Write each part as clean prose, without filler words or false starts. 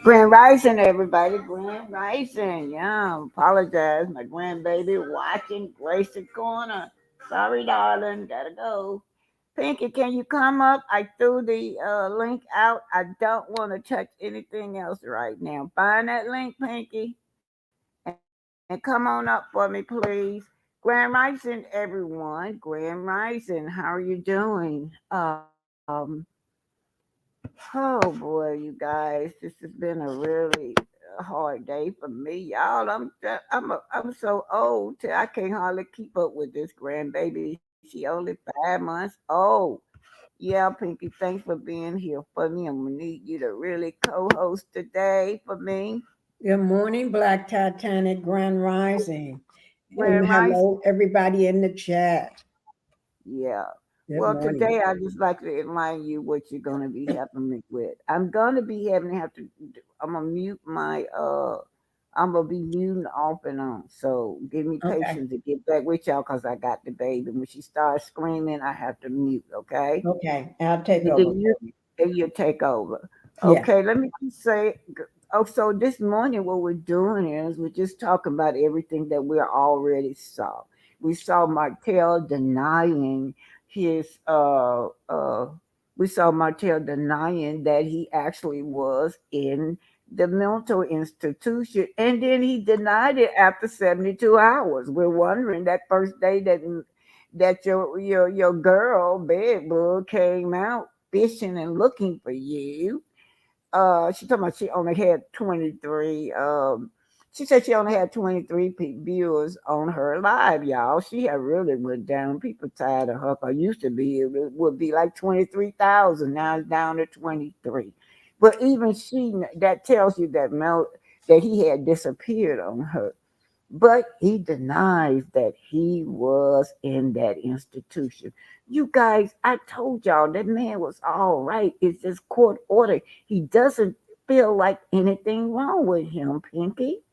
Grand Rising, everybody. Grand Rising. Yeah, apologize. My grandbaby watching Gracie Corner. Sorry, darling. Gotta go. Pinky, can you come up? I threw the link out. I don't want to touch anything else right now. Find that link, Pinky, and come on up for me, please. Grand Rising, everyone. Grand Rising. How are you doing? Oh boy, you guys, this has been a really hard day for me, y'all. I'm so old, I can't hardly keep up with this grandbaby. She only 5 months old. Yeah, Pinky, thanks for being here for me. I'm gonna need you to really co-host today for me. Good morning, Black Titanic Grand Rising. And Grand Rising. hello, everybody in the chat. Yeah. Good Well, morning. today I just like to enlighten you what you're gonna be helping me with. I'm gonna be having to have to. I'm gonna mute my. I'm gonna be muting off and on. So give me Okay. patience to get back with y'all because I got the baby. When she starts screaming, I have to mute. Okay. Okay. I'll take And over then for you. you take over. Yeah. Okay. Let me just say. Oh, so this morning what we're doing is we're just talking about everything that we already saw. We saw Martel denying his we saw Martel denying that he actually was in the mental institution, and then he denied it after 72 hours. We're wondering that first day that your girl bedbug came out fishing and looking for you. She talking about she only had 23. She said she only had 23 viewers on her live, y'all. She had really went down. People tired of her. 'Cause used to be it would be like 23,000. Now it's down to 23. But even she, that tells you that that he had disappeared on her. But he denies that he was in that institution. You guys, I told y'all that man was all right. It's just court order. He doesn't feel like anything wrong with him, Pinky.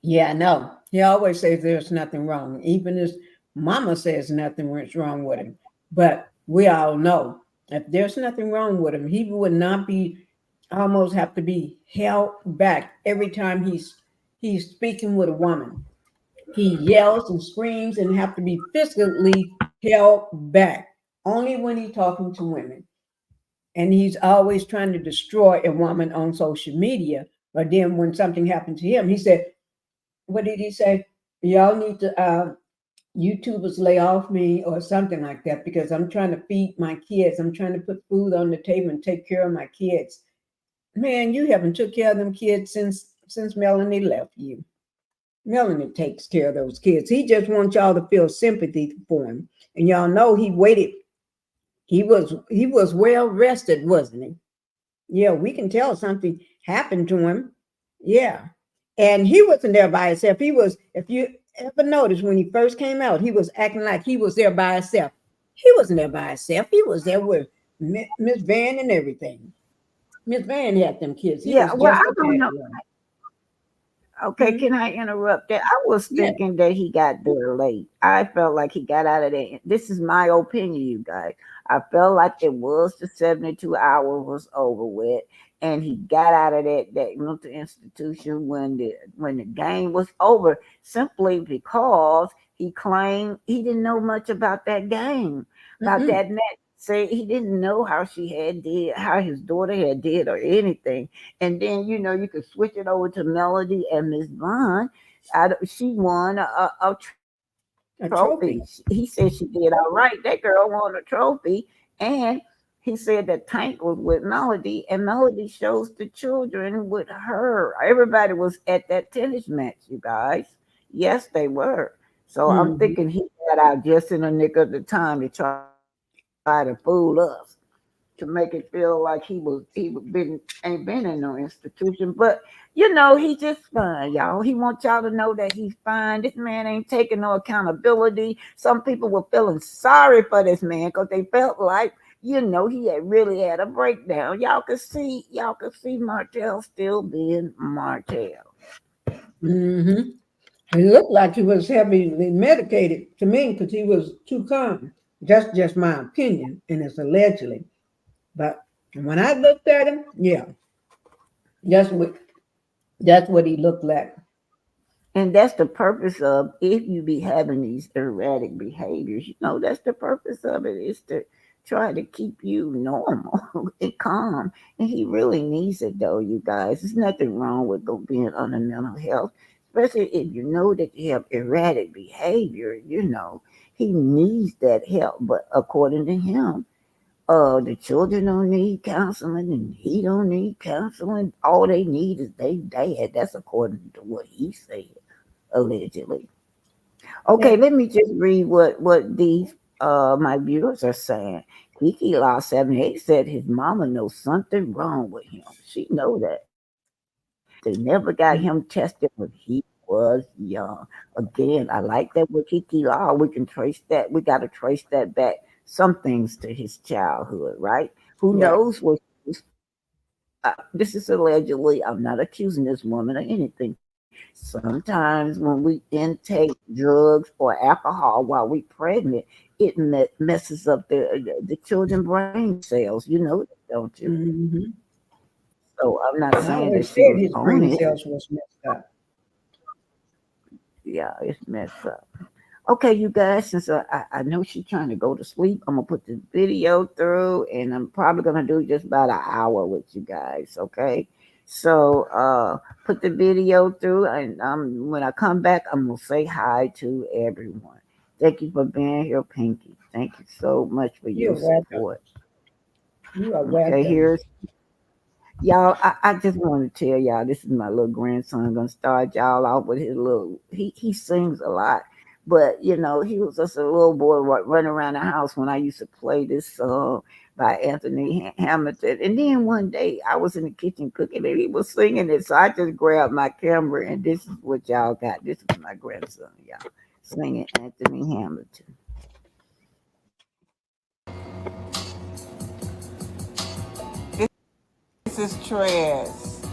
Yeah, no. He always says there's nothing wrong. Even his mama says nothing was wrong with him. But we all know if there's nothing wrong with him, he would not be almost have to be held back every time he's speaking with a woman. He yells and screams and have to be physically held back only when he's talking to women. And he's always trying to destroy a woman on social media. But then when something happened to him, he said, what did he say? Y'all need to YouTubers lay off me or something like that because I'm trying to feed my kids. I'm trying to put food on the table and take care of my kids. Man, you haven't took care of them kids since Melanie left you. Melanie takes care of those kids. He just wants y'all to feel sympathy for him. And y'all know he waited. He was well rested, wasn't he? Yeah, we can tell something happened to him. Yeah. And he wasn't there by himself. He was, if you ever noticed when he first came out, he was acting like he was there by himself. He wasn't there by himself. He was there with Miss Van and everything. Miss Van had them kids. He Yeah, was well, just I a don't know. background. Okay, Mhm. can I interrupt that? I was Yeah. thinking that he got there late. I felt like he got out of there. This is my opinion, you guys. I felt like it was the 72 hour was over with, and he got out of that mental institution when the game was over, simply because he claimed he didn't know much about that game, about Mm-mm. that net. Say he didn't know how she had did, how his daughter had did, or anything. And then you could switch it over to Melody and Miss Vaughn. She won a A trophy. He trophy. said she did all right. That girl won a trophy, and he said that Tank was with Melody, and Melody shows the children with her. Everybody was at that tennis match, you guys. Yes, they were. So I'm Mhm. thinking he got out just in the nick of the time to try to fool us, to make it feel like he ain't been in no institution. But he's just fine, y'all. He wants y'all to know that he's fine. This man ain't taking no accountability. Some people were feeling sorry for this man because they felt like he had really had a breakdown. Y'all could see Martel still being Martel. Mm-hmm. He looked like he was heavily medicated to me because he was too calm. That's just my opinion, and it's allegedly. But when I looked at him, yeah, That's what he looked like. And that's the purpose of if you be having these erratic behaviors, that's the purpose of it is to try to keep you normal and calm. And he really needs it though, you guys. There's nothing wrong with being under mental health, especially if you know that you have erratic behavior. He needs that help. But according to him, the children don't need counseling and he don't need counseling. All they need is they dad. That's according to what he said allegedly. Okay, Yeah. let me just read what these my viewers are saying. Kiki Law 78 said his mama knows something wrong with him. She know that. They never got him tested when he was young. Again, I like that with Kiki Law. We can trace that. We got to trace that back. Some things to his childhood, right? Who Right. knows what? This is allegedly. I'm not accusing this woman of anything. Sometimes when we intake drugs or alcohol while we pregnant, it messes up the children brain cells. You know that, don't you? Mm-hmm. So I'm not I saying that always she said was his on brain it. cells was messed up. Yeah, it's messed up. Okay, you guys, since I know she's trying to go to sleep, I'm gonna put the video through, and I'm probably gonna do just about an hour with you guys. Okay, so put the video through, and when I come back, I'm gonna say hi to everyone. Thank you for being here, Pinky. Thank you so much for You're your welcome. support. You are Okay, welcome. here's y'all. I just want to tell y'all this is my little grandson. Gonna start y'all off with his little. He sings a lot, but he was just a little boy running around the house when I used to play this song by Anthony Hamilton. And then one day I was in the kitchen cooking and he was singing it, so I just grabbed my camera and this is what y'all got. This is my grandson, y'all, singing Anthony Hamilton. This is Trez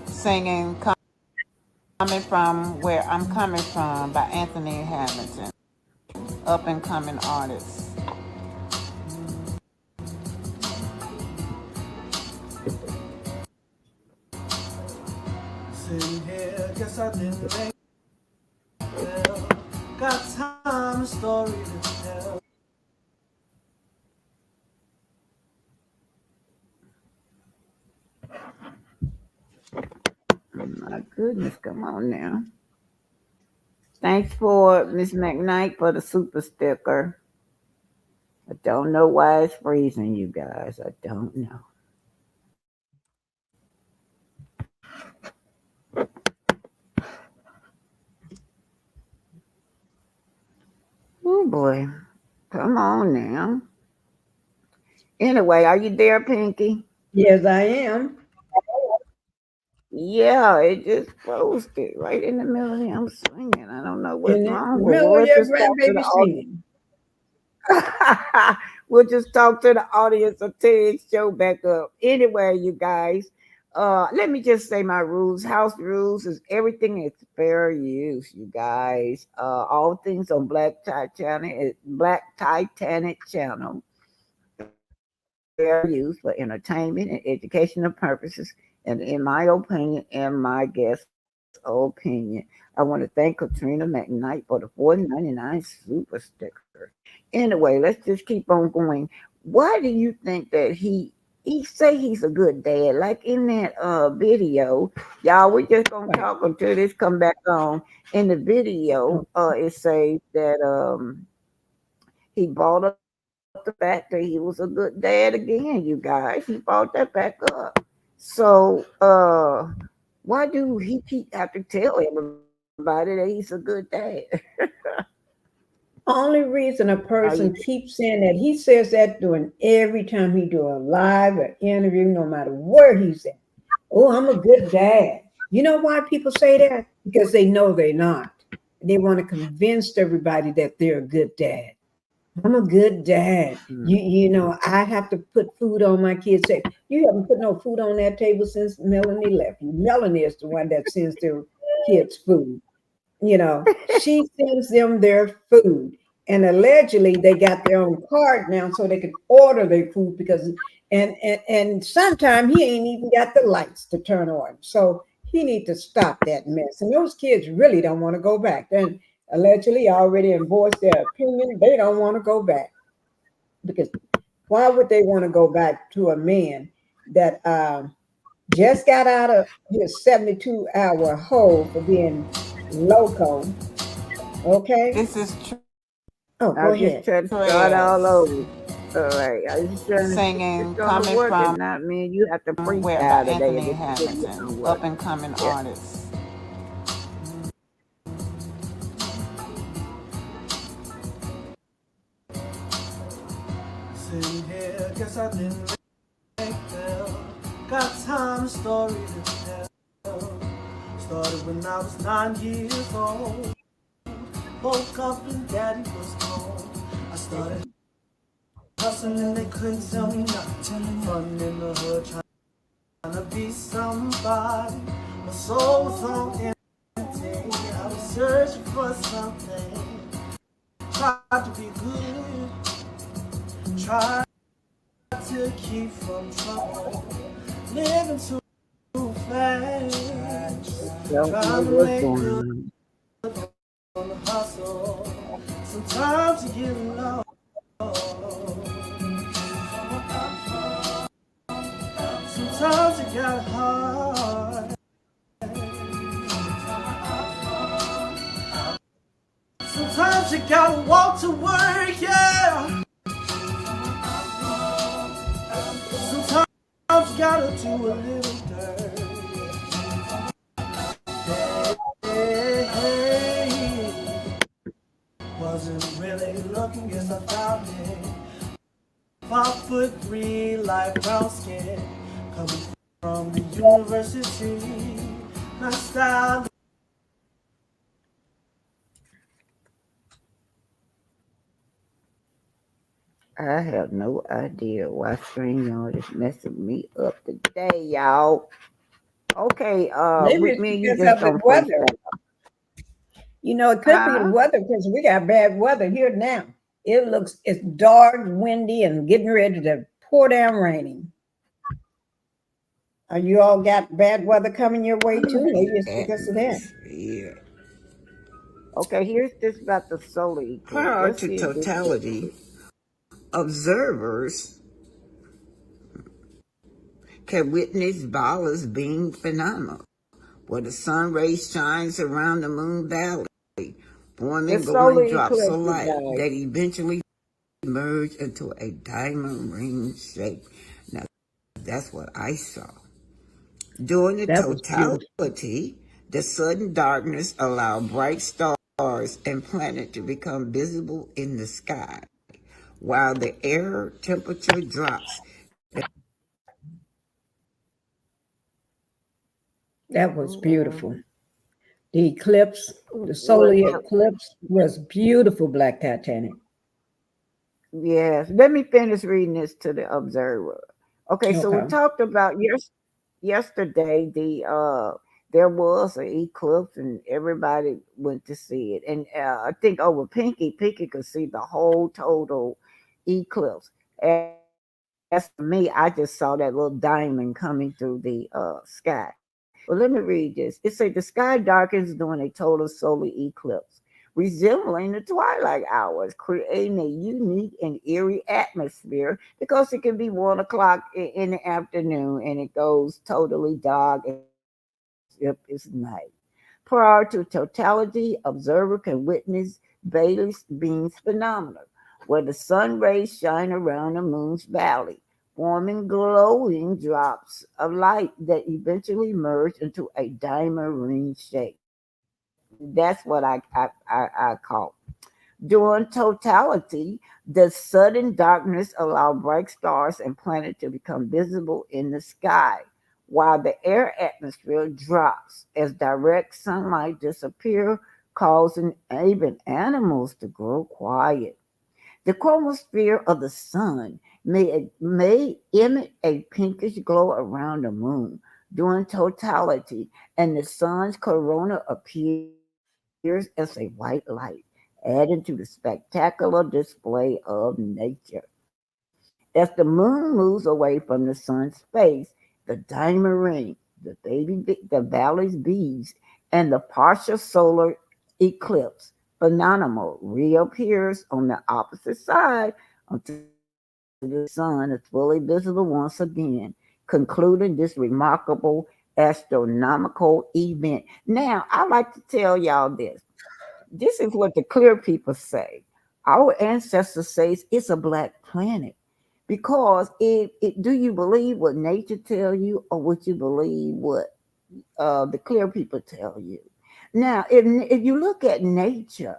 singing Coming From Where I'm Coming From by Anthony Hamilton, up and coming artist. Sitting here, guess I didn't make well. Got time, a story to tell. Oh my goodness, come on now. Thanks for Miss McKnight for the super sticker. I don't know why it's freezing, you guys. I don't know. Oh boy. Come on now. Anyway, are you there, Pinky? Yes, I am. Yeah, it just froze it right in the middle of him singing. I don't know what's In the wrong with it. Well, middle of let's your just talk to grandbaby the singing. we'll just talk to the audience until it's show back up. Anyway, you guys, let me just say my rules. House rules is everything is fair use, you guys. All things on Black Titanic channel. Fair use for entertainment and educational purposes, and in my opinion and my guest opinion. I want to thank Katrina McKnight for the $4.99 super sticker. Anyway, let's just keep on going. Why do you think that he say he's a good dad? Like in that video, y'all, we just gonna Right. talk until this come back on. In the video, Oh, it says that he brought up the fact that he was a good dad again, you guys. He brought that back up. So why do he keep have to tell everybody that he's a good dad? only reason a Are you person keeps saying that, he says that doing every time he do a live or interview, no matter where he's at. Oh, I'm a good dad. You know why people say that? Because they know they're not. They want to convince everybody that they're a good dad. I'm a good dad. I have to put food on my kids' table. You haven't put no food on that table since Melanie left. Melanie is the one that sends their kids food. She sends them their food. And allegedly they got their own card now so they can order their food because And sometimes he ain't even got the lights to turn on. So he need to stop that mess. And those kids really don't want to go back. Then allegedly already voiced their opinion. They don't want to go back because why would they want to go back to a man that just got out of his 72-hour hold for being loco? Okay. This is Oh, I'll go just ahead. try to start all Trez over. All right. I just trying to see if it's singing, gonna coming work. If from not, man, you have to Where by freestyle today if Anthony it's really Hamilton, gonna work. up and coming Yeah. artist. Sitting here, guess I didn't make well. Got time, story to tell. Started when I was 9 years old. Woke up and daddy was home. I started hustling, they couldn't tell me nothing. Fun in the hood, trying to be somebody. My soul was on empty. I was searching for something. Tried to be good. Tried to keep from trouble. Living too fast. Don't know Trying to what's make going good on. on the hustle. Sometimes you get low. Sometimes you got hard. Sometimes you gotta walk to work, yeah. Sometimes you gotta do a little dirt. Hey, hey. Wasn't really looking, guess I found it. 5'3", light brown skin, coming from the university. My style. I have no idea why StreamYard is messing me up today, y'all. Okay, Maybe with it's me, you because just of the don't weather. freestyle. It could be the Huh? weather because we got bad weather here now. It's dark, windy, and getting ready to pour down raining. Are you all got bad weather coming your way too? Maybe it's because of that. Atmosphere. Okay, here's this about the solar eclipse. Prior Let's to see if this works. totality, observers can witness Bala's beam phenomena, where the sun rays shines around the moon valley, forming This solar glowing drops of eclipse, you light guys. that eventually merge into a diamond ring shape. Now, that's what I saw. During the That was beautiful. totality, the sudden darkness allowed bright stars and planets to become visible in the sky, while the air temperature drops. That was Hold beautiful. on. The eclipse, the solar What? eclipse was beautiful, Black Titanic. Yes. Let me finish reading this to the observer. Okay, so we Okay. talked about yesterday there was an eclipse and everybody went to see it. And I think over Pinky could see the whole total eclipse. As for me, I just saw that little diamond coming through the sky. But let me read this. It says the sky darkens during a total solar eclipse, resembling the twilight hours, creating a unique and eerie atmosphere because it can be 1 o'clock in the afternoon and it goes totally dark as if it's night. Prior to totality, observer can witness Bailey's beams phenomena, where the sun rays shine around the moon's valley, forming glowing drops of light that eventually merge into a diamond ring shape. That's what I call. During totality, the sudden darkness allows bright stars and planets to become visible in the sky, while the air atmosphere drops as direct sunlight disappears, causing even animals to grow quiet. The chromosphere of the sun may emit a pinkish glow around the moon during totality, and the sun's corona appears as a white light, adding to the spectacular display of nature. As the moon moves away from the sun's face, the diamond ring, the valley's beads, and the partial solar eclipse phenomenon reappears on the opposite side until the sun is fully visible once again, concluding this remarkable astronomical event. Now, I like to tell y'all this. This is what the clear people say. Our ancestors say it's a black planet because it do you believe what nature tell you or would you believe what the clear people tell you? Now, if you look at nature,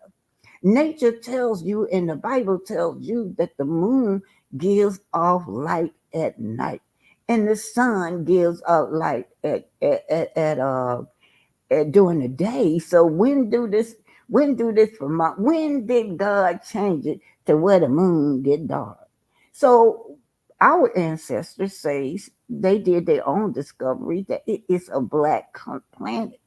nature tells you and the Bible tells you that the moon gives off light at night and the sun gives off light during the day. So when did God change it to where the moon get dark? So our ancestors say they did their own discovery that it is a black planet.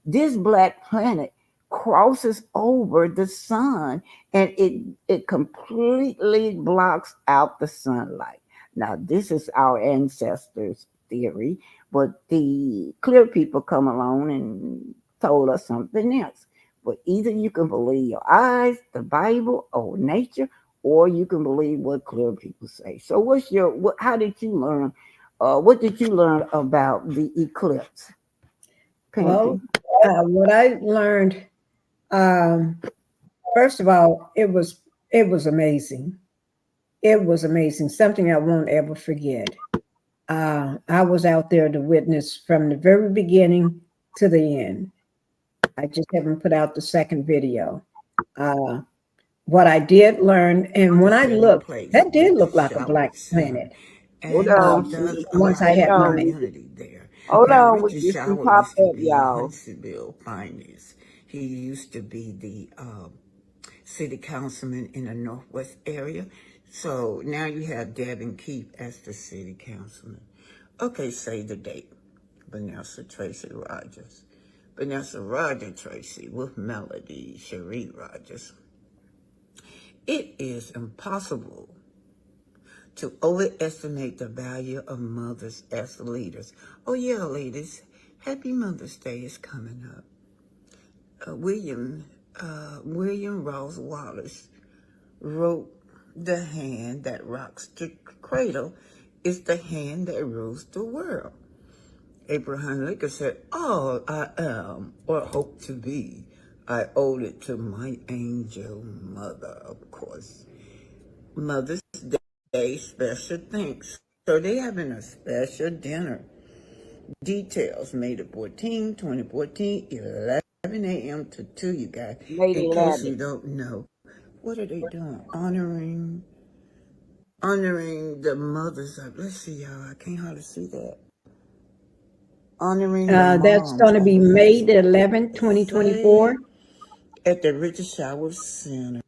This black planet crosses over the sun and it completely blocks out the sunlight. Now, this is our ancestors' theory, but the clear people come along and told us something else. But either you can believe your eyes, the Bible, or nature, or you can believe what clear people say. So, how did you learn? What did you learn about the eclipse, Well, Pinky? what I learned, um, first of all, it was amazing. It was amazing. Something I won't ever forget. I was out there to witness from the very beginning to the end. I just haven't put out the second video. Uh, what I did learn, and when The I setting looked, place that did with the look like a shower black center. planet. Hold And on, he Um, does once I allow hold had the on, my, community there. hold Now, on with Richard this and Shower pop used to up, be y'all. Huntsville finest. He used to be the city councilman in the Northwest area. So now you have Devin Keefe as the city councilman. Okay, say the date. Vanessa Tracy Rogers. Vanessa Roger Tracy with Melody Cherie Rogers. It is impossible to overestimate the value of mothers as leaders. Oh yeah, ladies, Happy Mother's Day is coming up. William Ross Wallace wrote, "The hand that rocks the cradle is the hand that rules the world." Abraham Lincoln said, "All I am or hope to be, I owe it to my angel mother," of course. Mother's Day special thanks. So they having a special dinner. Details May the 14th, 2014, 11 a.m. to 2, you guys. Lady In case you Lavin. don't know, what are they doing? Honoring the mothers of, let's see, y'all, I can't hardly see that. Honoring the that's moms going to of be May Leasing. the 11th, They 2024. say at the Richard Shower Center,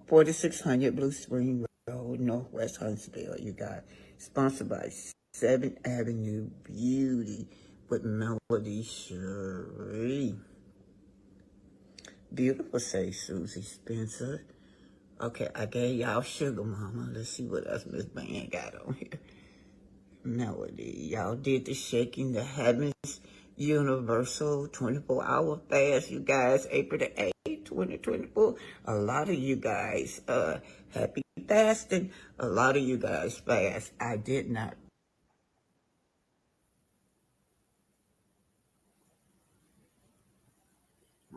4600 Blue Spring Road, Northwest Huntsville, you guys. Sponsored by 7th Avenue Beauty with Melody Cherie. Beautiful, say Susie Spencer. Okay, I gave y'all Sugar Mama. Let's see what else Miss Band got on here. Melody, y'all did the Shaking the Heavens Universal 24-hour fast, you guys, April the 8th, 2024. A lot of you guys, happy fasting. A lot of you guys fast. I did not.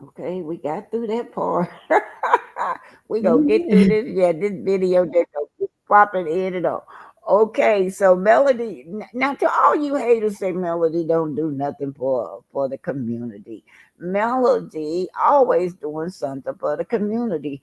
Okay, we got through that part. We gonna get through this. Yeah, this video just gonna keep popping in and on. Okay, so Melody. Now to all you haters say Melody don't do nothing for the community. Melody always doing something for the community.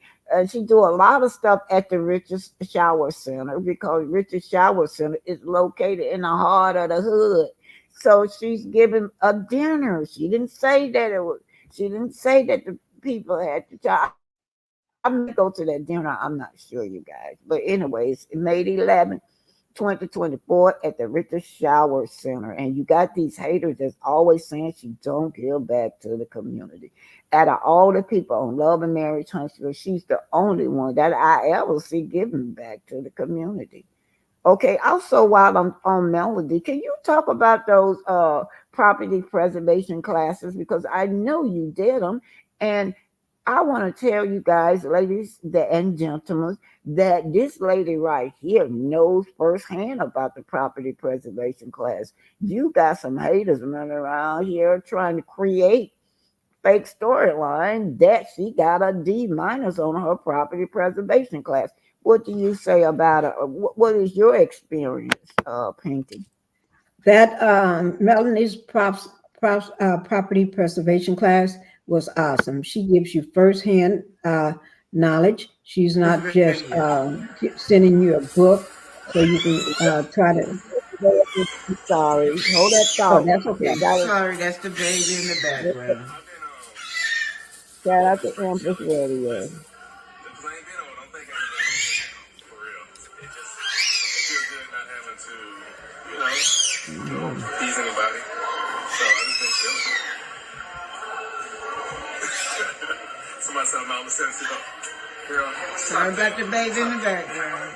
She do a lot of stuff at the Richard Shower Center because Richard Shower Center is located in the heart of the hood. So she's giving a dinner. She didn't say that it was. She didn't say that the people had to try. I may go to that dinner. I'm not sure, you guys. But anyways, May 11th, 2024 at the Richard Shower Center. And you got these haters that's always saying she don't give back to the community. Out of all the people on Love and Marriage Huntsville, she's the only one that I ever see giving back to the community. Okay, also while I'm on Melody, can you talk about those property preservation classes? Because I know you did them. And I want to tell you guys, ladies and gentlemen, that this lady right here knows firsthand about the property preservation class. You got some haters running around here trying to create fake storyline that she got a D- on her property preservation class. What do you say about it? What is your experience, Pinky? That Melanie's property preservation class was awesome. She gives you firsthand knowledge. She's It's not right just here. sending you a book so you can try to. Sorry, hold that Oh, thought. that's okay. Sorry, that's the baby in the background. Shout out to Empress Radio. Because I ain't been on, don't think I ain't been on for real. It just it feels good not having to, tease anybody. So I just been chilling. Somebody said I'm out sensitive. Girl, Sorry about the baby in the background.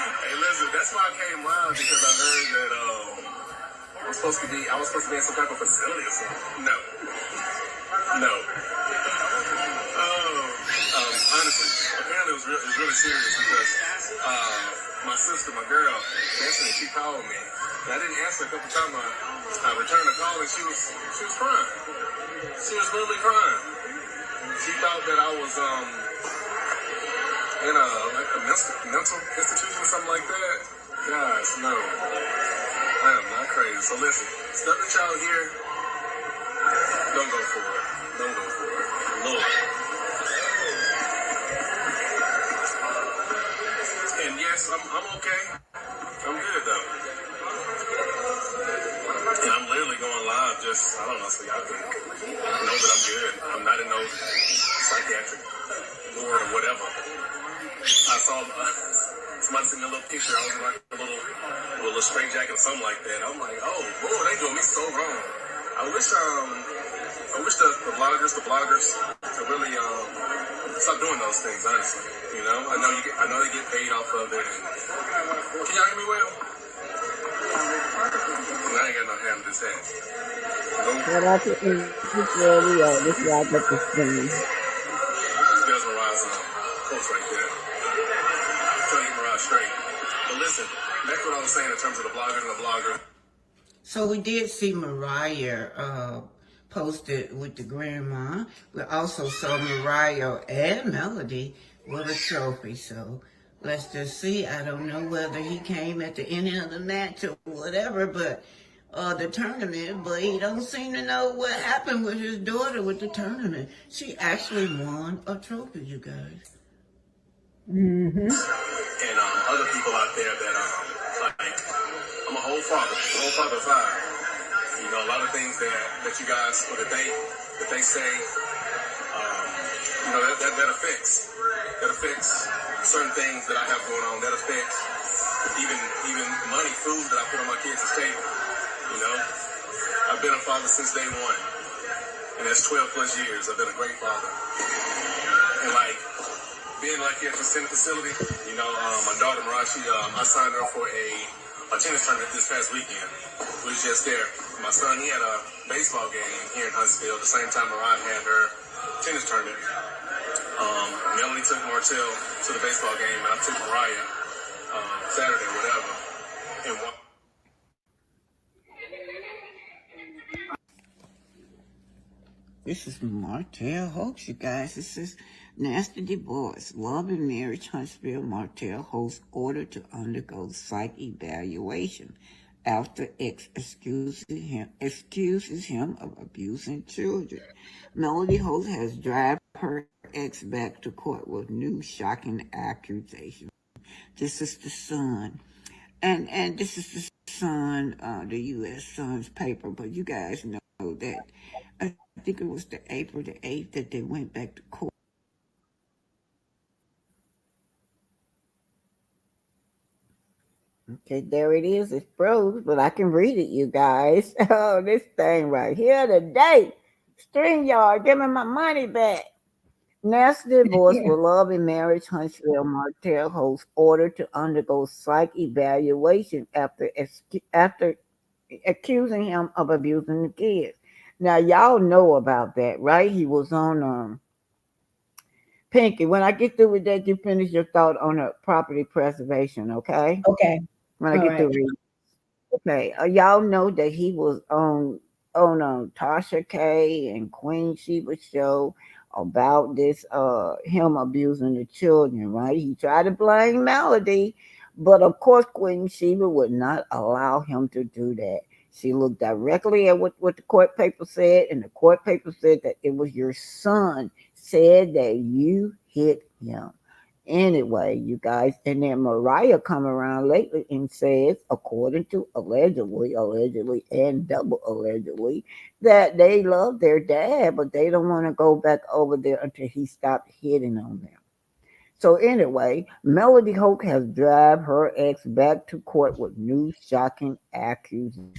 hey, listen, that's why I came around because I heard that I was supposed to be in some type of facility or something. No. No. Honestly, apparently it was really serious because my sister, my girl, Destiny, she called me. And I didn't answer a couple times. I returned the call and she was crying. She was literally crying. She thought that I was in a mental institution or something like that. Guys, no. I am not crazy. So listen, stuff that y'all hear, don't go for it. Don't go for it. Lord. And yes, I'm okay. I'm good though. And I'm literally going live just, I don't know, so y'all can know that I'm good. I'm not in no psychiatric ward or whatever. I saw somebody sent me a little picture. I was in like a little straight jacket or something like that. I'm like, oh, boy, they doing me so wrong. I wish the bloggers to really stop doing those things, honestly. I know they get paid off of it. Can y'all hear me well? I ain't got no hand to this head. Shout out to Empress Radio. This is why I got this thing. There's Mariah's quotes right there. Trying to get Mariah straight. But listen, back to what I was saying in terms of the bloggers and the blogger. So we did see Mariah posted with the grandma. We also saw Mariah and Melody with a trophy. So let's just see. I don't know whether he came at the end of the match or whatever, but the tournament, but he don't seem to know what happened with his daughter with the tournament. She actually won a trophy, you guys. Mm-hmm. And other people out there that like I'm a whole father of five. A lot of things that you guys or that they say, that affects certain things that I have going on. That affects even money, food that I put on my kids' table. I've been a father since day one, and that's 12 plus years. I've been a great father, and being here at the center facility, my daughter Mariah, I signed her for a tennis tournament this past weekend. We was just there. My son, he had a baseball game here in Huntsville the same time Mariah had her tennis tournament. Melanie took Martel to the baseball game, and I took Mariah Saturday, whatever. And This is Martel Hoax, you guys. This is Nasty Divorce. Love and Marriage Huntsville Martel host ordered to undergo psych evaluation after ex excuses him of abusing children. Melody Holt has dragged her ex back to court with new shocking accusations. This is the Sun. And this is the Sun, the U.S. Sun's paper, but you guys know that I think it was the April the 8th that they went back to court. Okay, there it is. It's froze, but I can read it, you guys. Oh, this thing right here today. StreamYard, give me my money back. Nasty divorce Yeah. with love and marriage. Huntsville Martel hosts ordered to undergo psych evaluation after accusing him of abusing the kids. Now y'all know about that, right? He was on Pinky. When I get through with that, you finish your thought on the property preservation, okay? Okay. When I All get right. through reading. Okay, y'all know that he was on Tasha K and Queen Sheba show about this him abusing the children, right? He tried to blame Melody, but of course Queen Sheba would not allow him to do that. She looked directly at what the court paper said, and the court paper said that it was your son said that you hit him. Anyway, you guys, and then Mariah come around lately and says, according to allegedly, and double allegedly, that they love their dad, but they don't want to go back over there until he stopped hitting on them. So anyway, Melody Hoke has dragged her ex back to court with new shocking accusation.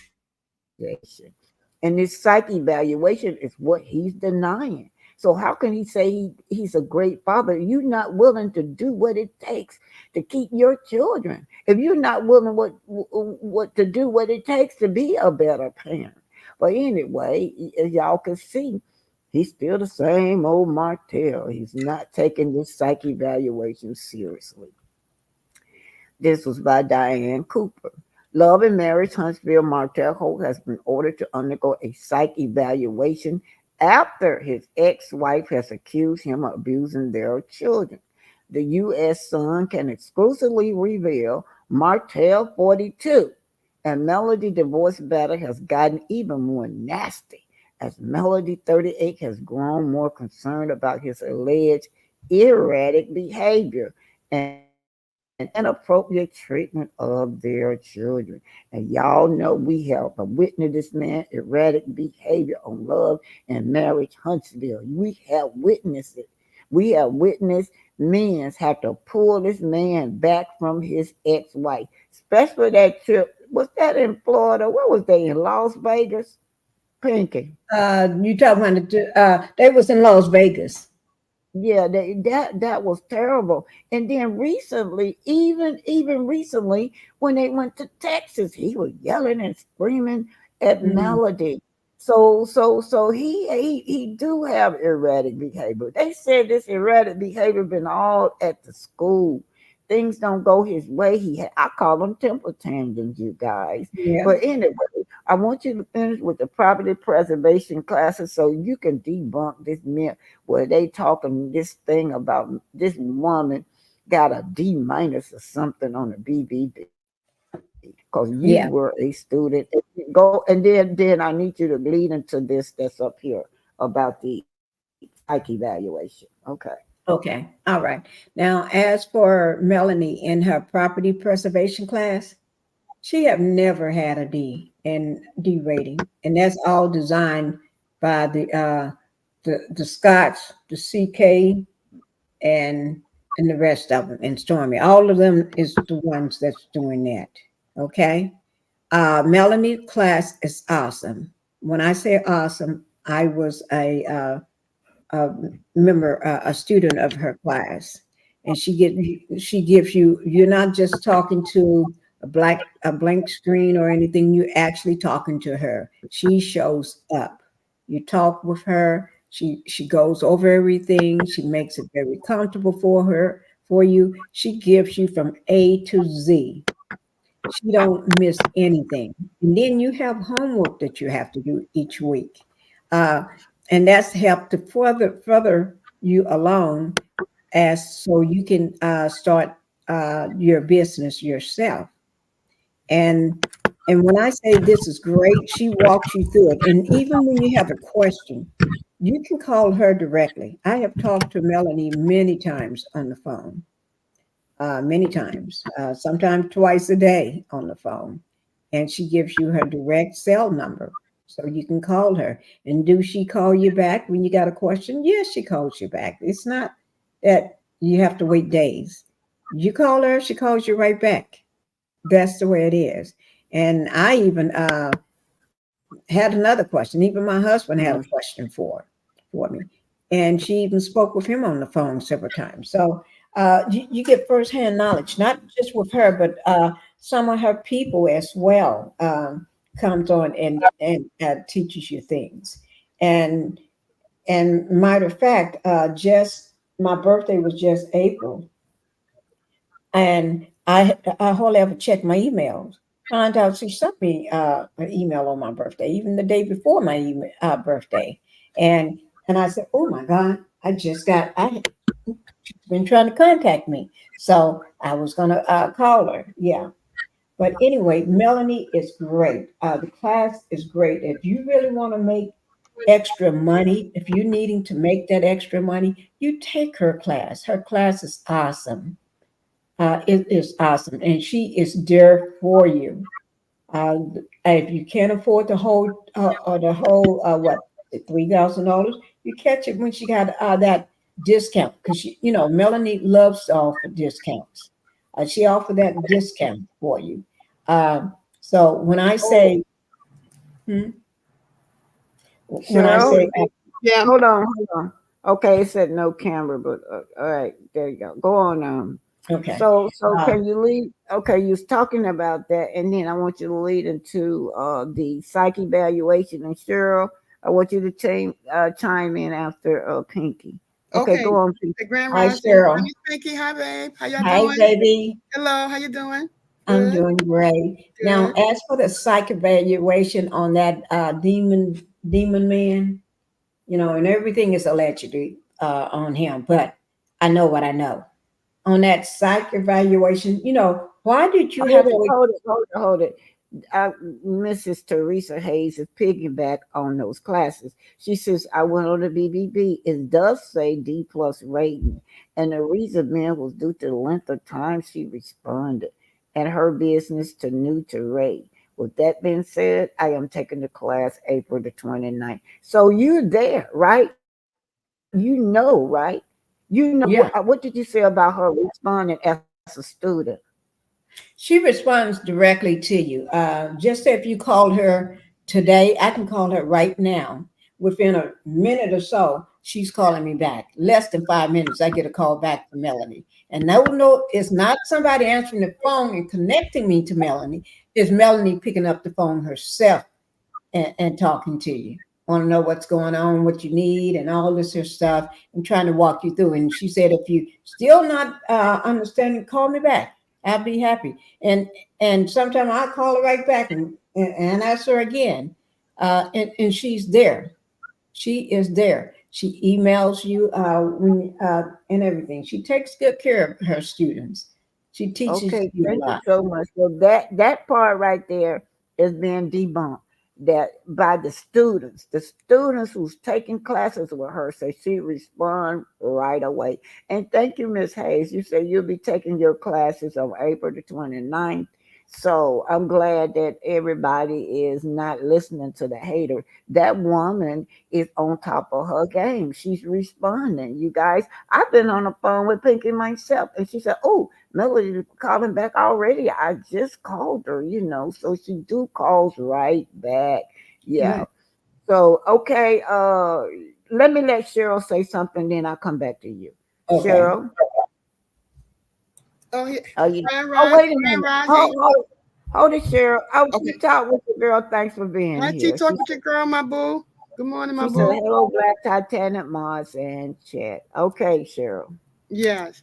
And this psych evaluation is what he's denying. So how can he say he's a great father? You're not willing to do what it takes to keep your children. If you're not willing what to do what it takes to be a better parent. But anyway, as y'all can see, he's still the same old Martell. He's not taking this psych evaluation seriously. This was by Diane Cooper. Love and Marriage Huntsville Martel Holt has been ordered to undergo a psych evaluation after his ex wife has accused him of abusing their children. The U.S. Sun can exclusively reveal Martel 42 and Melody divorce battle has gotten even more nasty as Melody 38 has grown more concerned about his alleged erratic behavior and inappropriate treatment of their children. And y'all know we have a witness this man erratic behavior on Love and Marriage Huntsville. We have witnessed it. We have witnessed men have to pull this man back from his ex-wife, especially that trip. Was that in Florida? Where was they in Las Vegas? Pinky. You talking about they was in Las Vegas. Yeah, that was terrible. And then recently, even recently, when they went to Texas, he was yelling and screaming at Mhm. Melody. So he do have erratic behavior. They said this erratic behavior been all at the school. Things don't go his way. I call them temper tantrums, you guys. Yeah. But anyway, I want you to finish with the property preservation classes so you can debunk this myth where they talking this thing about this woman got a D minus or something on the BBB because you were Yeah. a student. Go and then I need you to lead into this that's up here about the psych evaluation. Okay. Okay. All right. Now, as for Melanie in her property preservation class, she have never had a D rating, and that's all designed by the Scots, the CK, and the rest of them, and Stormy. All of them is the ones that's doing that. Okay. Melanie class is awesome. When I say awesome, I was a member, a student of her class, and she gives you. You're not just talking to a blank screen or anything. You're actually talking to her. She shows up. You talk with her. She goes over everything. She makes it very comfortable for you. She gives you from A to Z. She don't miss anything. And then you have homework that you have to do each week. Uh, and that's helped to further you along as so you can start your business yourself. And when I say this is great, she walks you through it. And even when you have a question, you can call her directly. I have talked to Melanie many times on the phone, many times, sometimes twice a day on the phone. And she gives you her direct cell number so you can call her. And do she call you back when you got a question? Yes, she calls you back. It's not that you have to wait days. You call her, she calls you right back. That's the way it is. And I even had another question. Even my husband had a question for me, and she even spoke with him on the phone several times. So you get firsthand knowledge, not just with her, but some of her people as well comes on and teaches you things. And matter of fact, just my birthday was just April, and I hardly ever check my emails. Found out she sent me an email on my birthday, even the day before my birthday, and I said, "Oh my God, I she's been trying to contact me, so I was gonna call her." Yeah, but anyway, Melanie is great. The class is great. If you really want to make extra money, if you're needing to make that extra money, you take her class. Her class is awesome. It is awesome, and she is there for you. If you can't afford the whole what $3,000, you catch it when she got that discount because Melanie loves to offer discounts. She offered that discount for you. So when I Oh, say hmm, when I Cheryl, say Yeah. hold on. Okay, it said no camera, but all right, there you go. Go on. okay, So uh, can you lead? Okay, you was talking about that, and then I want you to lead into the psych evaluation. And Cheryl, I want you to chime in after Pinky. Okay, Okay. go on, Pinky. The Grand hi Rising. Cheryl, Hi, Miss Pinky. Hi, babe. How y'all hi doing? baby. Hello. How you doing? I'm Good. doing great. Now, Good. as for the psych evaluation on that demon man, and everything is allegedly on him, but I know what I know. On that psych evaluation, why did you Hold have it, to? hold it, hold it, hold it. Mrs. Teresa Hayes is piggyback on those classes. She says, I went on the BBB. It does say D plus rating. And the reason, man, was due to the length of time she responded and her business to new to Ray. With that being said, I am taking the class April the 29th. So you're there, right? Right? You know, Yeah, what did you say about her responding as a student? she responds directly to you. Just if you called her today, I can call her right now. Within a minute or so, she's calling me back. Less than 5 minutes, I get a call back from Melanie. And no, it's not somebody answering the phone and connecting me to Melanie. It's Melanie picking up the phone herself and talking to you. Want to know what's going on, what you need, and all this here stuff, and trying to walk you through. And she said, if you still not understanding, call me back. I'll be happy. And sometimes I call her right back and ask her again. And she's there. She is there. She emails you and everything. She takes good care of her students. She teaches Okay, you a thank you lot. so much. So that part right there is being debunked. That by the students who's taking classes with her, so she respond right away. And thank you, Miss Hayes. You say you'll be taking your classes on April the 29th. So I'm glad that everybody is not listening to the hater. That woman is on top of her game. She's responding. You guys, I've been on the phone with Pinky myself, and she said, "Oh, Melody calling back already. I just called her, so she do calls right back. Yeah. Right. So okay, let me let Cheryl say something, then I'll come back to you. Okay. Cheryl, Oh, yeah. are you Grand oh Rising. wait a Grand minute. Rising. Hold it, Cheryl. Oh, Okay. she talked with the girl. Thanks for being Hi, T. here. Talk with your girl, my boo. Good morning, my She said, boo. hello, Black Titanic Mars and chat. Okay, Cheryl. Yes.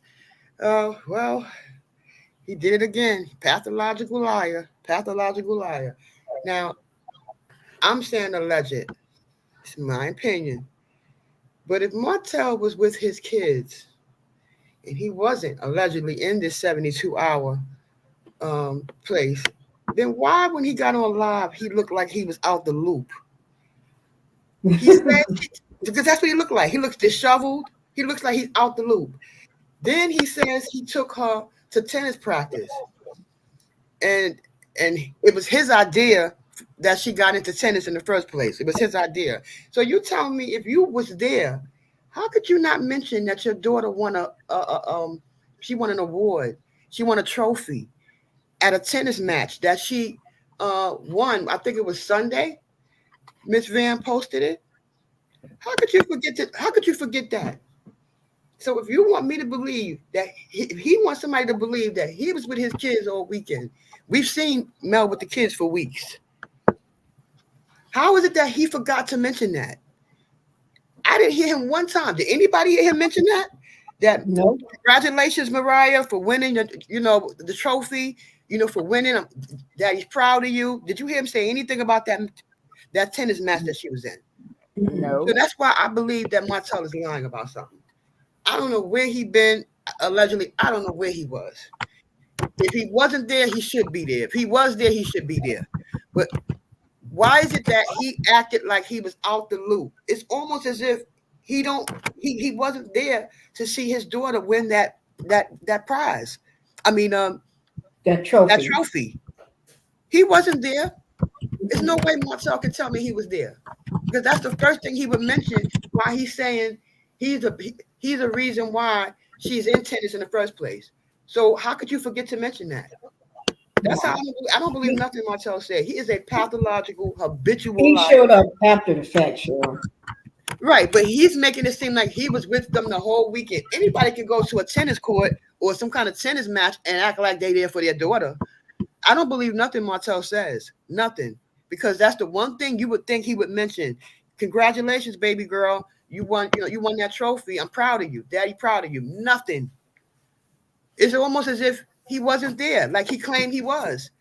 Well, he did it again. Pathological liar. Pathological liar. Now, I'm saying alleged. It's my opinion. But if Martel was with his kids and he wasn't allegedly in this 72-hour place, then why, when he got on live, he looked like he was out the loop? He said, because that's what he looked like. He looks disheveled. He looks like he's out the loop. Then he says he took her to tennis practice, and it was his idea that she got into tennis in the first place. It was his idea. So you tell me, if you was there, how could you not mention that your daughter won she won an award, she won a trophy, at a tennis match that she won. I think it was Sunday. Miss Van posted it. How could you forget that? How could you forget that? So if you want me to believe that he wants somebody to believe that he was with his kids all weekend, we've seen Mel with the kids for weeks. How is it that he forgot to mention that? I didn't hear him one time. Did anybody hear him mention that? That No. congratulations, Mariah, for winning the trophy, for winning. That he's proud of you. Did you hear him say anything about that tennis match that she was in? No. So that's why I believe that Martel is lying about something. I don't know where he been, allegedly. I don't know where he was. If he wasn't there, he should be there. If he was there, he should be there. But why is it that he acted like he was out the loop? It's almost as if he wasn't there to see his daughter win that prize. I mean, That trophy. that trophy. He wasn't there. There's no way Martel can tell me he was there, because that's the first thing he would mention. Why he's saying he's a reason why she's in tennis in the first place. So how could you forget to mention that? That's how I don't believe nothing Martel said. He is a pathological, habitual He liar. showed up after the fact, sure. Right, but he's making it seem like he was with them the whole weekend. Anybody can go to a tennis court or some kind of tennis match and act like they're there for their daughter. I don't believe nothing Martel says. Nothing. Because that's the one thing you would think he would mention. Congratulations, baby girl. You won that trophy. I'm proud of you. Daddy proud of you. Nothing. It's almost as if he wasn't there, like he claimed he was.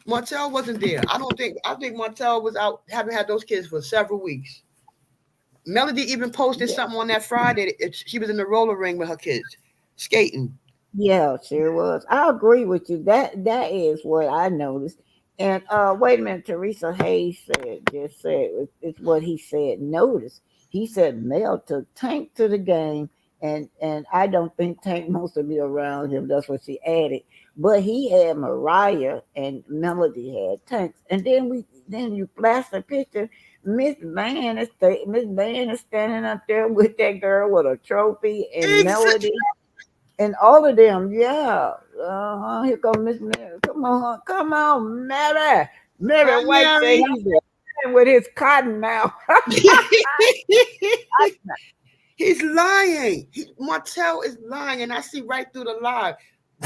Martel wasn't there. I think Martel was out, having had those kids for several weeks. Melody even posted something on that Friday. She was in the roller ring with her kids, skating. Yeah, sure was. I agree with you. That is what I noticed. And wait a minute, Teresa Hayes said it's what he said. Notice he said Mel took Tank to the game, and I don't think Tank wants to be around him. That's what she added. But he had Mariah and Melody had Tanks, and then you flash the picture. Miss Van is standing up there with that girl with a trophy and Exactly. Melody. And all of them, yeah. Here comes Miss Mary. Come on, Mary. Mary White say Mary. he's with his cotton mouth. He's lying. Martel is lying, and I see right through the lie.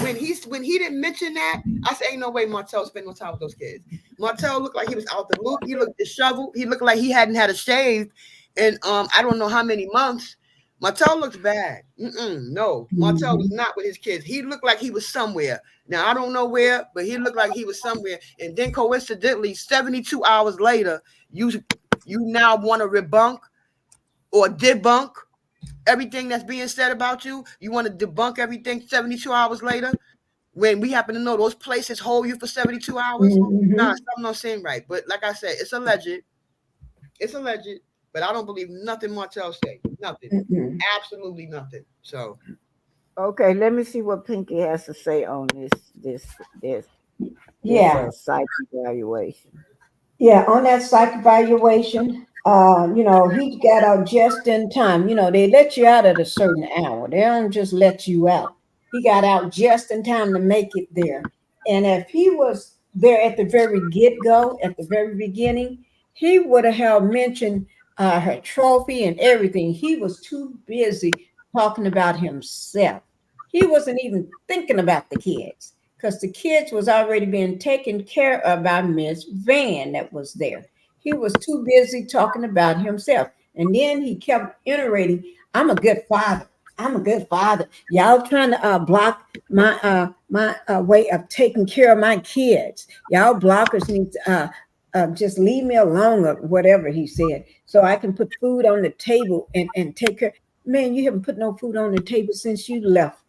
When he didn't mention that, I said, ain't no way Martel spent no time with those kids. Martel looked like he was out the loop. He looked disheveled. He looked like he hadn't had a shave in I don't know how many months. Martel looks bad. No, Martel was not with his kids. He looked like he was somewhere. Now, I don't know where, but he looked like he was somewhere. And then coincidentally, 72 hours later, you now want to debunk everything that's being said about you. You want to debunk everything 72 hours later when we happen to know those places hold you for 72 hours. Nah, something not saying right. But like I said, it's alleged. It's alleged. But I don't believe nothing Martel said. Nothing. Absolutely nothing. So Okay, let me see what Pinky has to say on this Yeah. psych evaluation. Yeah, on that psych evaluation, he got out just in time. They let you out at a certain hour. They don't just let you out. He got out just in time to make it there. And if he was there at the very get-go, at the very beginning, he would have mentioned her trophy and everything. He was too busy talking about himself. He wasn't even thinking about the kids, because the kids was already being taken care of by Miss Van that was there. He was too busy talking about himself. And then he kept iterating, I'm a good father. I'm a good father. Y'all trying to block my way of taking care of my kids. Y'all blockers need to just leave me alone, or whatever he said, so I can put food on the table and take care. Man, you haven't put no food on the table since you left.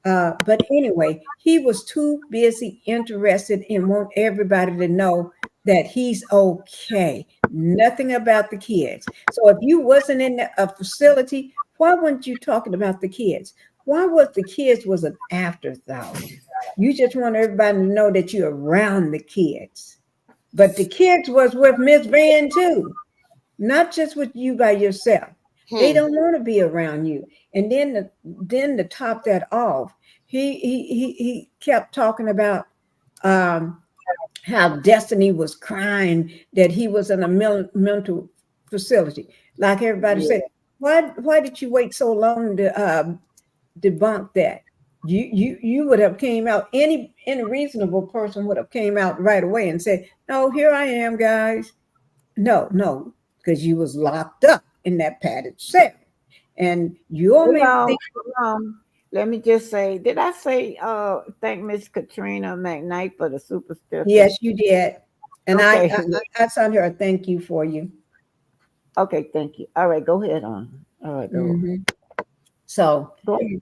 But anyway, he was too busy interested in want everybody to know that he's okay. Nothing about the kids. So if you wasn't in a facility, why weren't you talking about the kids? Why was the kids was an afterthought? You just want everybody to know that you're around the kids. But the kids was with Miss Van too, not just with you by yourself. They don't want to be around you. And then to top that off, he kept talking about how Destiny was crying that he was in a mental facility. Like everybody Yeah. said, why did you wait so long to debunk that? You would have came out, any reasonable person would have came out right away and said, no, here I am, guys. No, because you was locked up in that padded cell. And you all Hold may on, think, hold on. Let me just say, did I say thank Miss Katrina McKnight for the super sticker? yes, you did. And I, Okay. I, I sent her a thank you for you. Okay, thank you. All right, go ahead on. All right, go. Mhm. So Go ahead.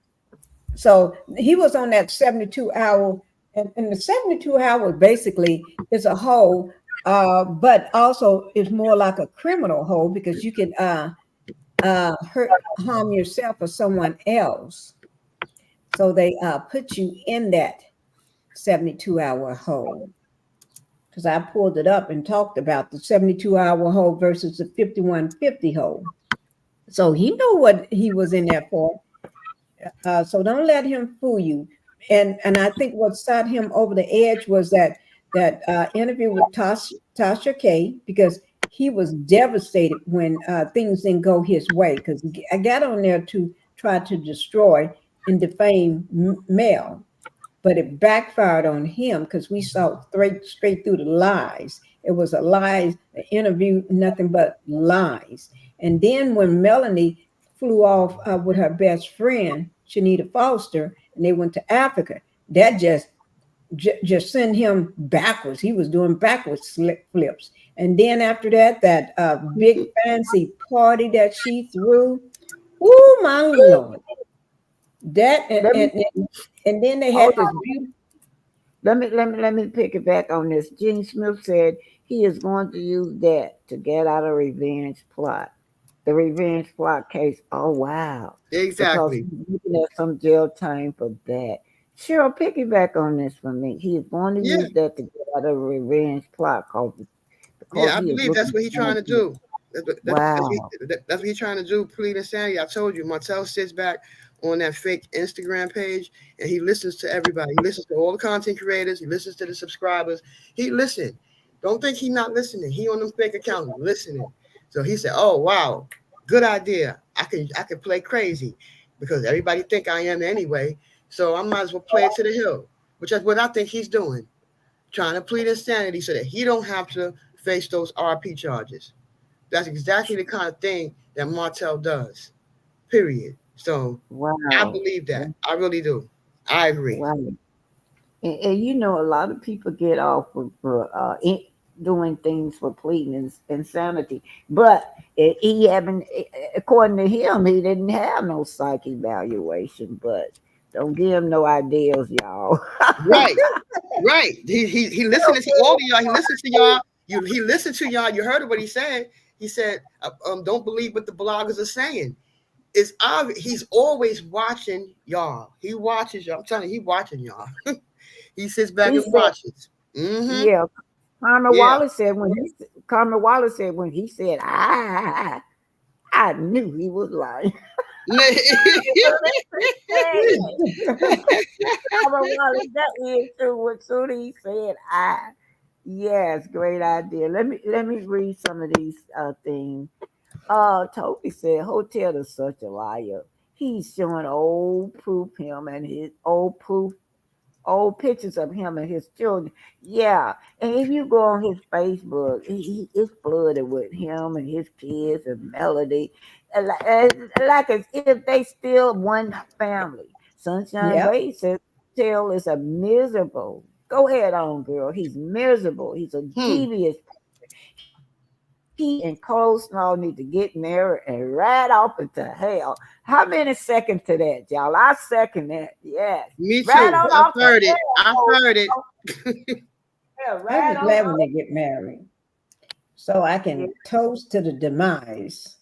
So he was on that 72 hour, and the 72 hours basically is a hold, but also is more like a criminal hold because you can harm yourself or someone else. So they put you in that 72-hour hold. Because I pulled it up and talked about the 72-hour hold versus the 5150 hold. So he knew what he was in there for. So don't let him fool you. And I think what set him over the edge was that interview with Tasha K, because he was devastated when things didn't go his way. Because I got on there to try to destroy and defame Mel, but it backfired on him because we saw straight through the lies. It was a lies, the interview, nothing but lies. And then when Melanie flew off with her best friend, Shanita Foster, and they went to Africa, that just sent him backwards. He was doing backwards flips. And then after that, that big fancy party that she threw, oh my Lord. That Let me and then they hold had this on. beautiful. Let me pick it back on this. Gene Smith said he is going to use that to get out a revenge plot. The revenge plot case. Oh wow. Because Exactly. he's looking at some jail time for that. Cheryl, piggyback on this for me. He is going to Yeah. use that to get out a revenge plot because Yeah, I he is believe that's looking what he's trying for to do. wow. That's what he's trying to do. Plead insanity. I told you, Martel sits back on that fake Instagram page and he listens to everybody. He listens to all the content creators. He listens to the subscribers. He listened. Don't think he's not listening. He on them fake accounts listening. So he said, "Oh wow, good idea. I can play crazy because everybody think I am anyway. So I might as well play it to the hill, which is what I think he's doing." Trying to plead insanity so that he don't have to face those RP charges. That's exactly the kind of thing that Martel does. Period. So I Wow. believe that. I really do. I agree. Wow. And you know, a lot of people get off for doing things for pleading insanity. But he haven't, according to him, he didn't have no psych evaluation. But don't give him no ideas, y'all. Right. Right. He listened to all of y'all. He listened to y'all. He listened to y'all. You heard what he said. He said, don't believe what the bloggers are saying. It's obvious he's always watching y'all. He watches y'all. I'm telling you, he watching y'all. He sits back He and said, watches. Mm-hmm. yeah. Carmen Yeah. Wallace said when he said, I knew he was lying. Carmen Wallace, that is true. What soon he said, yes, great idea. Let me read some of these things. Toby said, Hotel is such a liar. He's showing old proof him and his old pictures of him and his children. Yeah, and if you go on his Facebook, it's flooded with him and his kids and Melody, like as if they still one family. Sunshine Yep. Bay says, Hotel is a miserable. Go ahead on, girl. He's miserable. He's a Hmm. devious. He and Coleslaw need to get married and ride off into hell. How many second to that, y'all? I second that. Yes. Me Ride too. on I've off to heard it. hell, I've heard it. Coleslaw. Yeah, I'll ride be on glad when off. they get married, so I Yeah. can toast to the demise.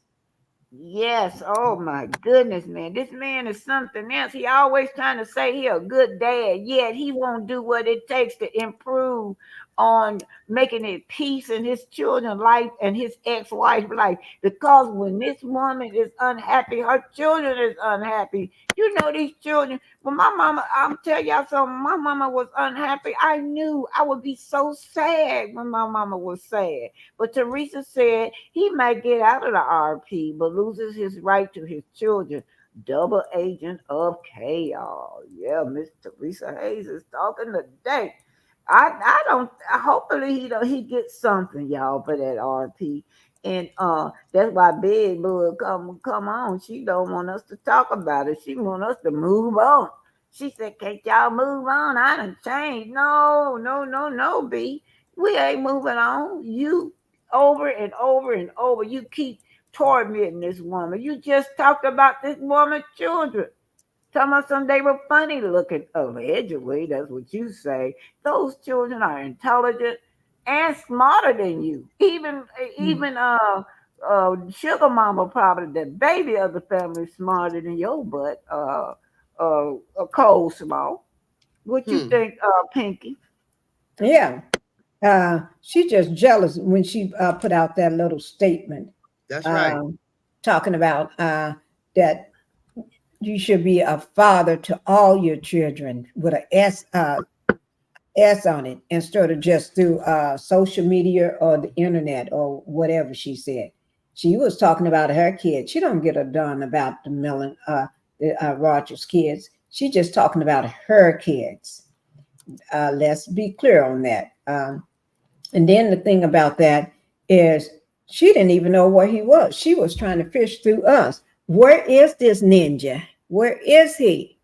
Yes. Oh my goodness, man. This man is something else. He always trying to say he a good dad, yet he won't do what it takes to improve on making it peace in his children's life and his ex-wife's life. Because when this woman is unhappy, her children is unhappy. You know these children. When my mama, I'm tell y'all something, my mama was unhappy. I knew I would be so sad when my mama was sad. But Teresa said he might get out of the RP, but loses his right to his children. Double agent of chaos. Yeah, Miss Teresa Hayes is talking today. I don't. Hopefully he gets something, y'all, for that RP. And that's why Big Bud come on. She don't want us to talk about it. She want us to move on. She said, "Can't y'all move on? I done changed." No, no, no, no, B. We ain't moving on. You over and over and over. You keep tormenting this woman. You just talked about this woman's children. Tell me some they were funny looking. Allegedly, that's what you say. Those children are intelligent and smarter than you. Even Sugar Mama, probably the baby of the family, smarter than your butt. Cold Small. What you think, Pinky? Yeah. She's just jealous when she put out that little statement That's right. talking about that you should be a father to all your children with a S on it instead of just through social media or the internet or whatever she said. She was talking about her kids. She don't get a darn about the Rogers kids. She just talking about her kids. Let's be clear on that. And then the thing about that is she didn't even know where he was. She was trying to fish through us. Where is this ninja? Where is he?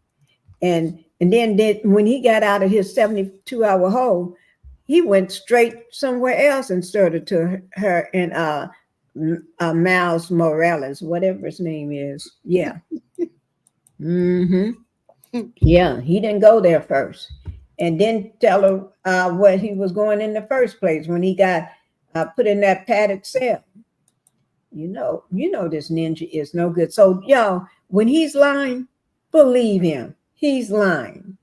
And then when he got out of his 72-hour hole, he went straight somewhere else and started to her in Miles Morales, whatever his name is. Yeah. Mm-hmm. Yeah, he didn't go there first. And then tell her where he was going in the first place when he got put in that padded cell. You know this ninja is no good. So y'all, when he's lying, believe him. He's lying.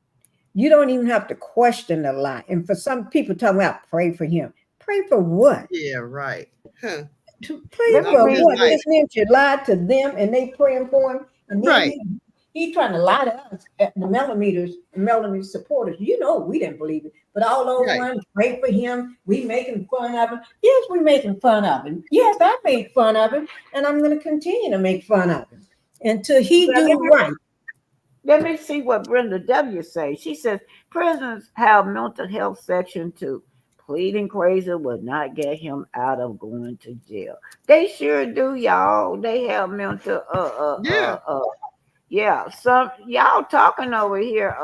You don't even have to question the lie. And for some people talking about pray for him. Pray for what? Yeah, right. Huh. To pray Let me for read what? this. This ninja lied to them and they praying for him. And then Right. he trying to lie to us at the millimeter supporters. You know we didn't believe it. But all those Right. ones pray for him. We making fun of him. Yes, we making fun of him. Yes, I made fun of him. And I'm going to continue to make fun of him until he Well, do right. let me see what Brenda W. says. She says prisons have mental health section too. Pleading crazy will not get him out of going to jail. They sure do, y'all. They have mental Yeah. yeah. Some y'all talking over here.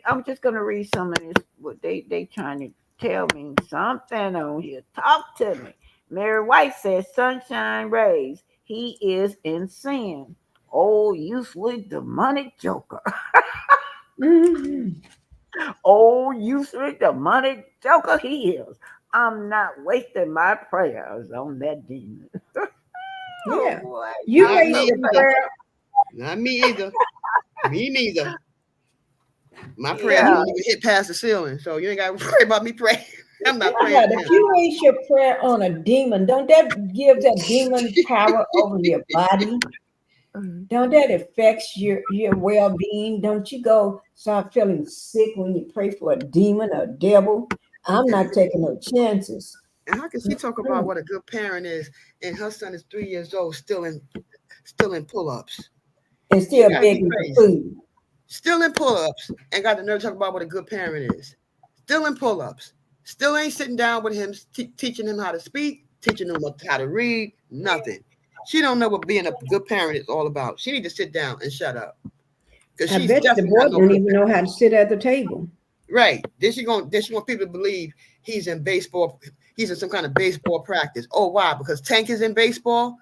I'm just gonna read some of this. What they trying to tell me something on here. Talk to me. Mary White says sunshine rays. He is in sin. Oh, useless demonic joker. Mhm. Oh, useless demonic joker he is. I'm not wasting my prayers on that demon. Oh Yeah. boy, You y'all Not raise me so your either. crazy. prayer. Not me either. Me neither. My prayers Yeah. don't even hit past the ceiling, so you ain't got to worry about me praying. I'm not Think praying about for it. him. If you raise your prayer on a demon, don't that give that demon power over your body? Don't that affect your well-being? Don't you go start feeling sick when you pray for a demon or devil? I'm And not taking no chances. how can she talk about what a good parent is, and her son is 3 years old, still in pull-ups? And She still gotta be begging for crazy. food. Still in pull-ups, and got the nerve to talk about what a good parent is. Still in pull-ups. Still ain't sitting down with him, teaching him how to speak, teaching him how to read. Nothing. She don't know what being a good parent is all about. She need to sit down and shut up, because I she's bet you the definitely boy not no don't good even know parent. how to sit at the table. Right. Then she want people to believe he's in baseball. He's in some kind of baseball practice. Oh, why? Because Tank is in baseball.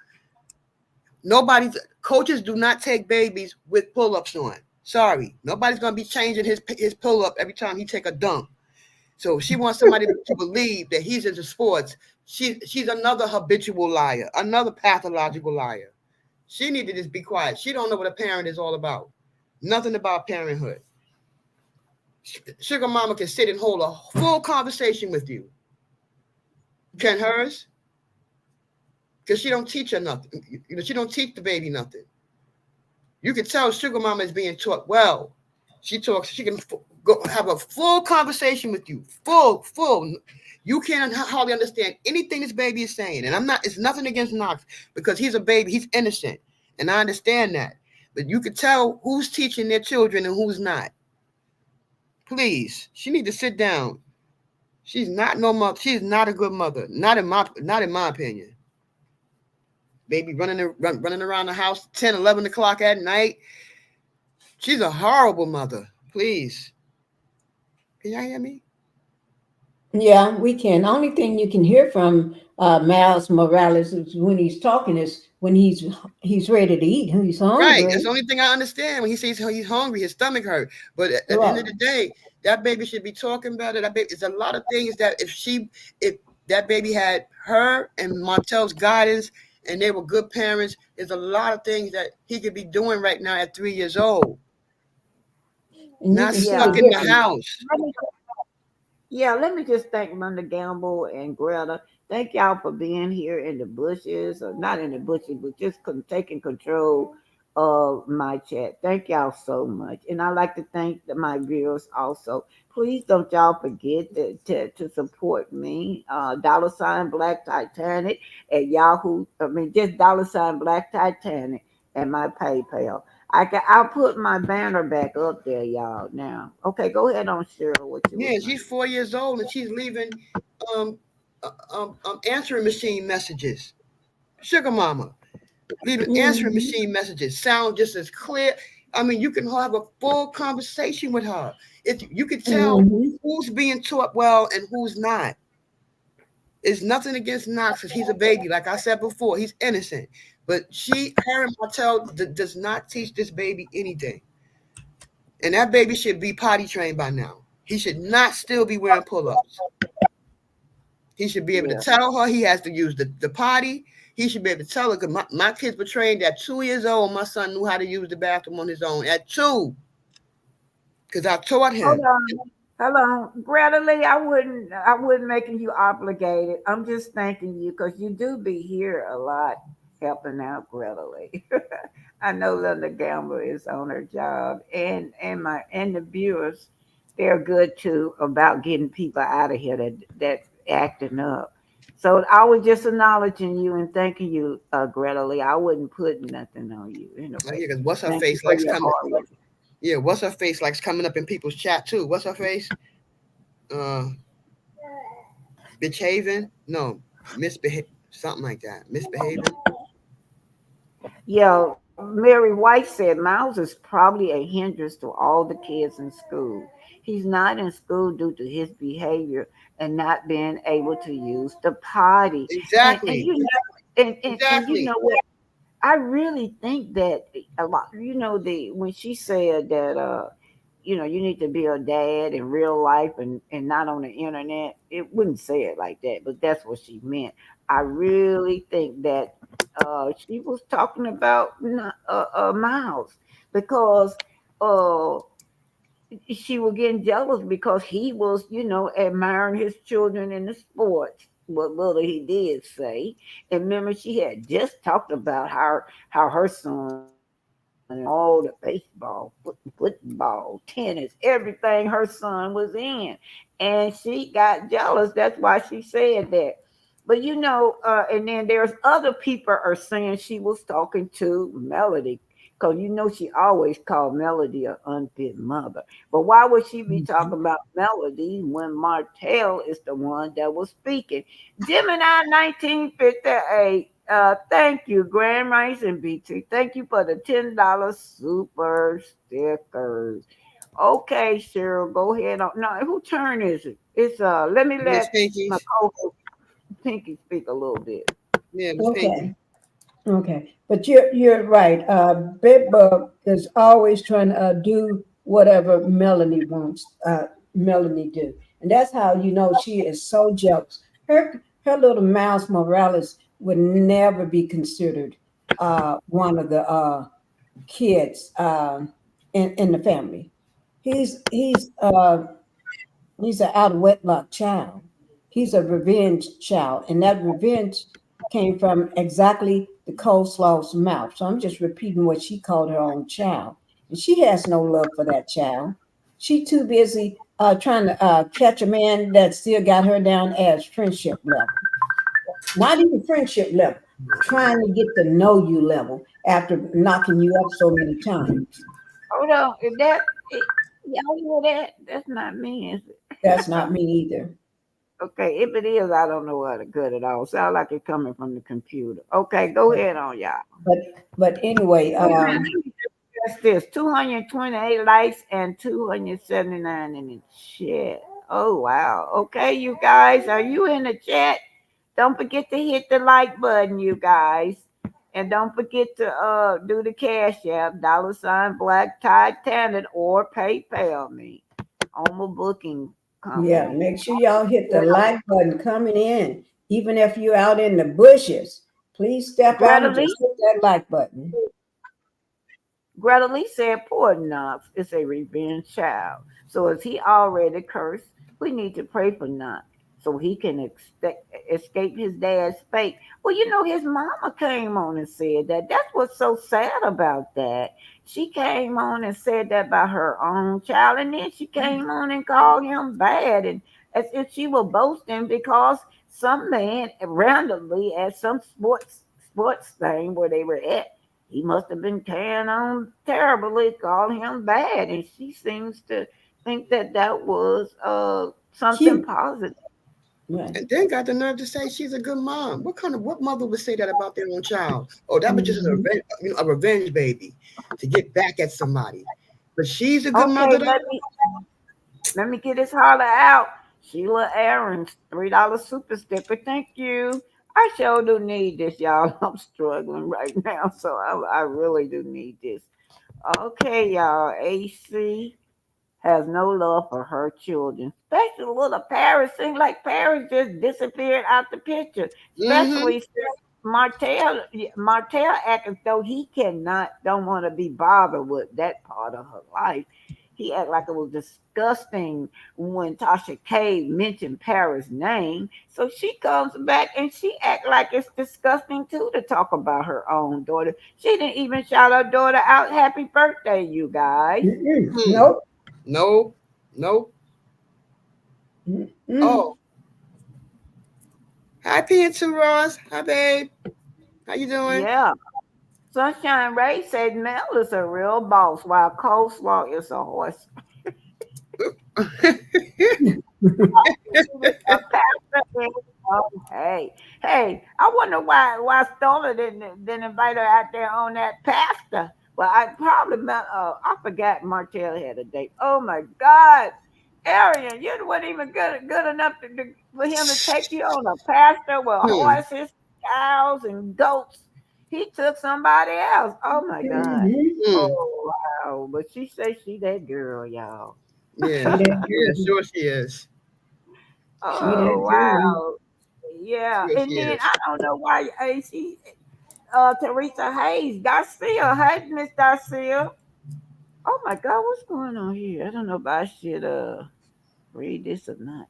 Coaches do not take babies with pull-ups on. Sorry. Nobody's gonna be changing his pull-up every time he take a dunk. So she wants somebody to believe that he's into sports. She's another habitual liar, another pathological liar. She need to just be quiet. She don't know what a parent is all about. Nothing about parenthood. Sugar Mama can sit and hold a full conversation with you. Can hers? Because she don't teach her nothing. She don't teach the baby nothing. You can tell Sugar Mama is being taught well. She can go have a full conversation with you. Full. You can't hardly understand anything this baby is saying. And it's nothing against Knox because he's a baby. He's innocent. And I understand that. But you can tell who's teaching their children and who's not. Please, she need to sit down. She's not no mother. She's not a good mother. Not in my opinion. Baby running around the house 10, 11 o'clock at night. She's a horrible mother. Please. Can y'all hear me? Yeah, we can. Only thing you can hear from Miles Morales is when he's talking is when he's ready to eat. He's hungry. Right. That's the only thing I understand when he says he's hungry, his stomach hurt. But at the end of the day, that baby should be talking better. That baby, it's a lot of things that if that baby had her and Martel's guidance and they were good parents, there's a lot of things that he could be doing right now at 3 years old. Not stuck in the house. Let me just thank Linda Gamble and Greta. Thank y'all for being here in the bushes, or not in the bushes, but just taking control of my chat. Thank y'all so much. And I'd like to thank my viewers also. Please don't y'all forget to support me. $ Black Titanic at Yahoo. Just $ Black Titanic at my PayPal. I'll put my banner back up there, y'all. Now, okay, go ahead on, Cheryl. She's 4 years old and she's leaving answering machine messages. Sugar Mama leaving answering machine messages. Sound just as clear. You can have a full conversation with her. You can tell who's being taught well and who's not. It's nothing against Knox because he's a baby. Like I said before, he's innocent. But her and Martel does not teach this baby anything. And that baby should be potty trained by now. He should not still be wearing pull-ups. He should be able to tell her he has to use the potty. He should be able to tell her, because my kids were trained at 2 years old. My son knew how to use the bathroom on his own at 2. Because I taught him. Hello, Greta Lee. I wouldn't making you obligated. I'm just thanking you because you do be here a lot helping out Greta Lee. I know Linda Gamble is on her job, and the viewers, they're good too about getting people out of here that's acting up. So I was just acknowledging you and thanking you, Greta Lee. I wouldn't put nothing on you. Because what's her face like coming? Yeah, what's her face like coming up in people's chat too? What's her face? Misbehaving? No, something like that. Misbehaving. Yeah, Mary White said Miles is probably a hindrance to all the kids in school. He's not in school due to his behavior and not being able to use the potty. Exactly. And you know what? I really think that a lot. When she said that, you need to be a dad in real life and not on the internet. It wouldn't say it like that, but that's what she meant. I really think that she was talking about Miles because she was getting jealous because he was, admiring his children in the sports. What little he did say. And remember, she had just talked about how her son and all the baseball, football, tennis, everything her son was in. And she got jealous. That's why she said that. But and then there's other people are saying she was talking to Melody because she always called Melody an unfit mother. But why would she be talking about Melody when Martel is the one that was speaking? Gemini 1958. Thank you, Grand Rising BT. Thank you for the $10 super stickers. Okay, Cheryl, go ahead. No, whose turn is it? It's let me let my co-host Pinky speak a little bit. Yeah, okay. Okay, but you're right. Bedbug is always trying to do whatever Melanie wants. Melanie do, and that's how she is so jealous. Her little Miles Morales would never be considered one of the kids in the family. He's an out of wedlock child. He's a revenge child, and that revenge came from exactly the coleslaw's mouth. So I'm just repeating what she called her own child, and she has no love for that child. She too busy trying to catch a man that still got her down as friendship level, not even friendship level, trying to get to know you level after knocking you up so many times. Hold on. If that, y'all hear that? That's not me, is it? That's not me either. Okay, if it is, I don't know what good at all. Sound like it coming from the computer. Okay, go ahead on, y'all. But but anyway, That's this 228 likes and 279 in the chat. Oh wow. Okay, you guys, are you in the chat? Don't forget to hit the like button, you guys. And don't forget to do the cash app, $ Black Titanic or PayPal me on my booking yeah, company. make sure y'all hit the like button coming in. Even if you're out in the bushes, please step out Greta and Lee just hit that like button. Greta Lee said, poor Knox is a revenge child. So if he already cursed, we need to pray for Knox so he can escape his dad's fate. Well, his mama came on and said that. That's what's so sad about that. She came on and said that about her own child, and then she came on and called him bad, and as if she were boasting because some man randomly at some sports thing where they were at, he must have been carrying on terribly, calling him bad, and she seems to think that that was something Cute. positive. Right. And then got the nerve to say she's a good mom. What mother would say that about their own child? Oh, that was just a Mhm. revenge, a revenge baby to get back at somebody. But she's a good Okay, mother though. let me get this holler out. Sheila Aaron's $3 super sticker. Thank you. I sure do need this, y'all. I'm struggling right now, so I really do need this. Okay, y'all. AC has no love for her children, especially little Paris. Seems like Paris just disappeared out the picture. Mm-hmm. Especially since Martel act as though he don't want to be bothered with that part of her life. He act like it was disgusting when Tasha K mentioned Paris' name. So she comes back and she act like it's disgusting too to talk about her own daughter. She didn't even shout her daughter out happy birthday, you guys. Mm-mm. Hmm. Nope. No, no. Mm-mm. Oh, hi P2 Ross. Hi babe. How you doing? Yeah. Sunshine Ray said Mel is a real boss while Coleslaw is a horse. A pastor is, oh, hey, I wonder why Stoller didn't invite her out there on that pastor. Well, I probably I forgot Martel had a date. Oh my God, Arion, you weren't even good enough for him to take you on a pastor with Hmm. horses, cows, and goats. He took somebody else. Oh my God. Mhm. Hmm. Oh wow. But she says she that girl, y'all. She Yeah. that Yeah, girl. sure she is. She Oh that girl. wow. Yeah. Sure she And then is. I don't know why she Teresa Hayes, Garcia. Hey, Miss Garcia. Oh my God, what's going on here? I don't know if I should read this or not.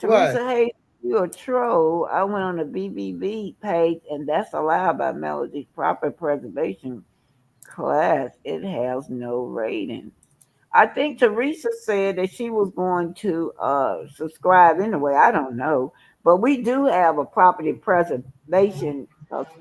What? Teresa Hayes, you a troll. I went on the BBB page, and that's allowed by Melody's proper preservation class. It has no rating. I think Teresa said that she was going to subscribe anyway. I don't know. But we do have a property preservation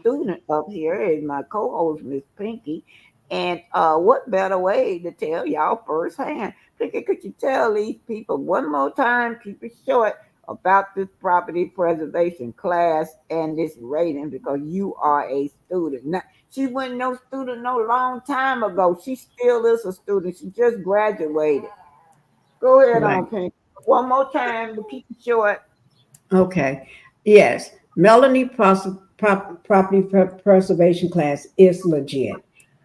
student up here, is my co host, Miss Pinky. And what better way to tell y'all firsthand? Pinky, could you tell these people one more time, keep it short, about this property preservation class and this rating because you are a student. Now, she wasn't no student no long time ago. She still is a student. She just graduated. Go ahead Right. on, Pink. One more time, but keep it short. Okay. Yes. Melanie property preservation class is legit.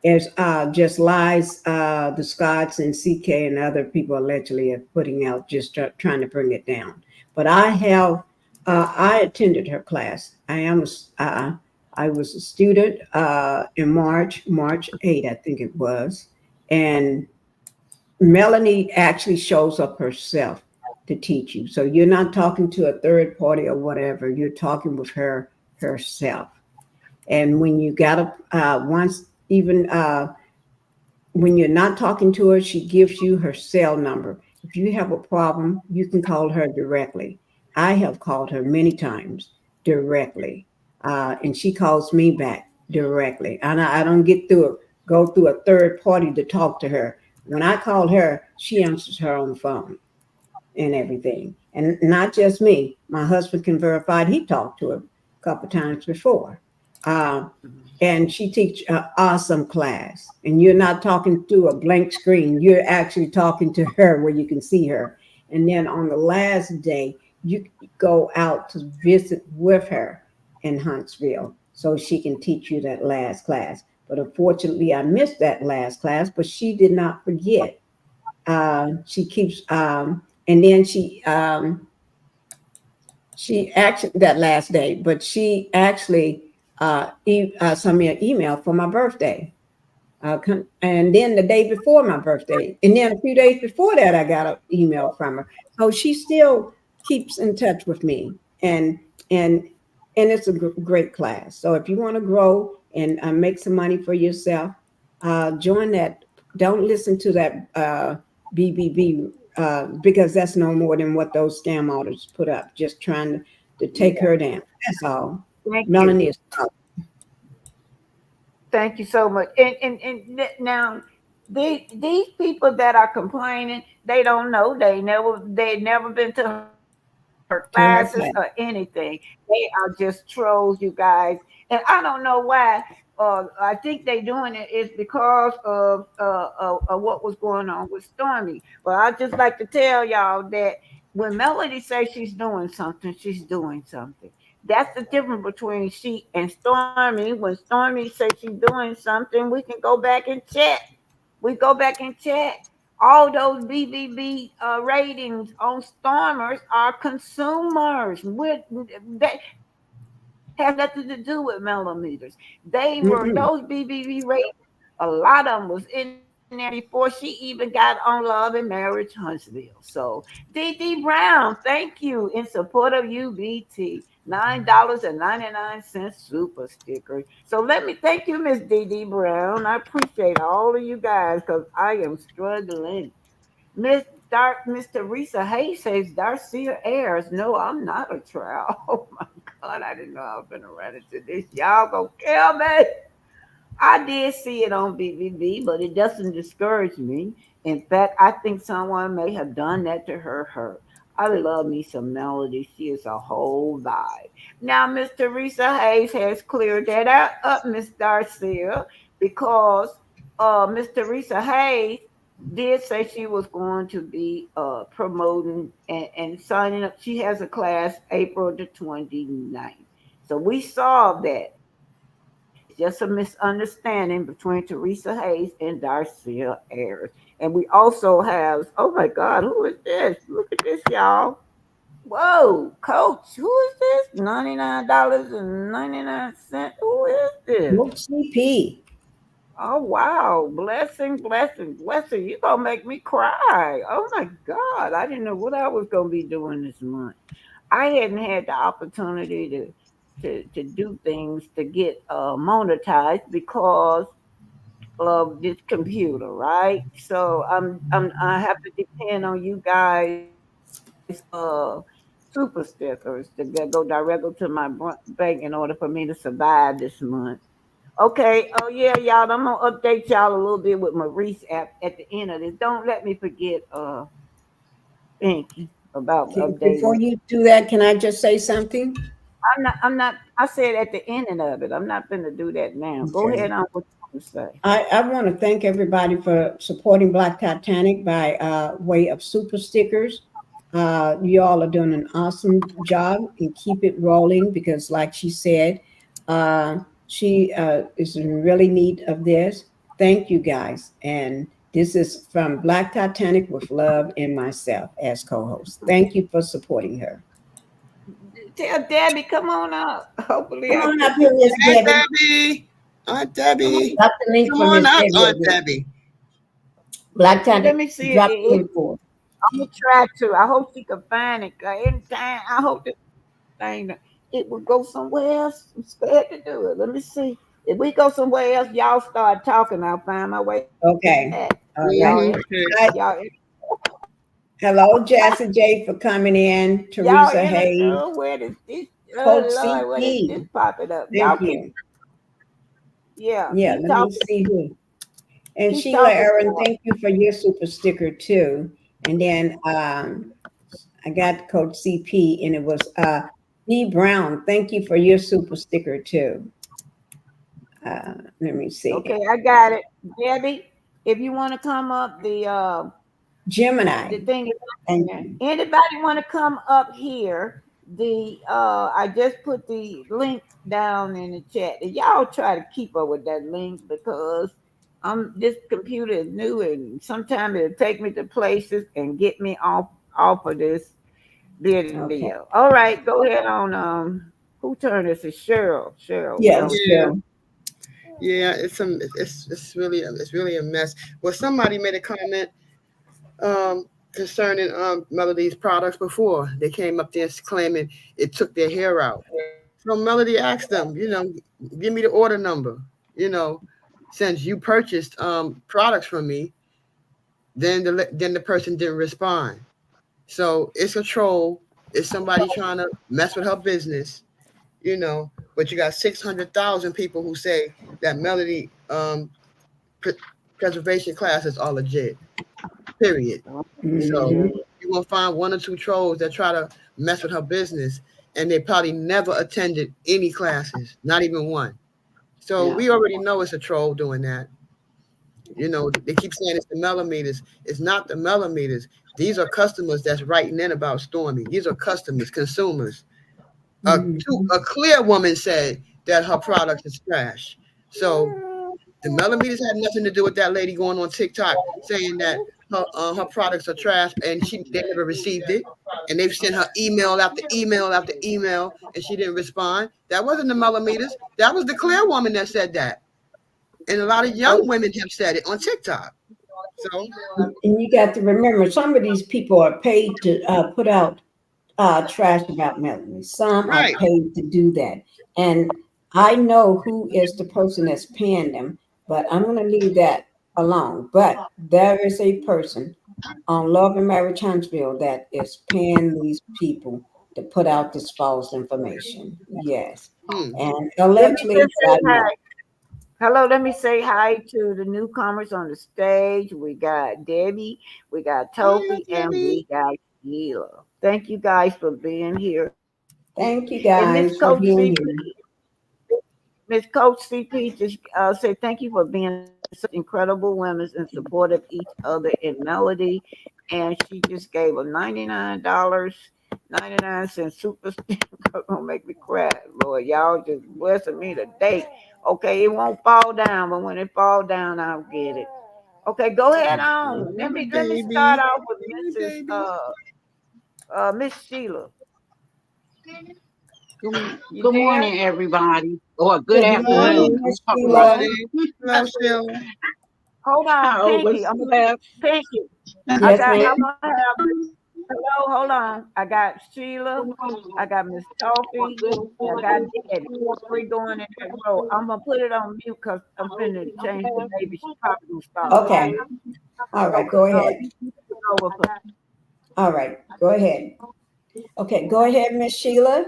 It's just lies the Scots and CK and other people allegedly are putting out, just trying to bring it down. But I attended her class. I was a student in March 8th, I think it was. And Melanie actually shows up herself to teach you. So you're not talking to a third party or whatever. You're talking with her herself. And when you got to, once even when you're not talking to her, she gives you her cell number. If you have a problem, you can call her directly. I have called her many times directly, and she calls me back directly. And I don't go through a third party to talk to her. When I call her, she answers her own phone and everything. And not just me. My husband can verify he talked to her a couple times before. Uh, and she teach an awesome class. And you're not talking through a blank screen. You're actually talking to her where you can see her. And then on the last day, you go out to visit with her in Huntsville so she can teach you that last class. But unfortunately, I missed that last class, but she did not forget. She keeps, and then she actually that last day, but she actually sent me an email for my birthday. And then the day before my birthday, and then a few days before that, I got an email from her. So she still keeps in touch with me, and it's a great class. So if you want to grow and make some money for yourself, join that. Don't listen to that BBB because that's no more than what those scam auditors put up, just trying to take her down. That's all. Thank you. Melanie is. Thank you so much. Now, these people that are complaining, they don't know. They never been to her classes or To her anything. class. They are just trolls, you guys. And I don't know why. I think they doing it is because of what was going on with Stormy. But I just like to tell y'all that when Melody says she's doing something, she's doing something. That's the difference between she and Stormy. When Stormy says she's doing something, we can go back and check. We go back and check. All those BBB ratings on Stormers are consumers. That has nothing to do with millimeters. They were those Mm-mm. BBB ratings. A lot of them was in there before she even got on Love and Marriage Huntsville. So, DD Brown, thank you in support of UBT. $9.99 super sticker. So let me thank you, Miss DD Brown. I appreciate all of you guys because I am struggling. Miss Teresa Hayes says Darcia Ayers. No, I'm not a trout. Oh my God, I didn't know I was gonna run into this. Y'all gonna kill me. I did see it on BBB, but it doesn't discourage me. In fact, I think someone may have done that to her. I love me some Melody. She is a whole vibe. Now, Miss Teresa Hayes has cleared that out up, Miss Darcia, because Miss Teresa Hayes did say she was going to be promoting and signing up. She has a class April the 29th. So we solved that. It's just a misunderstanding between Teresa Hayes and Darcia Ayers. And we also have, oh my God, who is this? Look at this, y'all. Whoa, Coach, who is this? $99.99. Who is this? Coach CP. Oh wow, blessing, blessing, blessing. You gonna make me cry. Oh my God. I didn't know what I was gonna be doing this month. I hadn't had the opportunity to do things to get monetized because of this computer, right? So I have to depend on you guys super stickers to go directly to my bank in order for me to survive this month. Okay. Oh yeah, y'all. I'm gonna update y'all a little bit with Maurice at the end of this. Don't let me forget, Pinky, about Before updating. you do that, can I just say something? I'm not. I said at the ending of it. I'm not gonna do that now. Go Okay. ahead on what you want to say. I want to thank everybody for supporting Black Titanic by way of super stickers. You all are doing an awesome job and keep it rolling because, like she said, she is in really need of this. Thank you guys. And this is from Black Titanic with Love and myself as co host. Thank you for supporting her. Tell Debbie, come on up. Hopefully, Come I on can up here, Miss Hey, Debbie. Debbie. Aunt Come on, Debbie. got the link Come for on Miss up, Debbie Aunt again. Debbie. Black See, Tide, let me see it. drop the link for it. I'm gonna try to. I hope she can find it. 'Cause anytime I hope this thing it will go somewhere else. I'm scared to do it. Let me see. If we go somewhere else, y'all start talking. I'll find my way back. Okay. All Y'all, right. Mm-hmm. Hi. y'all, Hello, Jesse J for coming in. y'all Teresa in it. Hayes, Oh, where is this? Oh Coach Lord, what is this CP. popping up? Y'all Thank keep, you. yeah, Yeah, keep let me talking. see who. And Keep Sheila talking. Aaron, thank you for your super sticker too. And then I got Coach CP, and it was D Brown. Thank you for your super sticker too. Let me see. Okay, I got it, Debbie. If you want to come up, the Gemini. thing is, Thank you. anybody want to come up here? I just put the link down in the chat. And y'all try to keep up with that link because this computer is new and sometimes it'll take me to places and get me off of this Okay. video. All right, go ahead on. Who turned this? Is Cheryl. Cheryl, Yes, well, Yeah, Cheryl. yeah. It's really a mess. Well, somebody made a comment concerning Melody's products before. They came up there claiming it took their hair out. So Melody asked them, give me the order number. You know, since you purchased products from me, then the person didn't respond. So it's a troll. It's somebody trying to mess with her business. But you got 600,000 people who say that Melody pre- preservation classes are legit. Period. So Hmm. you're gonna find one or two trolls that try to mess with her business, and they probably never attended any classes, not even one. So yeah. we already know it's a troll doing that. They keep saying it's the millimeters. It's not the millimeters. These are customers that's writing in about Stormy. These are customers, consumers. A clear woman said that her product is trash. So the millimeters had nothing to do with that lady going on TikTok saying that her products are trash and they never received it. And they've sent her email after email after email and she didn't respond. That wasn't the millimeters. That was the clear woman that said that. And a lot of young Oh, women have said it on TikTok. So And you got to remember, some of these people are paid to put out trash about Melanie. Some are right. paid to do that. And I know who is the person that's paying them, but I'm going to leave that alone. But there is a person on Love and Marriage Huntsville that is paying these people to put out this false information. Yes. Hmm. And let me allegedly, just I say hi. know. Hello, let me say hi to the newcomers on the stage. We got Debbie, we got Hi, Topi, and Debbie. we got Sheila. Thank you guys for being here. And Thank you Miss Coach guys for CP, being here. Miss Coach CP just said thank you for being such incredible women and support of each other in melody. And she just gave a $99.99 super sticker. Gonna make me cry. Lord, y'all just blessing me today. Okay, it won't fall down, but when it fall down, I'll get it. Okay, go ahead on. Let Hey, me let me start baby. off with Hey, Mrs. baby. Miss Sheila. You Good there? morning, everybody, or good Good Good morning. afternoon. morning, I'm Miss talking Good about Sheila. morning. Hello, Sheila. Hold on, how Pinky. was I'm gonna left. Pinky. Yes, I'm ma'am. gonna have. Hello, hold on. I got Sheila. I got Miss Toffee. I got Daddy. Three going in that row. I'm gonna put it on mute because I'm finna change the baby. She probably gonna start Okay. crying. All right. So Go ahead. you take over for All right. Go ahead. Okay. Go ahead, Miss Sheila.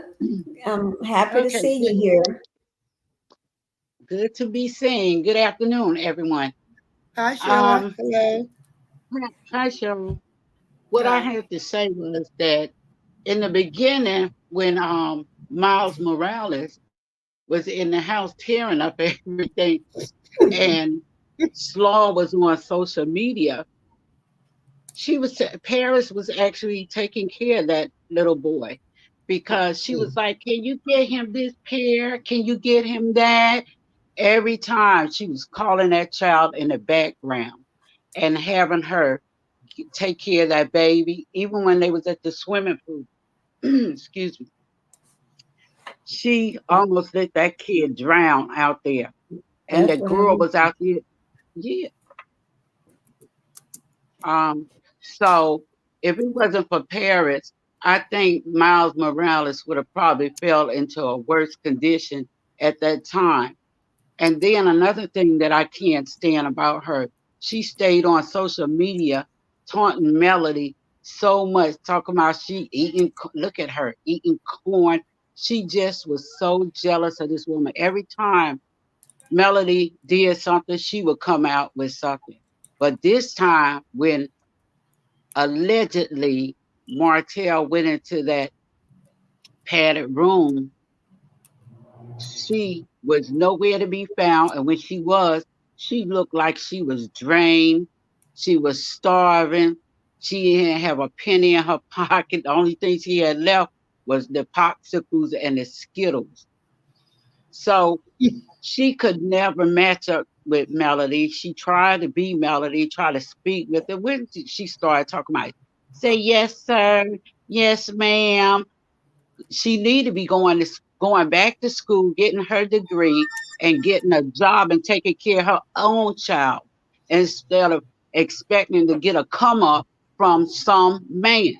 I'm happy to Okay, see you here. good to be seen. Good afternoon, everyone. Hi, Sheila. Um, Hello. hi, Cheryl. What I Hi. had to say was that in the beginning, when Miles Morales was in the house tearing up everything, and Slaw was on social media, Paris was actually taking care of that little boy because she was like, "Can you get him this pair? Can you get him that?" Every time she was calling that child in the background and having her take care of that baby, even when they was at the swimming pool. Excuse me. She almost let that kid drown out there, and the That's what girl I'm. was out there. Yeah, So if it wasn't for Paris, I think Miles Morales would have probably fell into a worse condition at that time. And then another thing that I can't stand about her, she stayed on social media taunting Melody so much, talking about she eating, look at her, eating corn. She just was so jealous of this woman. Every time Melody did something, she would come out with something. But this time, when allegedly Martel went into that padded room, she was nowhere to be found. And when she was, she looked like she was drained. She was starving. She didn't have a penny in her pocket. The only thing she had left was the popsicles and the Skittles. So she could never match up with Melody. She tried to be Melody, tried to speak with her. When she started talking about, say yes, sir, yes, ma'am. She need to be going back to school, getting her degree, and getting a job and taking care of her own child instead of expecting to get a come up from some man.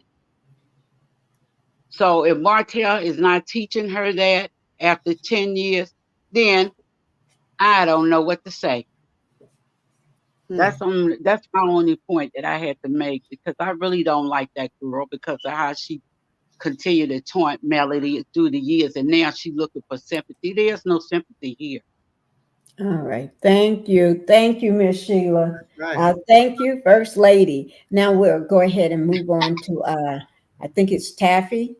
So if Martel is not teaching her that after 10 years, then I don't know what to say. That's my only point that I had to make, because I really don't like that girl because of how she continued to taunt Melody through the years, and now she's looking for sympathy. There's no sympathy here. All right. Thank you. Thank you, Miss Sheila. Right. Thank you, First Lady. Now we'll go ahead and move on to I think it's Taffy.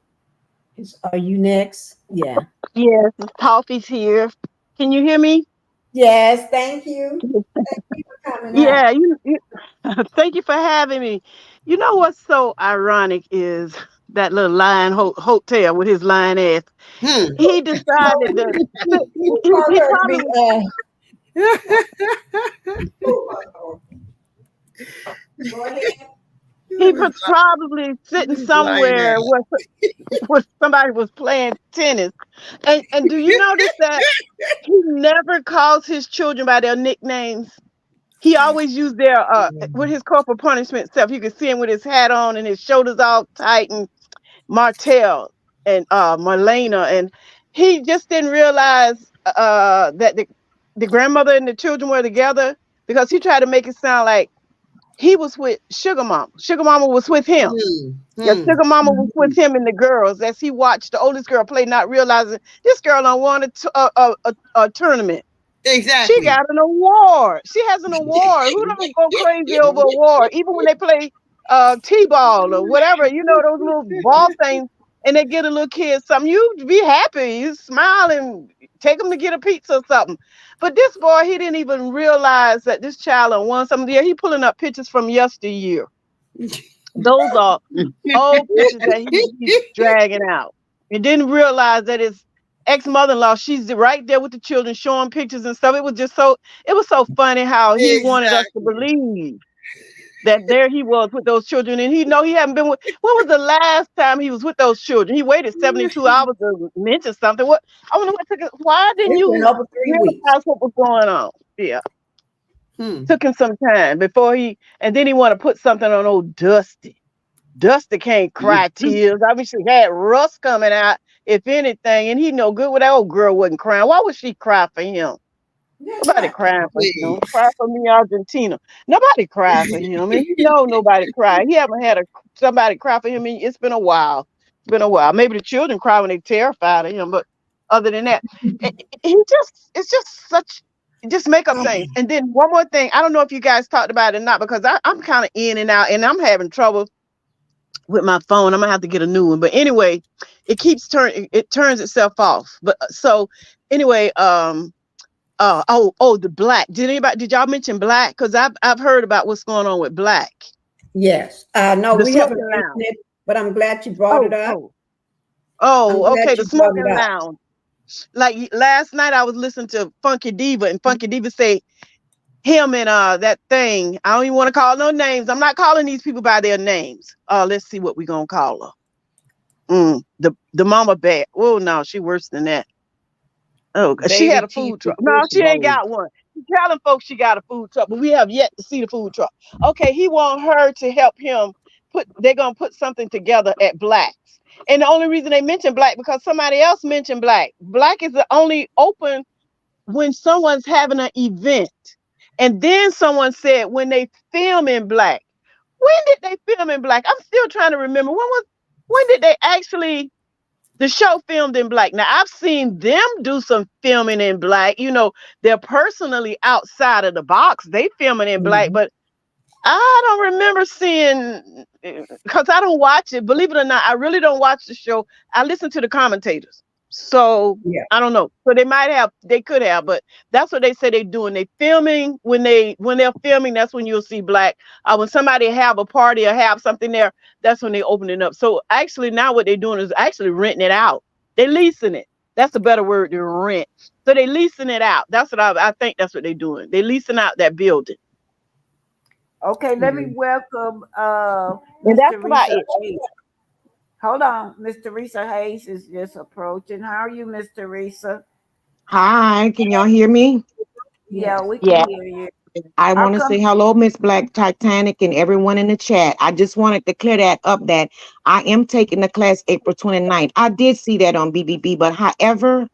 Are you next? Yeah. Yes, Coffee's here. Can you hear me? Yes, thank you. Thank you for coming up. Yeah, thank you for having me. You know what's so ironic is that little lion hotel with his lion ass. Hmm. He decided to. You He, want he her to probably go ahead. he was probably sitting somewhere where somebody was playing tennis. And do you notice that he never calls his children by their nicknames? He always used their with his corporal punishment stuff. You could see him with his hat on and his shoulders all tight, and Martel and Marlena, and he just didn't realize that the grandmother and the children were together, because he tried to make it sound like he was with Sugar Mama. Sugar Mama was with him. Yes, Sugar Mama was with him and the girls as he watched the oldest girl play, not realizing this girl don't want a tournament. Exactly. She got an award. She has an award. Who don't go crazy over award? Even when they play T-ball or whatever, those little ball things, and they get a little kid something, you be happy. You smile and take them to get a pizza or something. But this boy, he didn't even realize that this child had won something. He pulling up pictures from yesteryear. Those are old pictures that he's dragging out. And didn't realize that his ex-mother-in-law, she's right there with the children showing pictures and stuff. It was so funny how he wanted us to believe that there he was with those children, and he hadn't been with. When was the last time he was with those children? He waited 72 hours to mention something. What I wonder what took it. Why didn't you Over 3 weeks. realize what was going on? Yeah. Took him some time before and then he want to put something on old Dusty. Dusty can't cry tears. I mean, she had Russ coming out, if anything, and he know good what that old girl wasn't crying. Why would she cry for him? Nobody crying for him. Cry for me, Argentina. Nobody cry for him. And nobody cry. He haven't had somebody cry for him. It's been a while. Maybe the children cry when they're terrified of him, but other than that, it's just make up things. And then one more thing, I don't know if you guys talked about it or not, because I'm kind of in and out, and I'm having trouble with my phone. I'm gonna have to get a new one. But anyway, it turns itself off. But so anyway, the Black. Did y'all mention Black? Because I've heard about what's going on with Black. Yes. No, we haven't mentioned it, but I'm glad you brought it up. Okay. The Smoking Lounge. Like last night, I was listening to Funky Diva, and Funky Diva say him and that thing. I don't even want to call no names. I'm not calling these people by their names. Let's see what we're gonna call her. The Mama Bear. Oh no, she worse than that. Oh, she had a food truck. No, she ain't got one. telling folks she got a food truck, but we have yet to see the food truck. Okay, he want her to help him they're gonna put something together at Black's. And the only reason they mention Black because somebody else mentioned Black. Black is the only open when someone's having an event. And then someone said when they film in Black. When did they film in Black? I'm still trying to remember. When did they actually the show filmed in Black? Now I've seen them do some filming in Black. They're personally outside of the box. They filming in Black, but I don't remember seeing because I don't watch it. Believe it or not, I really don't watch the show. I listen to the commentators. So Yeah. I don't know. So they could have, but that's what they say they're doing. They filming when they're filming, that's when you'll see Black. When somebody have a party or have something there, that's when they open it up. So actually now what they're doing is actually renting it out. They're leasing it. That's a better word than rent. So they leasing it out. That's what I think that's what they're doing. They're leasing out that building. Okay, let me welcome And Mr. that's about Risa it. Hayes. Hold on, Mr. Risa Hayes is just approaching. How are you, Mr. Risa? Hi, can y'all hear me? Yeah, we Yeah. can hear you. I How want to say come? hello, Miss Black Titanic, and everyone in the chat. I just wanted to clear that up that I am taking the class April 29th. I did see that on BBB, but however,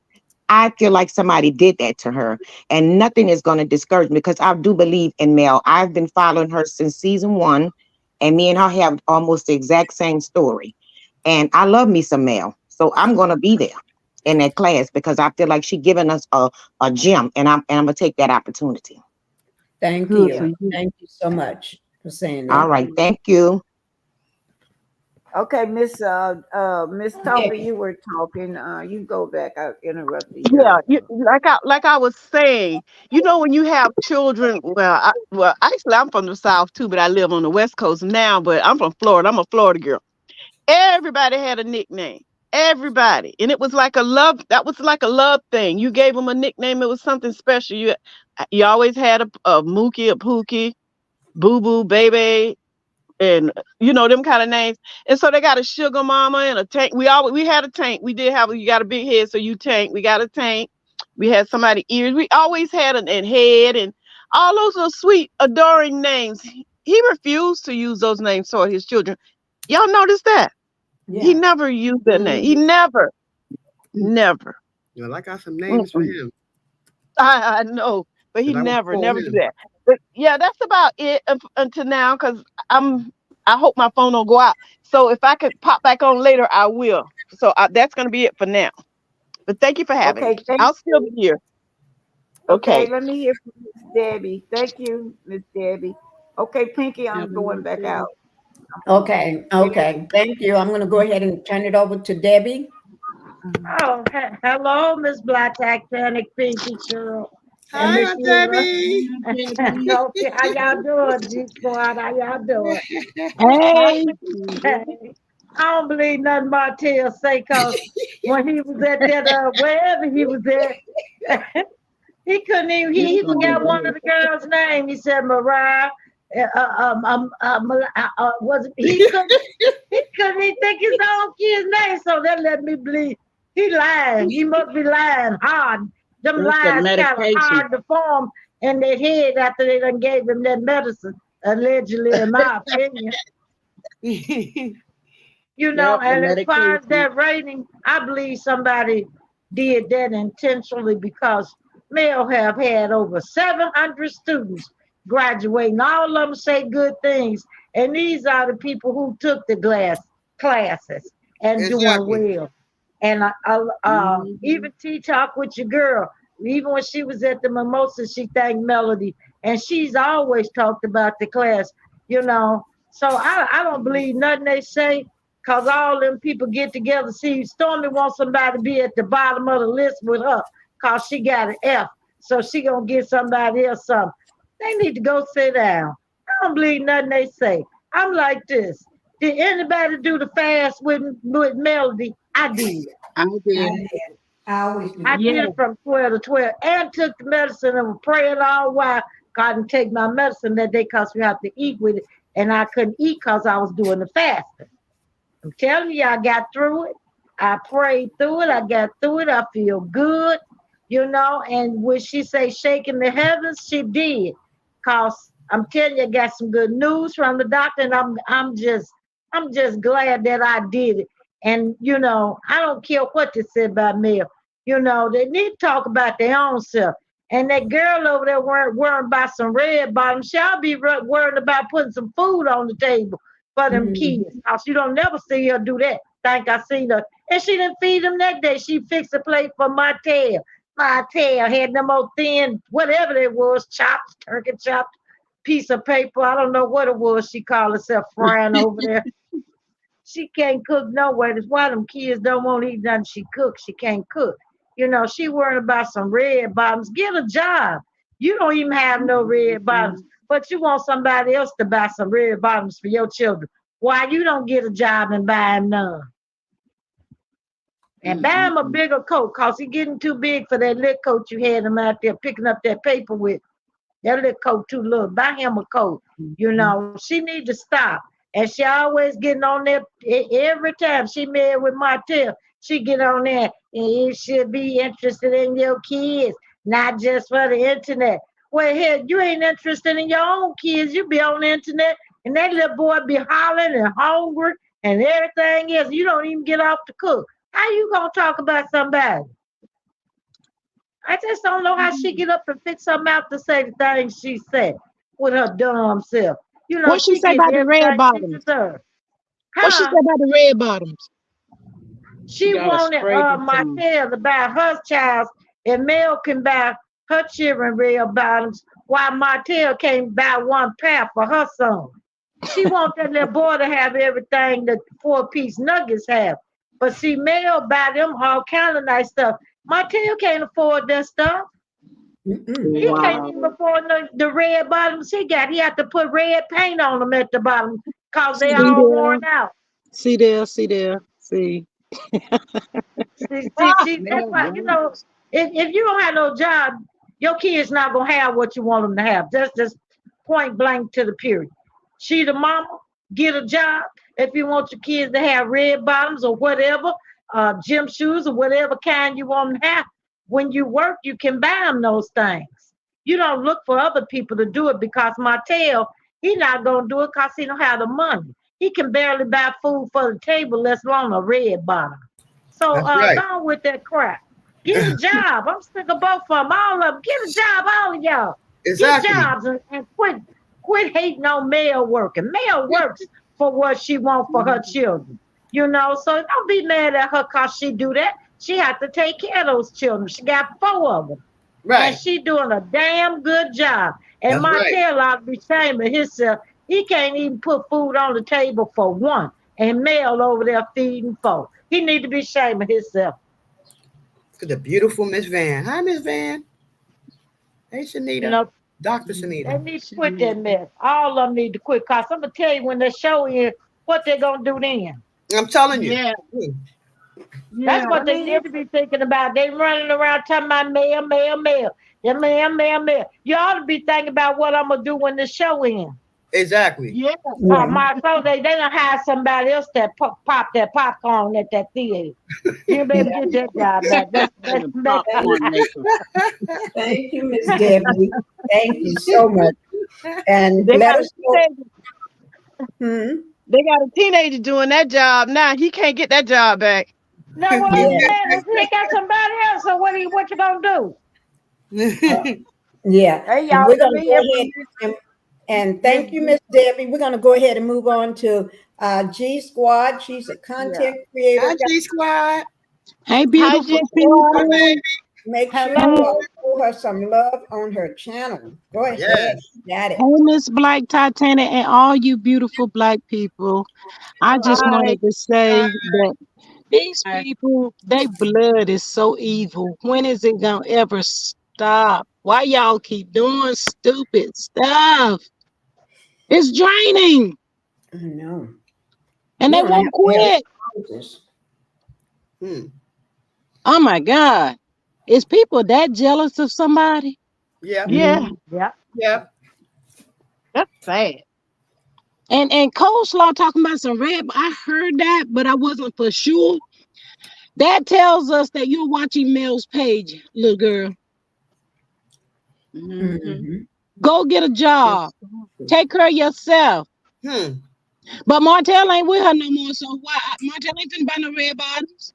I feel like somebody did that to her, and nothing is going to discourage me because I do believe in Mel. I've been following her since season 1, and me and her have almost the exact same story. And I love me some Mel, so I'm going to be there in that class because I feel like she's giving us a gem, and I'm gonna take that opportunity. Thank Good for you. you. Thank you so much for saying All that. right, thank you. Okay, Miss Yeah. Toby, you were talking. You go back. I interrupted Yeah, your. like I was saying, when you have children. Well, actually, I'm from the South too, but I live on the West Coast now. But I'm from Florida. I'm a Florida girl. Everybody had a nickname. Everybody, and it was like a love. That was like a love thing. You gave them a nickname. It was something special. You always had a Mookie, a Pookie, Boo Boo, Baby, and them kind of names. And so they got a sugar mama and a tank. We had a tank. We did have you got a big head, so you tank. We got a tank. We had somebody ears. We always had an head and all those little sweet, adoring names. He refused to use those names for his children. Y'all notice that? He Yeah. never used that name. He never. Well, I got some names for Mm-mm. him. I know, but he Cause I won't call never do him. that. But yeah, that's about it until now. Cause I hope my phone don't go out. So if I could pop back on later, I will. So that's gonna be it for now. But thank you for having Okay, me. thank I'll still you. be here. Okay, Okay. let me hear from Miss Debbie. Thank you, Miss Debbie. Okay, Pinky, I'm going back out. Okay. Okay. Thank you. I'm going to go ahead and turn it over to Debbie. Oh, hello, Miss Black Titanic, Pinky Cheryl, and Hi, Miss Aunt Eva. Debbie. Okay, how y'all doing, G Squad? How y'all doing? Hey. Hey, I don't believe nothing Martel say, cause when he was at that wherever he was at, he couldn't even he forgot one of the girls' name. He said Mariah. Was he couldn't even think his own kid's name, so that let me believe he lying. He must be lying hard. Them That's the lies kind of medication. hard to form in their head after they done gave him that medicine, allegedly, in my opinion. Yep, the And as far as medication. that rating, I believe somebody did that intentionally because Mel have had over 700 students graduating. All of them say good things. And these are the people who took the classes and doing Exactly. well. And Mm-hmm. even Talk with your girl, even when she was at the mimosa, she thanked Melody. And she's always talked about the class. So I don't believe nothing they say because all them people get together. See, Stormy wants somebody to be at the bottom of the list with her because she got an F. So she going to get somebody else something. They need to go sit down. I don't believe nothing they say. I'm like this. Did anybody do the fast with Melody? I did. I I did. did. I always do. I did Yeah. it from 12 to 12 and took the medicine and was praying all while God didn't take my medicine that day because we have to eat with it. And I couldn't eat because I was doing the fasting. I'm telling you, I got through it. I prayed through it. I got through it. I feel good. you know. And when she say shaking the heavens, she did. Cause I'm telling you, I got some good news from the doctor, and I'm just glad that I did it. And you know, I don't care what they say about me. You know, they need to talk about their own self. And that girl over there worrying about some red bottoms, she'll be worrying about putting some food on the table for them kids. Cause you don't never see her do that. Think I seen her. And she didn't feed them that day. She fixed a plate for Martel. Martel had them old thin, whatever it was, chopped, turkey chopped, piece of paper. I don't know what it was. She called herself frying over there. She can't cook nowhere. That's why them kids don't want to eat nothing she cooks. She can't cook. You know, she worried about some red bottoms. Get a job. You don't even have no red bottoms, but you want somebody else to buy some red bottoms for your children. Why you don't get a job and buy them none? And buy him a bigger coat, cause he getting too big for that little coat you had him out there picking up that paper with. That little coat too little. Buy him a coat. You know, she need to stop. And she always getting on there every time she married with Martel. She get on there and you should be interested in your kids, not just for the internet. Well, hell, you ain't interested in your own kids. You be on the internet and that little boy be hollering and hungry and everything else. You don't even get off to cook. How you gonna talk about somebody? I just don't know how she get up and fix something out to say the things she said with her dumb self. You know, What she she say get about the red everything she bottoms? deserves. What she Huh? say about the red bottoms? She gotta wanted spray them some. Martel to buy her child, and Mel can buy her children red bottoms, while Martel can't buy one pair for her son. She wants that little boy to have everything that 4-piece nuggets have. But see, Mel buy them all kind of nice stuff. Martel can't afford that stuff. He can't Wow. even afford the red bottoms he got. He have to put red paint on them at the bottom because they See all there, worn out. see there, see there, see. See, that's Mel why, you know, works. if you don't have no job, your kid's not gonna have what you want them to have. That's just point blank to the period. She the mama, get a job. If you want your kids to have red bottoms or whatever, gym shoes or whatever kind you want them to have, when you work, you can buy them those things. You don't look for other people to do it because Martel, he not gonna do it because he don't have the money. He can barely buy food for the table, let alone a red bottom. So That's right. go on with that crap. Get a job. I'm sick of both of them. All of them. Get a job, all of y'all. Get Exactly. jobs and quit hating on Mel working. Mel works for what she wants for her children. You know, so don't be mad at her because she do that. She have to take care of those children. She got 4 of them. And Right. she doing a damn good job. And That's right. Martel ought to be ashamed of himself. He can't even put food on the table for one. And Mel over there feeding 4. He need to be ashamed of himself. To the beautiful Miss Van. Hi, Miss Van. Hey, You Shanita. know, Dr. they Shanita. need to quit that mess. All of them need to quit. Cause I'm gonna tell you when they show you what they're gonna do then. I'm telling you. Yeah, That's yeah. what they need to be thinking about. They running around talking about mail, mail, mail. The mail, mail, mail. You ought to be thinking about what I'm gonna do when the show ends. Exactly. Yeah, Marcel, they done hire somebody else that pop that popcorn at that theater. You better get that job back. and the popcorn maker. Thank you, Miss Debbie. Thank you so much. And They let got a us know. teenager. They got a teenager doing that job now. He can't get that job back. No, what I'm Yeah, saying is they got somebody else. So what you gonna do? yeah. Hey, And y'all, we're let going to me go hear ahead from and thank you, Miss Debbie. We're going to go ahead and move on to G Squad. She's a content creator. Hi, G Squad. Hey, Hi, beautiful G Hi, people. baby. Make sure Hey, you Hello. all show her some love on her channel. Go ahead. Yes. Got it. Miss Black Titanic, and all you beautiful black people. I just Hi. wanted to say that these Hi. people, they blood is so evil. When is it gonna ever stop? Why y'all keep doing stupid stuff? It's draining, I know. and We're they going to have won't to have quit. this. Hmm. Oh my God. Is people that jealous of somebody? Yep. Yeah. Yeah. Yep. That's sad. And coleslaw talking about some red. I heard that, but I wasn't for sure. That tells us that you're watching Mel's page, little girl. Mhm. Go get a job. Take care of yourself. Hmm. But Martel ain't with her no more, so why? Martel ain't finna buy no red bottoms.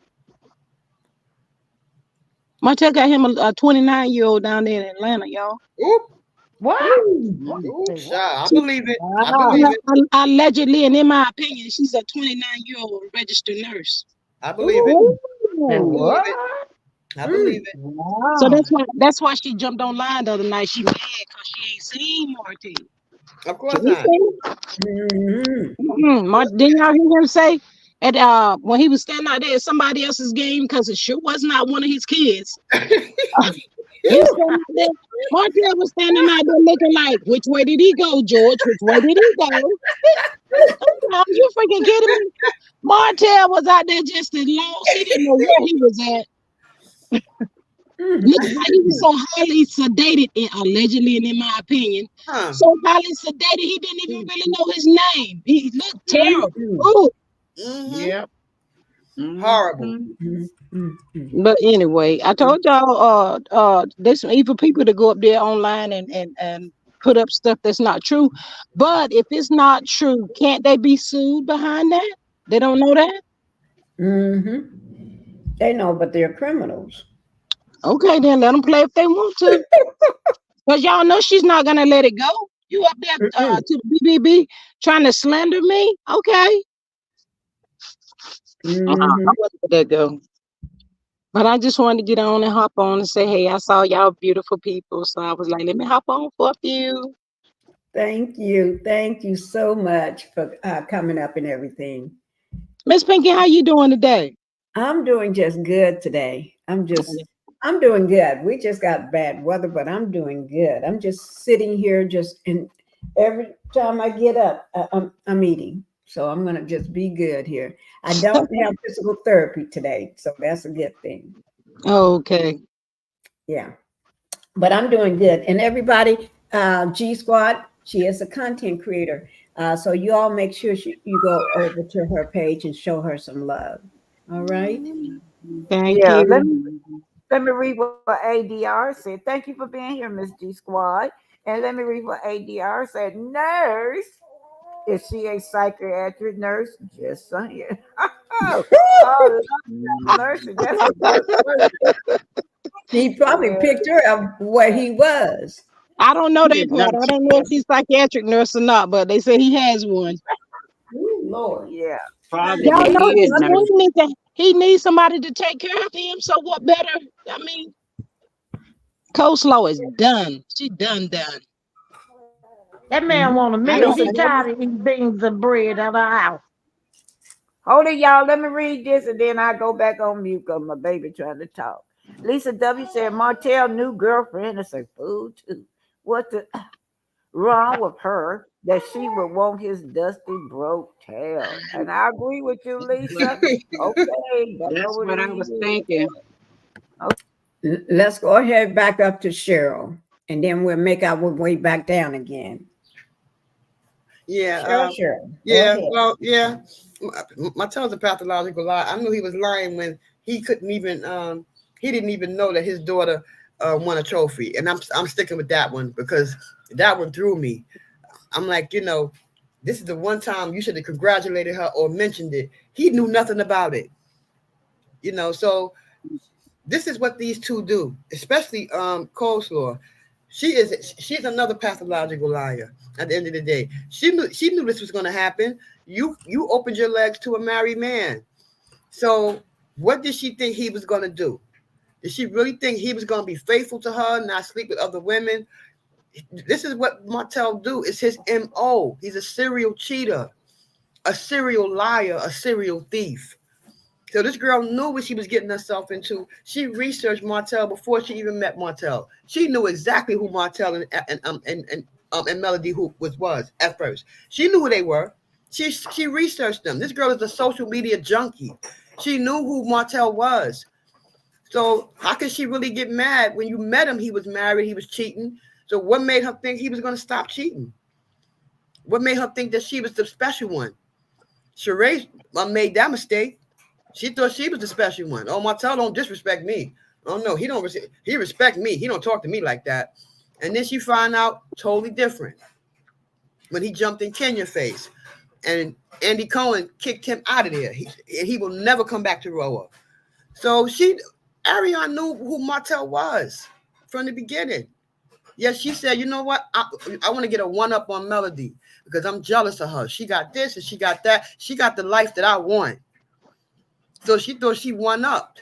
Martel got him a 29-year-old down there in Atlanta, y'all. Oop. What? Ooh, child. I believe it. I Wow. believe it. Allegedly, and in my opinion, she's a 29-year-old registered nurse. I believe it. I Ooh, believe what? it. I believe it. So Wow. that's why she jumped online the other night. She mad because she ain't seen Martin. Of course Can you not. see? Mhm. Didn't y'all hear him say at when he was standing out there at somebody else's game because it sure was not one of his kids. He was standing out there. Martel was standing out there looking like, which way did he go, George? Which way did he go? Are you freaking kidding me? Martel was out there just as lost. He didn't know where he was at. Looks like he was so highly sedated, allegedly, and in my opinion, Huh. so highly sedated he didn't even really know his name. He looked terrible. Ooh. Mm-hmm. Yep. Horrible. But anyway, I told y'all there's some evil people that go up there online and put up stuff that's not true. But if it's not true, can't they be sued behind that? They don't know that? They know, but they're criminals. Okay, then let them play if they want to. Because y'all know she's not gonna let it go. You up there to the BBB trying to slander me? Okay. I wouldn't let that go. But I just wanted to get on and hop on and say, hey, I saw y'all beautiful people. So I was like, let me hop on for a few. Thank you. Thank you so much for coming up and everything. Miss Pinky, how you doing today? I'm doing just good today. I'm doing good. We just got bad weather, but I'm doing good. I'm just sitting here and every time I get up, I'm eating. So I'm going to just be good here. I don't have physical therapy today, so that's a good thing. Okay. Yeah. But I'm doing good. And everybody, G Squad, she is a content creator. So you all make sure you go over to her page and show her some love. All right. Thank Yeah, you. let me read what ADR said. Thank you for being here, Miss G Squad. And let me read what ADR said. Nurse, is she a psychiatric nurse? Just saying. Oh, nursing. That's a good question. He probably Yeah. picked her up where he was. I don't know that Did part. not I don't know if he's psychiatric nurse or not, but they say he has one. Ooh, Lord. Yeah. probably Y'all the know, head nurse. he needs somebody to take care of him. So what better? I mean, coleslaw is done. She done. That man want a I know meal. He some women. tired of eating beans and bread at our house. Hold it, y'all. Let me read this and then I go back on mute because my baby trying to talk. Lisa W said Martell new girlfriend is a fool too. What the wrong with her that she would want his dusty broke tail? And I agree with you, Lisa. Okay, that's That's what what I it was is. thinking. Let's go ahead back up to Cheryl, and then we'll make our way back down again. Yeah. Cheryl. Yeah. Well, yeah. Martel's a pathological lie. I knew he was lying when he couldn't even he didn't even know that his daughter won a trophy. And I'm sticking with that one because that one threw me. I'm like, this is the one time you should have congratulated her or mentioned it. He knew nothing about it. So this is what these two do, especially Coleslaw. She's another pathological liar. At the end of the day, she knew this was going to happen. You opened your legs to a married man. So what did she think he was going to do? Did she really think he was going to be faithful to her, not sleep with other women? This is what Martel do. It's his MO. He's a serial cheater, a serial liar, a serial thief. So this girl knew what she was getting herself into. She researched Martel before she even met Martel. She knew exactly who Martel and Melody who was at first. She knew who they were. She researched them. This girl is a social media junkie. She knew who Martel was. So how could she really get mad when you met him? He was married. He was cheating. So what made her think he was going to stop cheating? What made her think that she was the special one? Sheree made that mistake. She thought she was the special one. Oh, Martel don't disrespect me. Oh no, he don't. He respect me. He don't talk to me like that. And then she find out totally different when he jumped in Kenya's face, and Andy Cohen kicked him out of there. He will never come back to Roa. So Arion knew who Martel was from the beginning. Yes, she said, you know what? I want to get a one up on Melody because I'm jealous of her. She got this and she got that. She got the life that I want. So she thought she won up.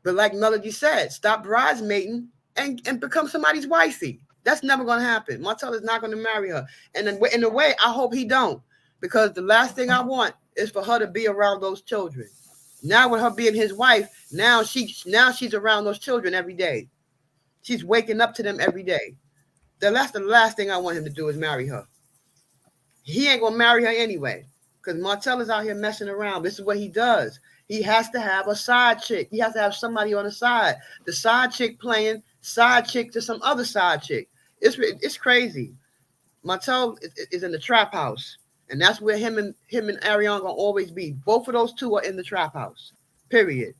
But like Melody said, stop bridesmaiding and become somebody's wifey. That's never going to happen. Martel is not going to marry her. And in a way, I hope he don't. Because the last thing I want is for her to be around those children. Now with her being his wife, now she's around those children every day. She's waking up to them every day. That's the last thing I want him to do is marry her. He ain't gonna marry her anyway. Because Martel is out here messing around. This is what he does. He has to have a side chick. He has to have somebody on the side. The side chick playing side chick to some other side chick. It's crazy. Martel is in the trap house. And that's where him and Arion gonna always be. Both of those two are in the trap house. Period.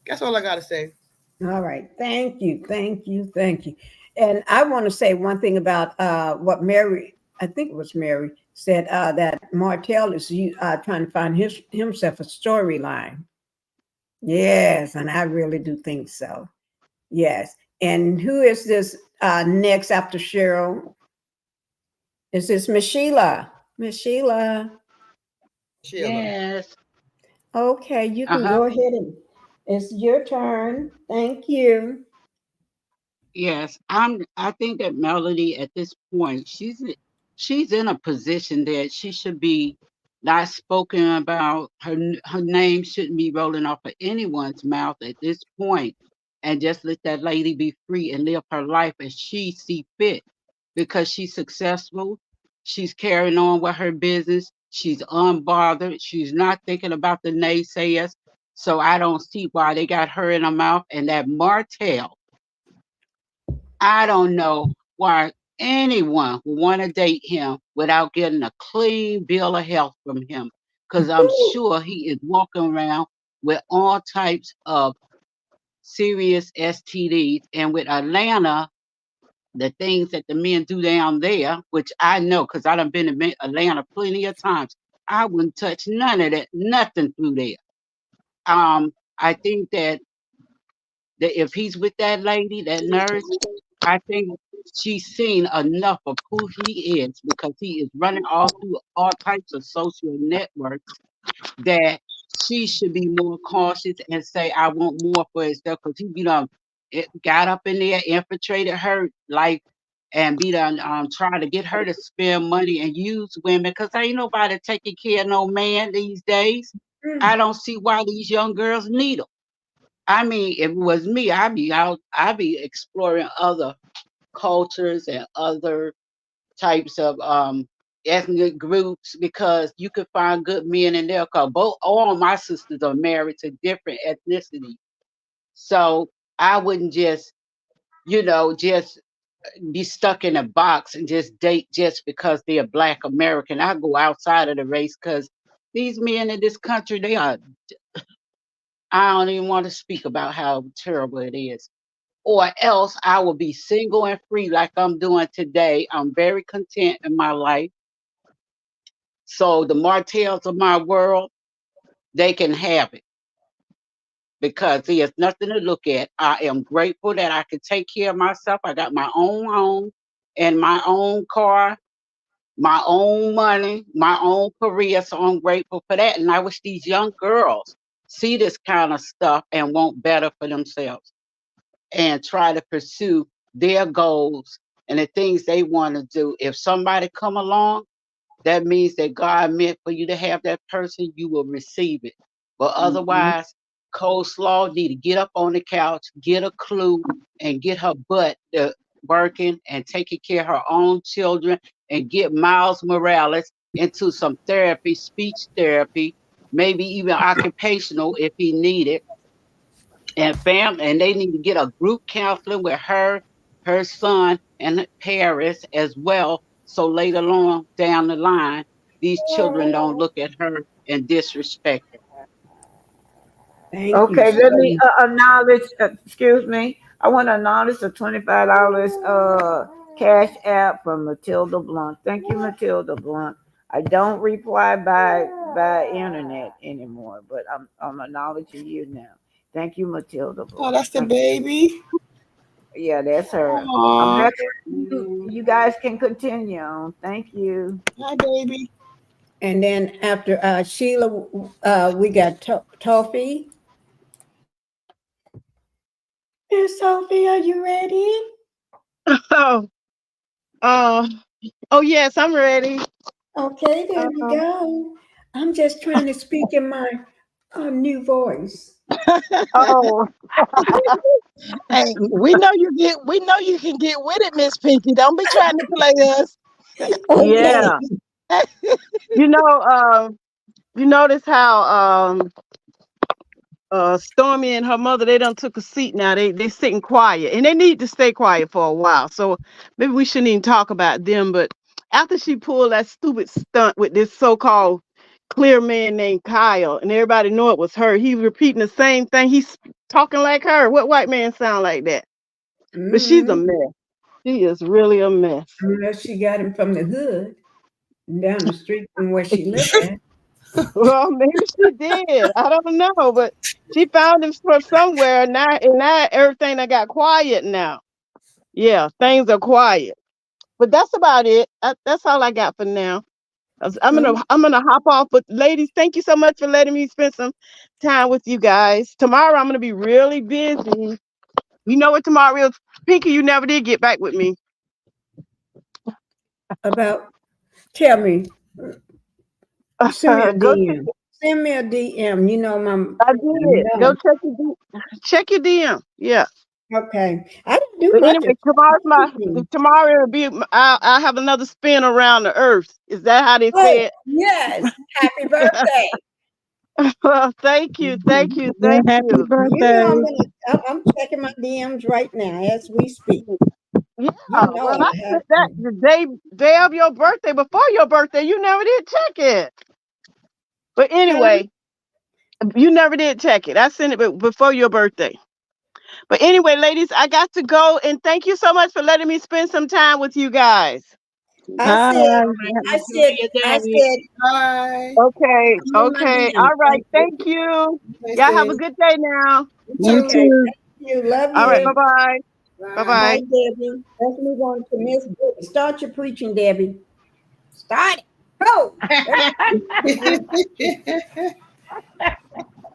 That's all I gotta say. All right. Thank you. Thank you. Thank you. And I want to say one thing about what Mary, I think it was Mary, said that Martel is trying to find himself a storyline. Yes, and I really do think so. Yes. And who is this next after Cheryl? Is this Miss Sheila? Miss Sheila. Yes. Okay, you can go ahead and it's your turn. Thank you. Yes, I think that Melody at this point, she's in a position that she should be not spoken about. Her name shouldn't be rolling off of anyone's mouth at this point, and just let that lady be free and live her life as she see fit, because she's successful. She's carrying on with her business. She's unbothered. She's not thinking about the naysayers. So I don't see why they got her in her mouth. And that Martel, I don't know why anyone would want to date him without getting a clean bill of health from him, because I'm sure he is walking around with all types of serious STDs. And with Atlanta, the things that the men do down there, which I know because I done been to Atlanta plenty of times, I wouldn't touch none of that, nothing through there. I think that if he's with that lady, that nurse, I think she's seen enough of who he is, because he is running all through all types of social networks, that she should be more cautious and say, I want more for herself, because he got up in there, infiltrated her life, and be done trying to get her to spend money and use women, because ain't nobody taking care of no man these days. I don't see why these young girls need them. I mean, if it was me, I'd be exploring other cultures and other types of ethnic groups, because you could find good men in there. Cause all my sisters are married to different ethnicities, so I wouldn't just just be stuck in a box and just date just because they're Black American. I go outside of the race, because these men in this country, I don't even want to speak about how terrible it is. Or else I will be single and free like I'm doing today. I'm very content in my life. So the Martels of my world, they can have it, because there's nothing to look at. I am grateful that I can take care of myself. I got my own home and my own car, my own money, my own career. So I'm grateful for that. And I wish these young girls see this kind of stuff and want better for themselves, and try to pursue their goals and the things they want to do. If somebody come along, that means that God meant for you to have that person, you will receive it. But otherwise, coleslaw need to get up on the couch, get a clue, and get her butt working and taking care of her own children, and get Miles Morales into some therapy, speech therapy, maybe even occupational if he needed, and family, and they need to get a group counseling with her son, and Paris as well. So later on down the line, these children don't look at her and disrespect her. Thank you Okay, so let me much. acknowledge. Excuse me. I want to acknowledge the $25 cash app from Matilda Blunt. Thank you, Matilda Blunt. I don't reply by internet anymore, but I'm acknowledging you now. Thank you, Matilda Oh, Blunt. that's the Thank you. baby. Yeah, that's her. I'm Aw, back. You guys can continue on. Thank you. hi, baby. And then after Sheila, we got Toffee. Miss Sophie, are you ready? Oh, uh, oh yes, I'm ready. Okay, there we Uh, go. I'm just trying to speak in my new voice. oh, hey, we know you can get with it, Miss Pinky. Don't be trying to play us. Okay. Yeah. You know, you notice how Stormy and her mother, they done took a seat now. They sitting quiet, and they need to stay quiet for a while. So maybe we shouldn't even talk about them. But after she pulled that stupid stunt with this so-called clear man named Kyle, and everybody know it was her, he repeating the same thing. He's talking like her. What white man sound like that? But she's a Mm-hmm. mess. She is really a mess. Unless she got him from the hood down the street from where she lived at. Well, maybe she did. I don't know, but she found him from somewhere. Now everything that got quiet now. Yeah, things are quiet. But that's about it. That's all I got for now. I'm gonna hop off. But ladies, thank you so much for letting me spend some time with you guys. Tomorrow I'm gonna be really busy. You know what tomorrow is? Pinky, you never did get back with me. About, tell me, send me a Go check. DM. Send me a DM. You know, I you did. Go know. check your DM. Yeah. Okay. I didn't do But much of anyway, talking. tomorrow will be. I'll have another spin around the earth. Is that how they Oh, say it? yes. Happy birthday. Well, thank you, thank you, Yeah, thank happy you. You know birthday. I'm checking my DMs right now as we speak. Yeah, You know well, I I said have that to. the day of your birthday, before your birthday, you never did check it. But Huh? anyway, you never did check it. I sent it before your birthday. But anyway, ladies, I got to go, and thank you so much for letting me spend some time with you guys. I Bye. said, All right, I enjoy said, your I day. said, Bye. Okay, I'm in my okay, DM. all right. Thank you. Thank you. Nice Y'all have a day. good day now. You You too. Okay. too. Thank you. Love All right, bye you. bye. Bye Bye. bye. Bye, Debbie. Let's move on to Miss Debbie. Start your preaching, Debbie. Start it. Go.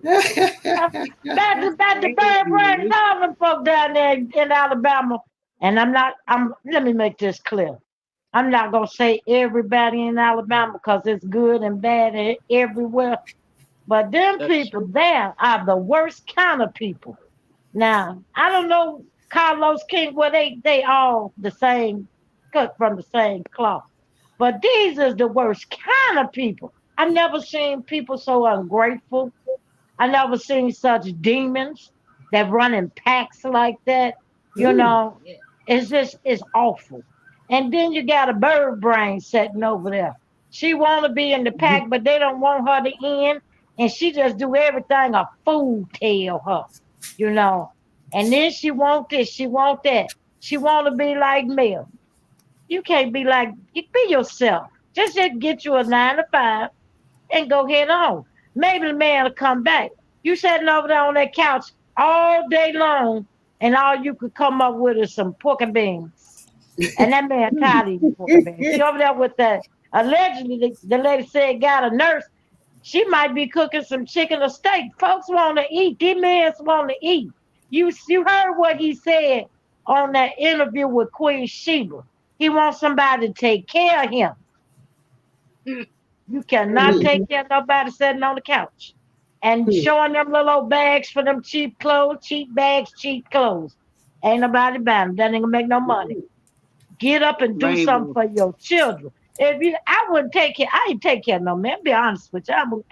That's the third grade Southern folk down there in Alabama. And let me make this clear. I'm not gonna say everybody in Alabama because it's good and bad everywhere. But them That's people true. there are the worst kind of people. Now, I don't know Carlos King, well they all the same, cut from the same cloth. But these is the worst kind of people. I've never seen people so ungrateful. I never seen such demons that run in packs like that. You Ooh. know, it's awful. And then you got a bird brain sitting over there. She want to be in the pack, but they don't want her to in, and she just do everything a fool tell her. You know, and then she want this, she want that. She want to be like Mel. You can't be like you be yourself. Just get you a 9 to 5 and go head on. Maybe the man will come back. You sitting over there on that couch all day long, and all you could come up with is some pork and beans. And that man tired of eating pork and beans. He over there with the allegedly the lady said got a nurse. She might be cooking some chicken or steak. Folks want to eat. These men want to eat. You heard what he said on that interview with Queen Sheba. He wants somebody to take care of him. You cannot take care of nobody sitting on the couch and showing them little old bags for them cheap clothes, cheap bags, cheap clothes. Ain't nobody buying them. That ain't gonna make no money. Get up and do something Raven. for your children. If you, I wouldn't take care. I ain't take care of no man. Be honest with you.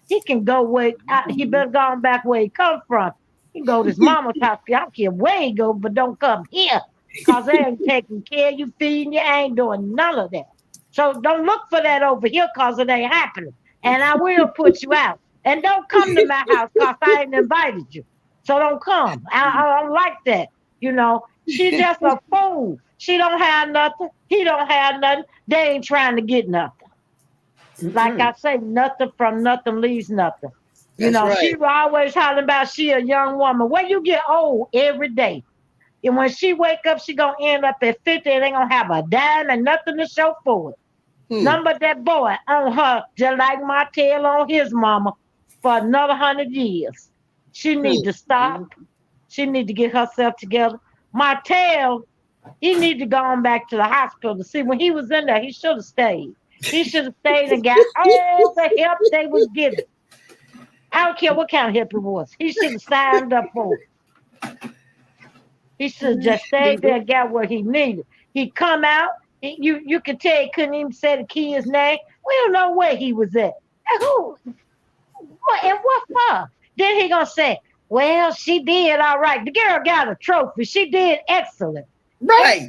He can go where he better go back where he come from. He can go to his mama's house. I don't care where he go, but don't come here. Cause they ain't taking care of you, feeding you, ain't doing none of that. So don't look for that over here cause it ain't happening. And I will put you out. And don't come to my house because I ain't invited you. So don't come. I don't like that. You know, she just a fool. She don't have nothing. He don't have nothing. They ain't trying to get nothing. Like I say, nothing from nothing leaves nothing. You That's know, right. she was always hollering about she a young woman. When you get old every day, and when she wake up, she gonna end up at 50 and ain't gonna have a dime and nothing to show for it. None but that boy on her, just like Martel on his mama, for another 100 years. She need to stop. She need to get herself together. Martel, he need to go on back to the hospital to see when he was in there. He should have stayed. He should have stayed and got all the help they was giving. I don't care what kind of help it was. He should have signed up for it. He should have just stayed there and got what he needed. He come out, you could tell he couldn't even say the kid's name. We don't know where he was at. And who? What, and what for? Then he gonna say, well, she did all right. The girl got a trophy. She did excellent. Right.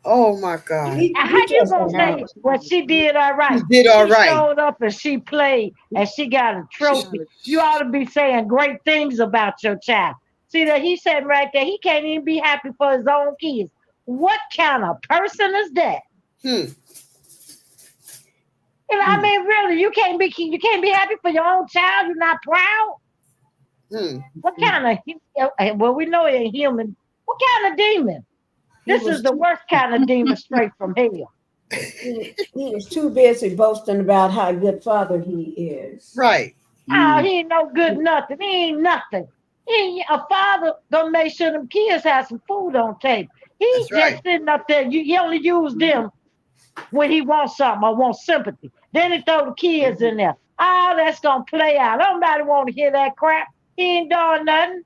Oh my God. How you gonna say, well, she did all right? She did all right. She showed up and she played and she got a trophy. You ought to be saying great things about your child. See that he said right there, he can't even be happy for his own kids. What kind of person is that? I mean, really, you can't be happy for your own child. You're not proud. What kind of well, we know it ain't human. What kind of demon? This is the worst kind of demon straight from hell. He was too busy boasting about how good father he is. Right. Oh, he ain't no good nothing. He ain't nothing. A father gonna make sure them kids have some food on table. He's just sitting up there. He only use them when he wants something or wants sympathy. Then he throw the kids in there. Oh, that's gonna play out. Nobody want to hear that crap. He ain't doing nothing.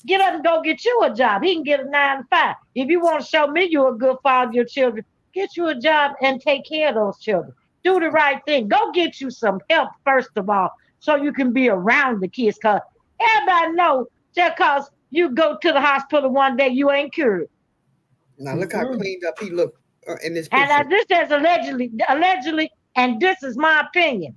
Get up and go get you a job. He can get a 9 to 5. If you want to show me you're a good father to your children, get you a job and take care of those children. Do the right thing. Go get you some help, first of all, so you can be around the kids. Because everybody know just because you go to the hospital one day, you ain't cured. Now look how cleaned up he looked in this picture. And this is allegedly, and this is my opinion.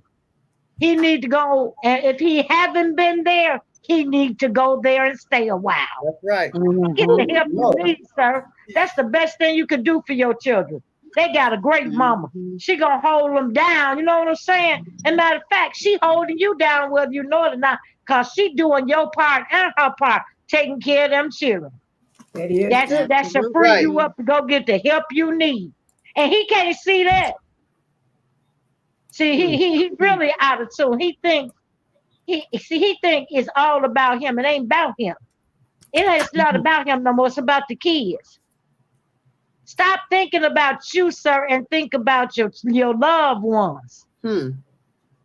He need to go, and if he haven't been there, he need to go there and stay a while. That's right. Get the help you need, sir. That's the best thing you could do for your children. They got a great mama. She gonna hold them down. You know what I'm saying? And matter of fact, she holding you down whether you know it or not, cause she doing your part and her part, taking care of them children. That should free you up to go get the help you need. And he can't see that. See, he really out of tune. He think it's all about him. It ain't about him. It's not about him no more. It's about the kids. Stop thinking about you, sir, and think about your loved ones.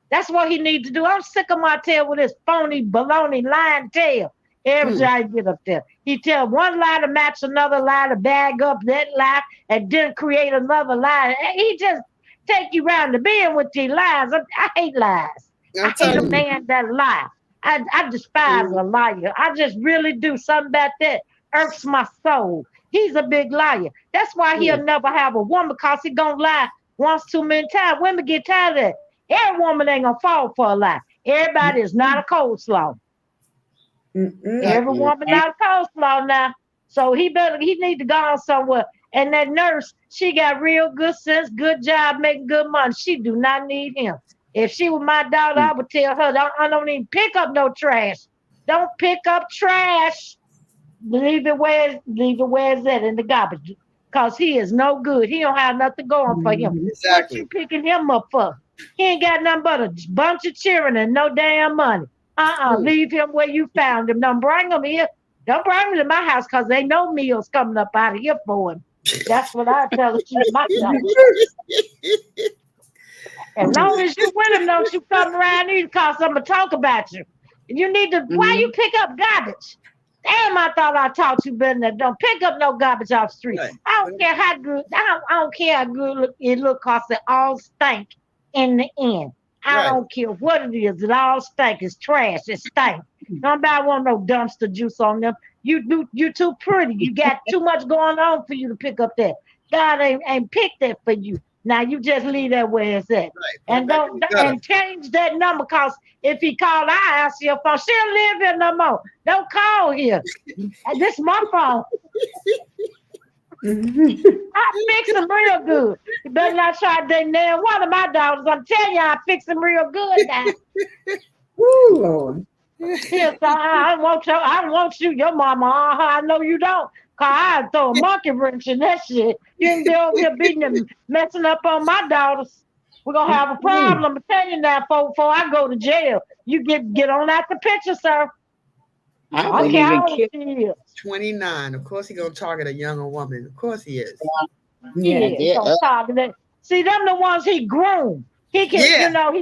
That's what he needs to do. I'm sick of Martel with his phony, baloney, lying tail. Every time I get up there, he tell one lie to match another lie to bag up that lie and then create another lie. He just take you round the bend with these lies. I hate lies. I hate a man that lie. I despise a liar. I just really do. Something about that irks my soul. He's a big liar. That's why he'll never have a woman, because he gonna lie once too many times. Women get tired of that. Every woman ain't gonna fall for a lie. Everybody is not a coleslaw. Every woman not a coleslaw now. So he need to go on somewhere. And that nurse, she got real good sense, good job, making good money. She do not need him. If she was my daughter, I would tell her, I don't even pick up no trash. Don't pick up trash. Leave it where it's at in the garbage. Because he is no good. He don't have nothing going for him. Exactly. What you picking him up for? He ain't got nothing but a bunch of cheering and no damn money. Leave him where you found him. Don't bring him here. Don't bring him to my house, because ain't no meals coming up out of here for him. That's what I tell her. She's my daughter. As long as you with him, don't you come around here, because I'm going to talk about you. You need to, why you pick up garbage? Damn, I thought I taught you better than that. Don't pick up no garbage off the street. Right. I don't care how good, I don't care how good it look, because it all stink in the end. I don't care what it is. It all stink. It's trash. It stink. Nobody want no dumpster juice on them. You too pretty. You got too much going on for you to pick up that. God ain't picked that for you. Now you just leave that where it's at. Right. And don't and change that number, because if he called, I answer your phone. She don't live here no more. Don't call here. This is my phone. I fix them real good. You better not try to date nail one of my daughters. I'm telling you, I fix them real good now. Woo, Lord. Yes, I want you, your mama. I know you don't. Cause I throw a monkey wrench in that shit. You ain't be over here beating and messing up on my daughters. We're gonna have a problem. I'm telling you now, before I go to jail. You get on out the picture, sir. I don't wouldn't care even how care. old she is. 29. Of course, he gonna target a younger woman. Of course, he is. Yeah, he gonna target that. See, them the ones he groomed. He can,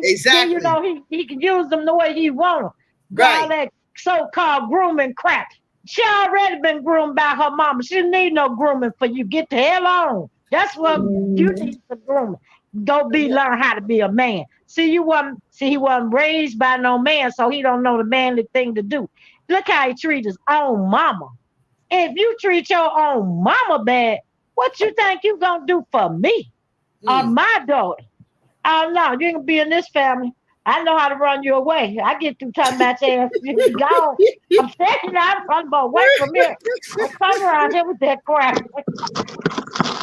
exactly. He can use them the way he want them. All that so-called grooming crap. She already been groomed by her mama. She need no grooming for you. Get the hell on. That's what you need for grooming. Go learn how to be a man. He wasn't raised by no man, so he don't know the manly thing to do. Look how he treat his own mama. If you treat your own mama bad, what you think you gonna do for me or my daughter? Oh no, you ain't gonna be in this family. I know how to run you away. I get through talking about your ass. You gone. I'm telling you, I'm running away from here. I come around here with that crap.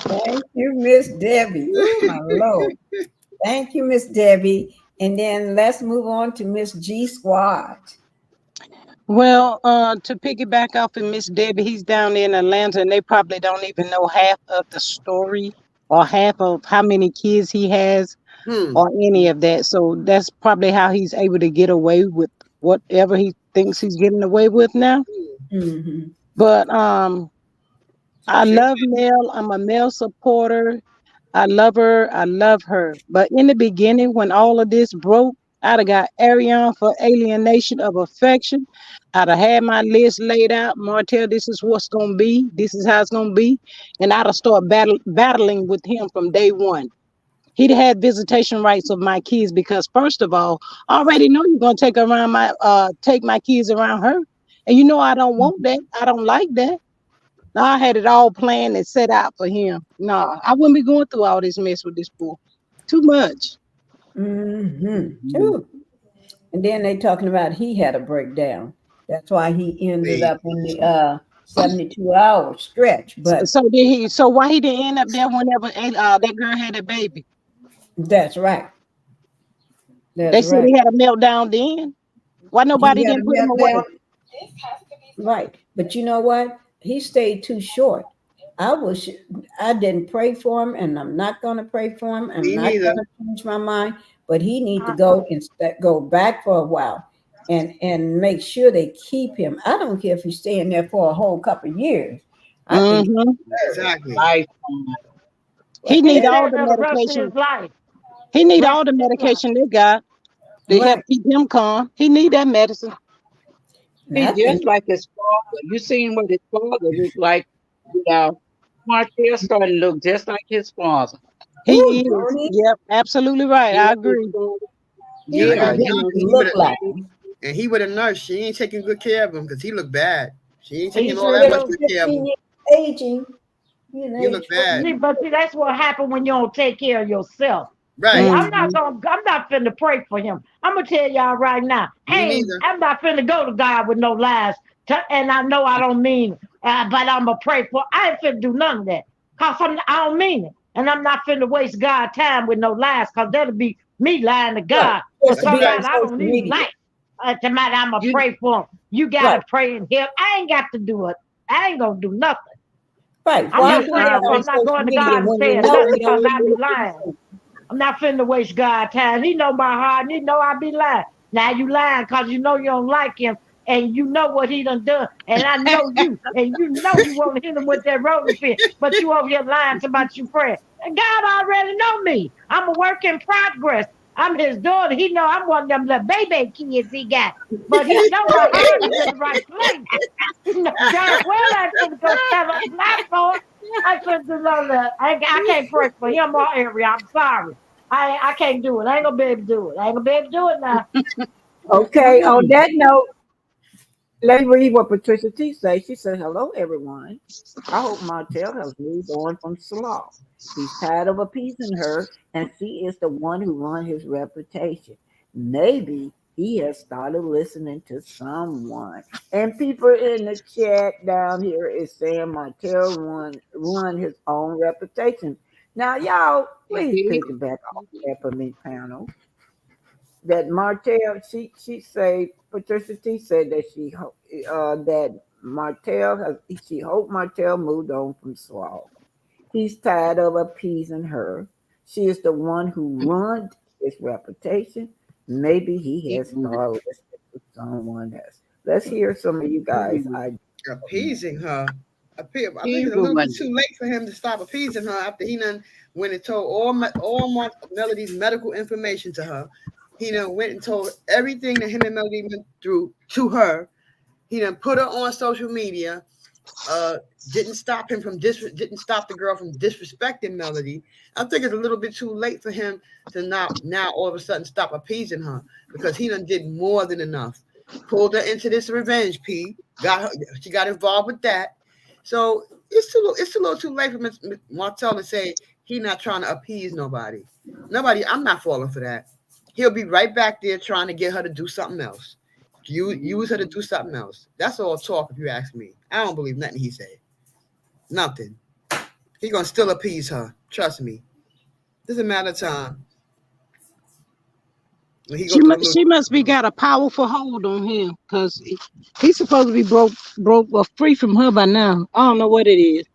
Thank you, Miss Debbie. Oh my Lord. Thank you, Miss Debbie. And then let's move on to Miss G Squad. Well, to piggyback off of Miss Debbie, he's down there in Atlanta, and they probably don't even know half of the story or half of how many kids he has or any of that. So that's probably how he's able to get away with whatever he thinks he's getting away with now. Mm-hmm. But I love Mel. I'm a Mel supporter. I love her. I love her. But in the beginning, when all of this broke, I'd have got Arion for alienation of affection. I'd have had my list laid out. Martel, this is what's going to be. This is how it's going to be. And I'd have started battling with him from day one. He'd had visitation rights of my kids because, first of all, I already know you're going to take my kids around her. And you know I don't want that. I don't like that. No, I had it all planned and set out for him. No, I wouldn't be going through all this mess with this boy. Too much. Mm-hmm. And then they talking about he had a breakdown. That's why he ended up in the 72-hour stretch. But so why he didn't end up there whenever that girl had a baby? That's right. They said he had a meltdown then. Why nobody didn't put him away? Right. But you know what? He stayed too short. I didn't pray for him, and I'm not going to pray for him. I'm not going to change my mind. But he needs to go and go back for a while and make sure they keep him. I don't care if he's staying there for a whole couple of years. I think exactly. He needs all the medication. He needs all the medication they got to help keep him calm. He need that medicine. He's just like his father. You seen what his father was like. Martel started to look just like his father. He is. Yep, absolutely right. I agree. Yeah, and he with a nurse. She ain't taking good care of him because he look bad. She ain't taking all that much good care of him. Aging. You look bad. But see, that's what happened when you don't take care of yourself. Right. I'm not finna pray for him. I'm gonna tell y'all right now. Hey, I'm not finna go to God with no lies. And I know I don't mean it, but I'm gonna pray for. I ain't finna do none of that. Cause I don't mean it. And I'm not finna waste God's time with no lies, cause that'll be me lying to God for somebody I don't even like. Tonight I'm gonna pray for him. You gotta pray and help. I ain't got to do it. I ain't gonna do nothing. Right. I'm not going to God and saying nothing because I be lying. I'm not finna waste God's time. He know my heart. And he know I be lying. Now you lying because you know you don't like him. And you know what he done. And I know you. And you know you want to hit him with that rolling pin. But you over here lying about your friend. And God already know me. I'm a work in progress. I'm his daughter. He know I'm one of them little baby kids he got. But he know my heart is in the right place. God, well, I couldn't go tell him black boy. I couldn't do none of that. I can't pray for him or area. I'm sorry. I can't do it. I ain't gonna be able to do it. I ain't gonna be able to do it now. Okay, on that note, Let's read what Patricia T says. She said, "Hello, everyone. I hope Martel has moved on from Slaw. He's tired of appeasing her, and she is the one who ruined his reputation. Maybe he has started listening to someone." And people in the chat down here is saying Martel ruined his own reputation. Now, y'all, He please did. pick it back off Peppermint Panel that Martel, she say Patricia T said that that Martel she hoped Martel moved on from Swall. He's tired of appeasing her. She is the one who ruined his reputation. Maybe he He has ruined started listening to someone else. Let's hear some of you guys. it. Appeasing her. I think He it's a little bit ruined too late for him to stop appeasing her after he done went and told all Melody's medical information to her. He done went and told everything that him and Melody went through to her. He done put her on social media. Didn't stop him from didn't stop the girl from disrespecting Melody. I think it's a little bit too late for him to now all of a sudden stop appeasing her because he done did more than enough. Pulled her into this revenge, P. She got involved with that. So it's a little too late for Miss Martel to say he not trying to appease nobody. Nobody, I'm not falling for that. He'll be right back there trying to get her to do something else. Use her to do something else. That's all talk, if you ask me. I don't believe nothing he said. Nothing. He gonna still appease her. Trust me. It's a matter of time. When he go through a little, She must be got a powerful hold on him because he's supposed to be broke or free from her by now. I don't know what it is.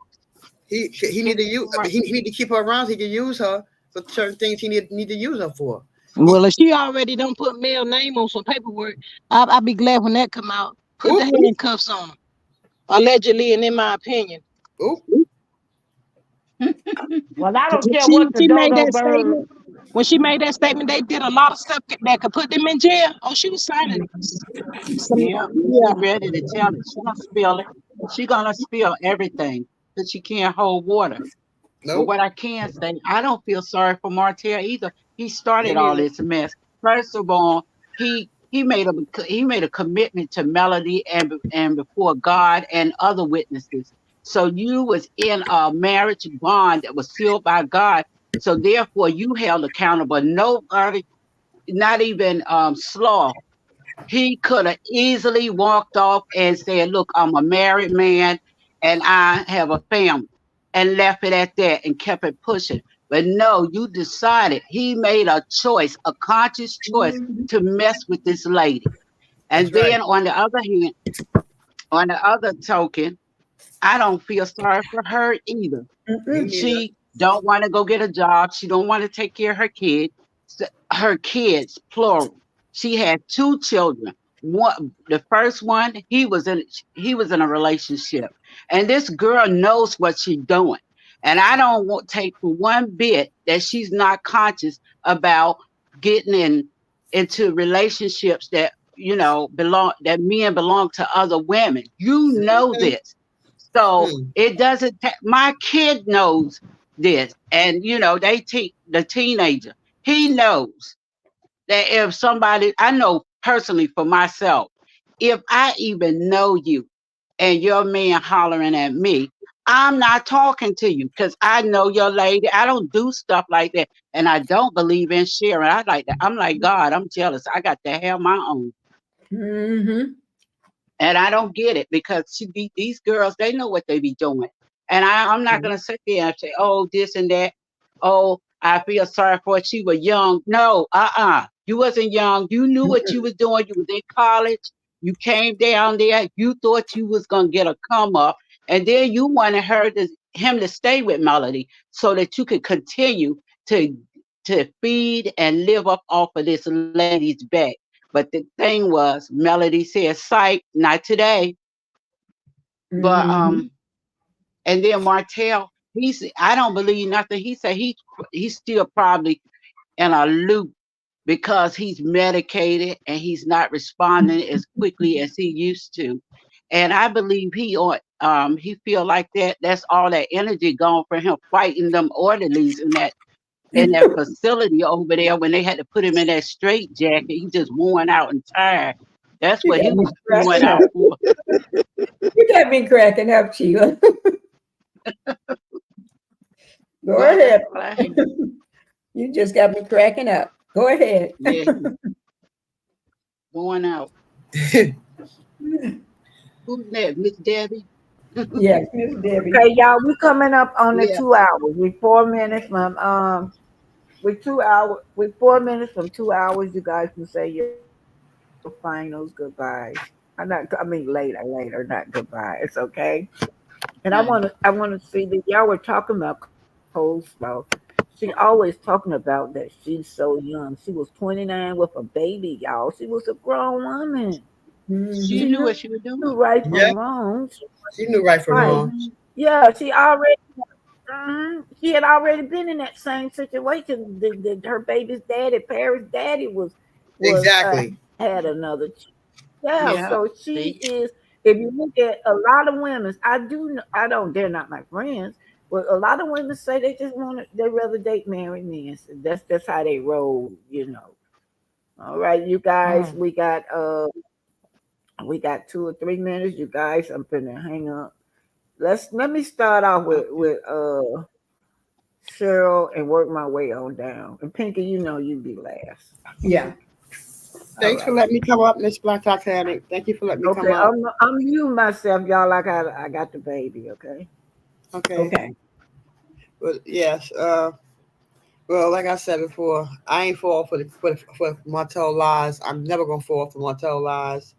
he need to use. I mean, he need to keep her around. So he can use her for certain things he need to use her for. Well, if she already don't put Mel name on some paperwork, I'll be glad when that come out. Put the Oop, handcuffs on him, allegedly, and in my opinion. oop. Well, I don't When care what the she made dodo that bird. statement, when she made that statement, they did a lot of stuff that could put them in jail. Oh, she was signing some, Yeah, yeah. she ready to tell it. She gonna spill it. She gonna spill everything because she can't hold water. But Nope. what I can say, I don't feel sorry for Martel either. He Me started all neither. this mess. First of all, he made a commitment to Melody and before God and other witnesses. So you was in a marriage bond that was sealed by God. So therefore, you held accountable. Nobody, not even Slaw, he could have easily walked off and said, "Look, I'm a married man and I have a family," and left it at that and kept it pushing. But no, you decided. He made a choice, a conscious choice to mess with this lady. That's And right. then on the other hand, on the other token, I don't feel sorry for her either. Me Mm-mm. neither. She don't want to go get a job. She don't want to take care of her kids. Her kids, plural. She had two children. One, the first one, he was in a relationship, and this girl knows what she's doing. And I don't want take for one bit that she's not conscious about getting into relationships that belong that men belong to other women. You know Mhm. this. So Hmm. it doesn't. My kid knows this, and they teach the teenager. He knows that if somebody, I know personally for myself, if I even know you, and your man hollering at me, I'm not talking to you because I know your lady. I don't do stuff like that, and I don't believe in sharing. I like that. I'm like God. I'm jealous. I got to have my own. Mm-hmm. And I don't get it because these girls, they know what they be doing. And I'm not going to sit there and say, oh, this and that. Oh, I feel sorry for her. She was young. No, You wasn't young. You knew what you was doing. You was in college. You came down there. You thought you was going to get a come up. And then you wanted him to stay with Melody so that you could continue to feed and live up off of this lady's back. But the thing was, Melody said, "Psych, not today." But Mm-hmm. and then Martel, I don't believe nothing. He said he's still probably in a loop because he's medicated and he's not responding as quickly as he used to. And I believe he feel like that's all that energy gone for him fighting them orderlies in that facility over there when they had to put him in that straight jacket. He just worn out and tired. That's You what he got me was going cracking out up. for. You got me cracking up, Sheila. Go Well, ahead. that's all I have. You just got me cracking up. Go ahead. Yeah, he was going out. Who's next? Miss Debbie? Yes, Miss Debbie. Okay, y'all, we coming up on the Yeah. 2 hours. We 4 minutes from we 2 hours. We 4 minutes from 2 hours. You guys can say your finals goodbyes. I mean later, not goodbye. It's okay. And I want to see that y'all were talking about coleslaw. She always talking about that she's so young. She was 29 with a baby, y'all. She was a grown woman. She She Mhm. knew knew what she was doing. right Yeah, from wrong. she knew right from Right. wrong. Mhm. Yeah, she had already been in that same situation. Her baby's daddy, Paris' daddy, was Exactly. had another. Yeah, Yeah. so she See? is. If you look at a lot of women, I don't. They're not my friends, but a lot of women say they just want to. They rather date married men. So that's how they roll. All right, you guys. Mm. We got 2 or 3 minutes. You guys, I'm finna hang up. Let me start off with Okay. Cheryl and work my way on down. And Pinky, you'd be last. Yeah. All Thanks for right. letting me come up, Miss Black Titanic. Thank you for letting me come Okay, up. I'm you myself, y'all. I got the baby. Okay. Okay. Okay. But yes, well, like I said before, I ain't fall for Martel lies. I'm never gonna fall for Martel lies.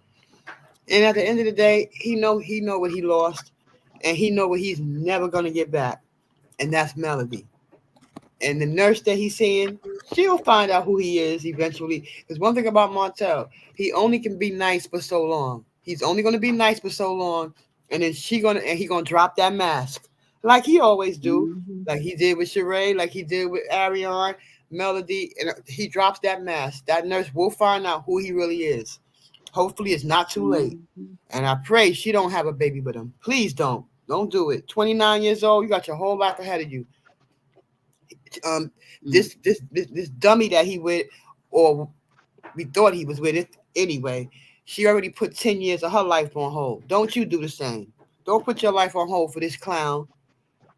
And at the end of the day, he know what he lost, and he know what he's never gonna get back, and that's Melody. And the nurse that he's seeing, she'll find out who he is eventually. Because one thing about Martel, he only can be nice for so long. He's only gonna be nice for so long, and then he gonna drop that mask like he always do, Mm-hmm. like he did with Sheree, like he did with Arion, Melody, and he drops that mask. That nurse will find out who he really is. Hopefully, it's not too late. Mm-hmm. And I pray she don't have a baby with him. Please don't. Don't do it. 29 years old, you got your whole life ahead of you. Um, this dummy that he with, or we thought he was with it anyway. She already put 10 years of her life on hold. Don't you do the same. Don't put your life on hold for this clown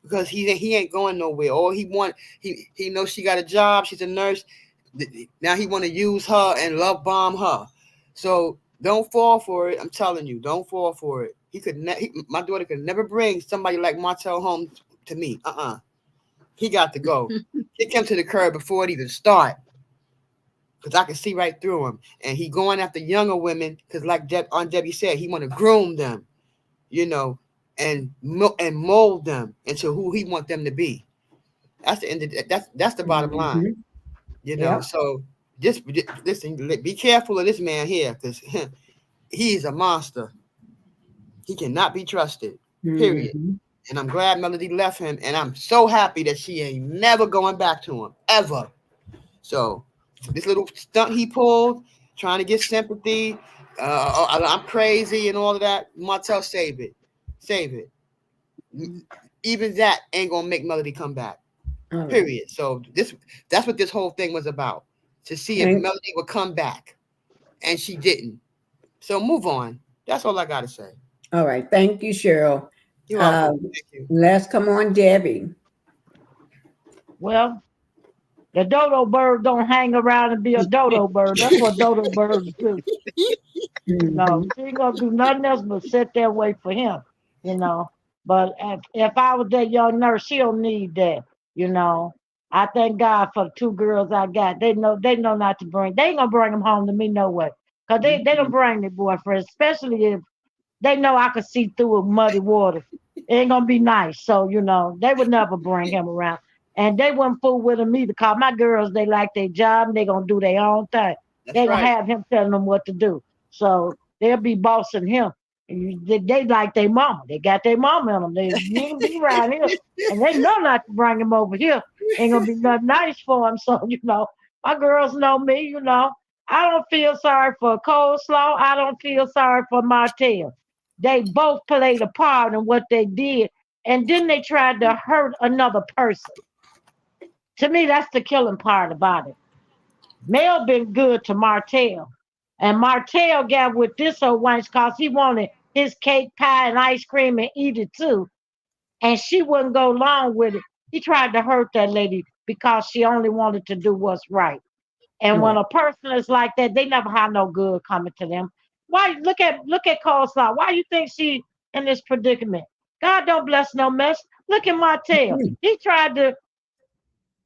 because he ain't going nowhere. All he knows she got a job. She's a nurse. Now he want to use her and love bomb her. So don't fall for it. I'm telling you, don't fall for it. My daughter could never bring somebody like Martel home to me. He got to go. Kick him to the curb before it even start. Because I can see right through him. And he going after younger women because like Aunt Debbie said, he want to groom them, and mold them into who he want them to be. That's the end of that's the bottom line. Mhm. Yeah. So just listen, be careful of this man here because he's a monster. He cannot be trusted. Period. Mhm. And I'm glad Melody left him, and I'm so happy that she ain't never going back to him ever. So this little stunt he pulled, trying to get sympathy, I'm crazy and all of that. Martel, save it. Even that ain't gonna make Melody come back. All right. Period. So that's what this whole thing was about, to see if Thank, Melody would come back, and she didn't. So move on. That's all I gotta say. all right. Thank you, Cheryl. You're welcome. Thank you. Let's come on, Debbie. Well, the dodo bird don't hang around and be a dodo bird. That's what dodo birds do. Mhm. She ain't gonna do nothing else but sit there and wait for him, you know. But if I was that young nurse, she don't need that, you know. I thank God for the two girls I got. They know not to bring. They ain't gonna bring them home to me no way, cause they don't bring their boyfriends, especially if they know I could see through muddy water. It ain't gonna be nice. So, they would never bring him around. And they wouldn't fool with him either. Cause my girls, they like their job and they gonna do their own thing. That's They gonna right. have him telling them what to do. So they'll be bossing him. And they like their mama. They got their mama in them. You ain't be around here. And they know not to bring him over here. Ain't gonna be nothing nice for him. So, my girls know me. I don't feel sorry for Coleslaw. I don't feel sorry for Martel. They both played a part in what they did. And then they tried to hurt another person. To me, that's the killing part about it. Mel been good to Martel. And Martel got with this old wench because he wanted his cake, pie, and ice cream and eat it too. And she wouldn't go along with it. He tried to hurt that lady because she only wanted to do what's right. And when Right. a person is like that, they never have no good coming to them. Why look at Coleslaw? Why you think she in this predicament? God don't bless no mess. Look at Martel. He tried to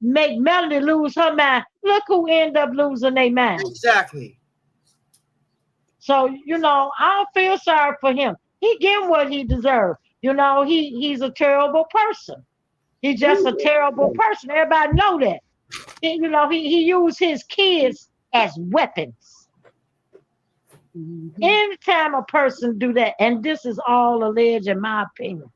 make Melody lose her mind. Look who ended up losing their mind. Exactly. So, I don't feel sorry for him. He getting what he deserves. He's a terrible person. He's just a terrible person. Everybody know that. He used his kids as weapons. Anytime a person do that, and this is all alleged in my opinion,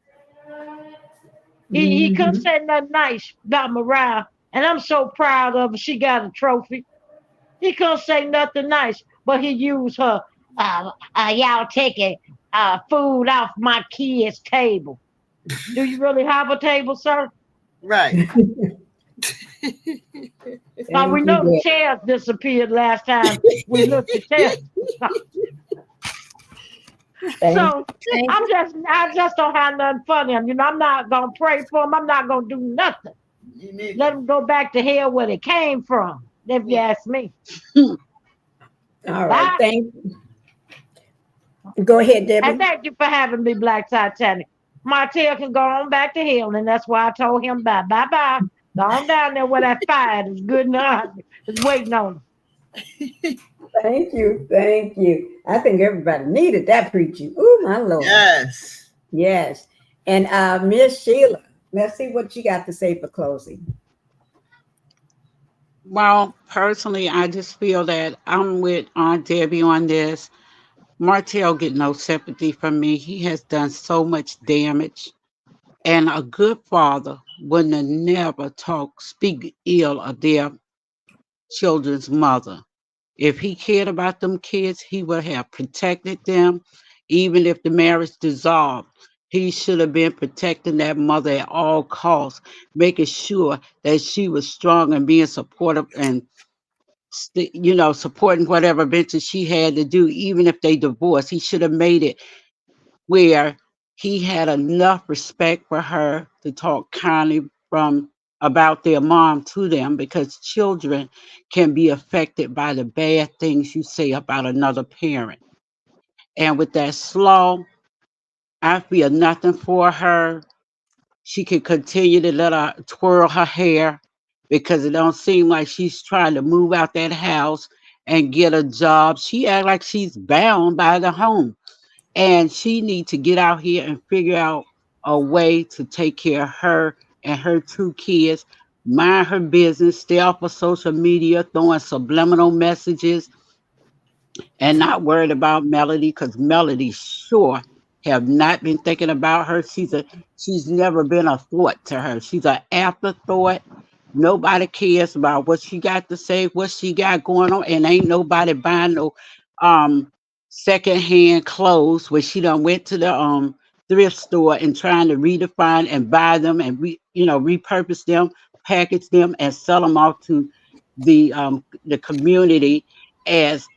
he couldn't say nothing nice about Mariah, and I'm so proud of her. She got a trophy. He couldn't say nothing nice, but he used her. Y'all taking food off my kids' table. Do you really have a table, sir? Right. Now we Thank know the you, chairs disappeared last time we looked at chairs. Thank, So thank I just don't have nothing for them. I'm not gonna pray for them. I'm not gonna do nothing. You need Let them go back to hell where they came from. If you ask me. All right. Bye. Thank. Go ahead, And Debbie. thank you for having me, Black Titanic. Martel can go on back to hell, and that's why I told him bye. Bye bye. Go on down there where that fire is good enough. It's waiting on him. Thank you. Thank you. I think everybody needed that preaching. Oh, my Lord. Yes. Yes. And Miss Sheila, let's see what you got to say for closing. Well, personally, I just feel that I'm with Aunt Debbie on this. Martel get no sympathy from me. He has done so much damage. And a good father wouldn't have never speak ill of their children's mother. If he cared about them kids, he would have protected them. Even if the marriage dissolved, he should have been protecting that mother at all costs, making sure that she was strong and being supportive and supporting whatever venture she had to do, even if they divorced. He should have made it where he had enough respect for her to talk kindly from about their mom to them, because children can be affected by the bad things you say about another parent. And with that slaw, I feel nothing for her. She can continue to let her twirl her hair, because it don't seem like she's trying to move out that house and get a job. She act like she's bound by the home, and she need to get out here and figure out a way to take care of her and her two kids, mind her business, stay off of social media throwing subliminal messages, and not worried about Melody, because Melody sure have not been thinking about her. She's never been a thought to her. She's an afterthought. Nobody cares about what she got to say, what she got going on, and ain't nobody buying no um secondhand clothes where she done went to the thrift store and trying to redefine and buy them and repurpose them, package them, and sell them off to the community as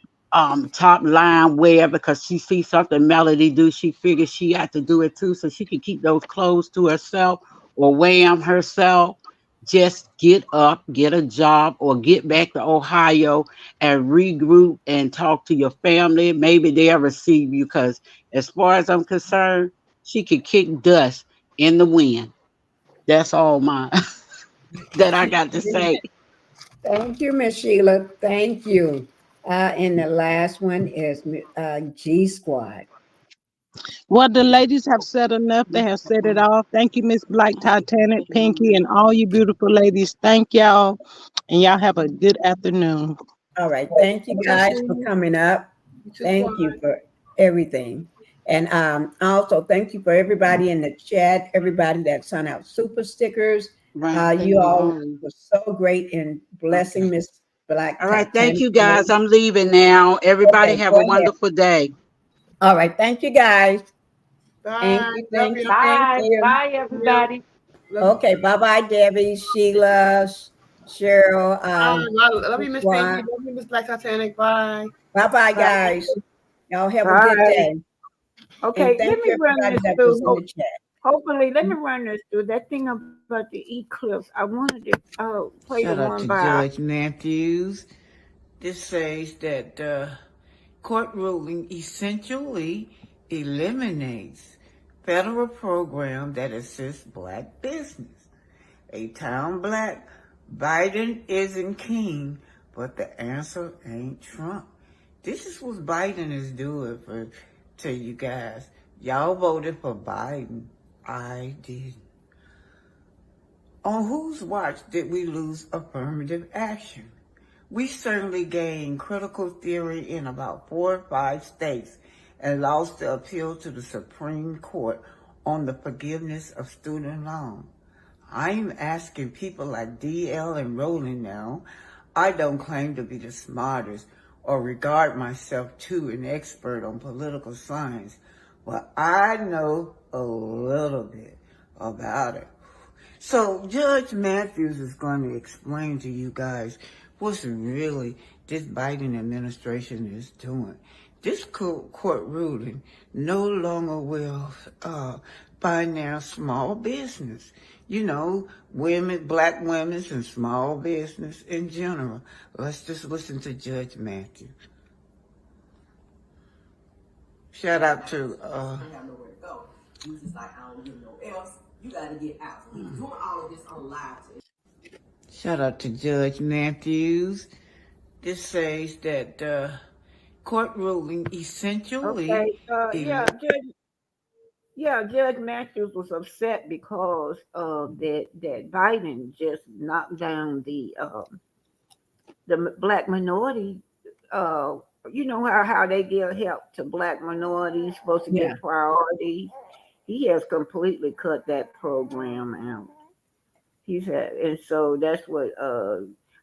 top line wear, because she sees something Melody do. She figures she got to do it too, so she can keep those clothes to herself or wear them herself. Just get up, get a job, or get back to Ohio and regroup and talk to your family. Maybe they'll receive you, because as far as I'm concerned, she can kick dust in the wind. That's all mine that I got to say. Thank you, Miss Sheila. Thank you. And the last one is G Squad. Well, the ladies have said enough. They have said it all. Thank you, Miss Black Titanic, Pinky, and all you beautiful ladies. Thank y'all. And y'all have a good afternoon. All right. Thank you guys for coming up. You Thank you for everything. And also thank you for everybody in the chat, everybody that sent out super stickers. Right. You all were so great in blessing Miss Black All right. Thank Titanic. you, guys. I'm leaving now. Everybody Okay, have go a ahead. wonderful day. All right. Thank you, guys. Bye. Thank you. Love Thank you. you. Thank Bye. you. Bye, everybody. Love you. Okay. Bye-bye, Debbie, Sheila, Cheryl. Love you, Miss Pinky. Love you, Miss Black Titanic. Bye. Bye, Bye. guys. Y'all have a good Bye. day. Okay, And thank let you, me run everybody this that was through. in the chat. Hopefully, let me run this through. That thing about the eclipse, I wanted to play the Shout out one to by. Judge Matthews. This says that the court ruling essentially eliminates federal program that assists black business. A town black, Biden isn't king, but the answer ain't Trump. This is what Biden is doing to you guys. Y'all voted for Biden. I didn't. On whose watch did we lose affirmative action? We certainly gained critical theory in about 4 or 5 states and lost the appeal to the Supreme Court on the forgiveness of student loans. I'm asking people like DL and Roland now. I don't claim to be the smartest or regard myself too an expert on political science, but I know a little bit about it. So Judge Matthews is going to explain to you guys what's really this Biden administration is doing. This court ruling no longer will finance small business. You know, women, black women, and small business in general. Let's just listen to Judge Matthews. Shout out to You just like, I don't get no else. You got to get out. So he's doing all of this on live. Shout out to Judge Matthews. This says that court ruling essentially. Okay, Judge Matthews was upset because that Biden just knocked down the black minority. Uh, you know how they give help to black minorities, supposed to Yeah. get priority. He has completely cut that program out. And so that's what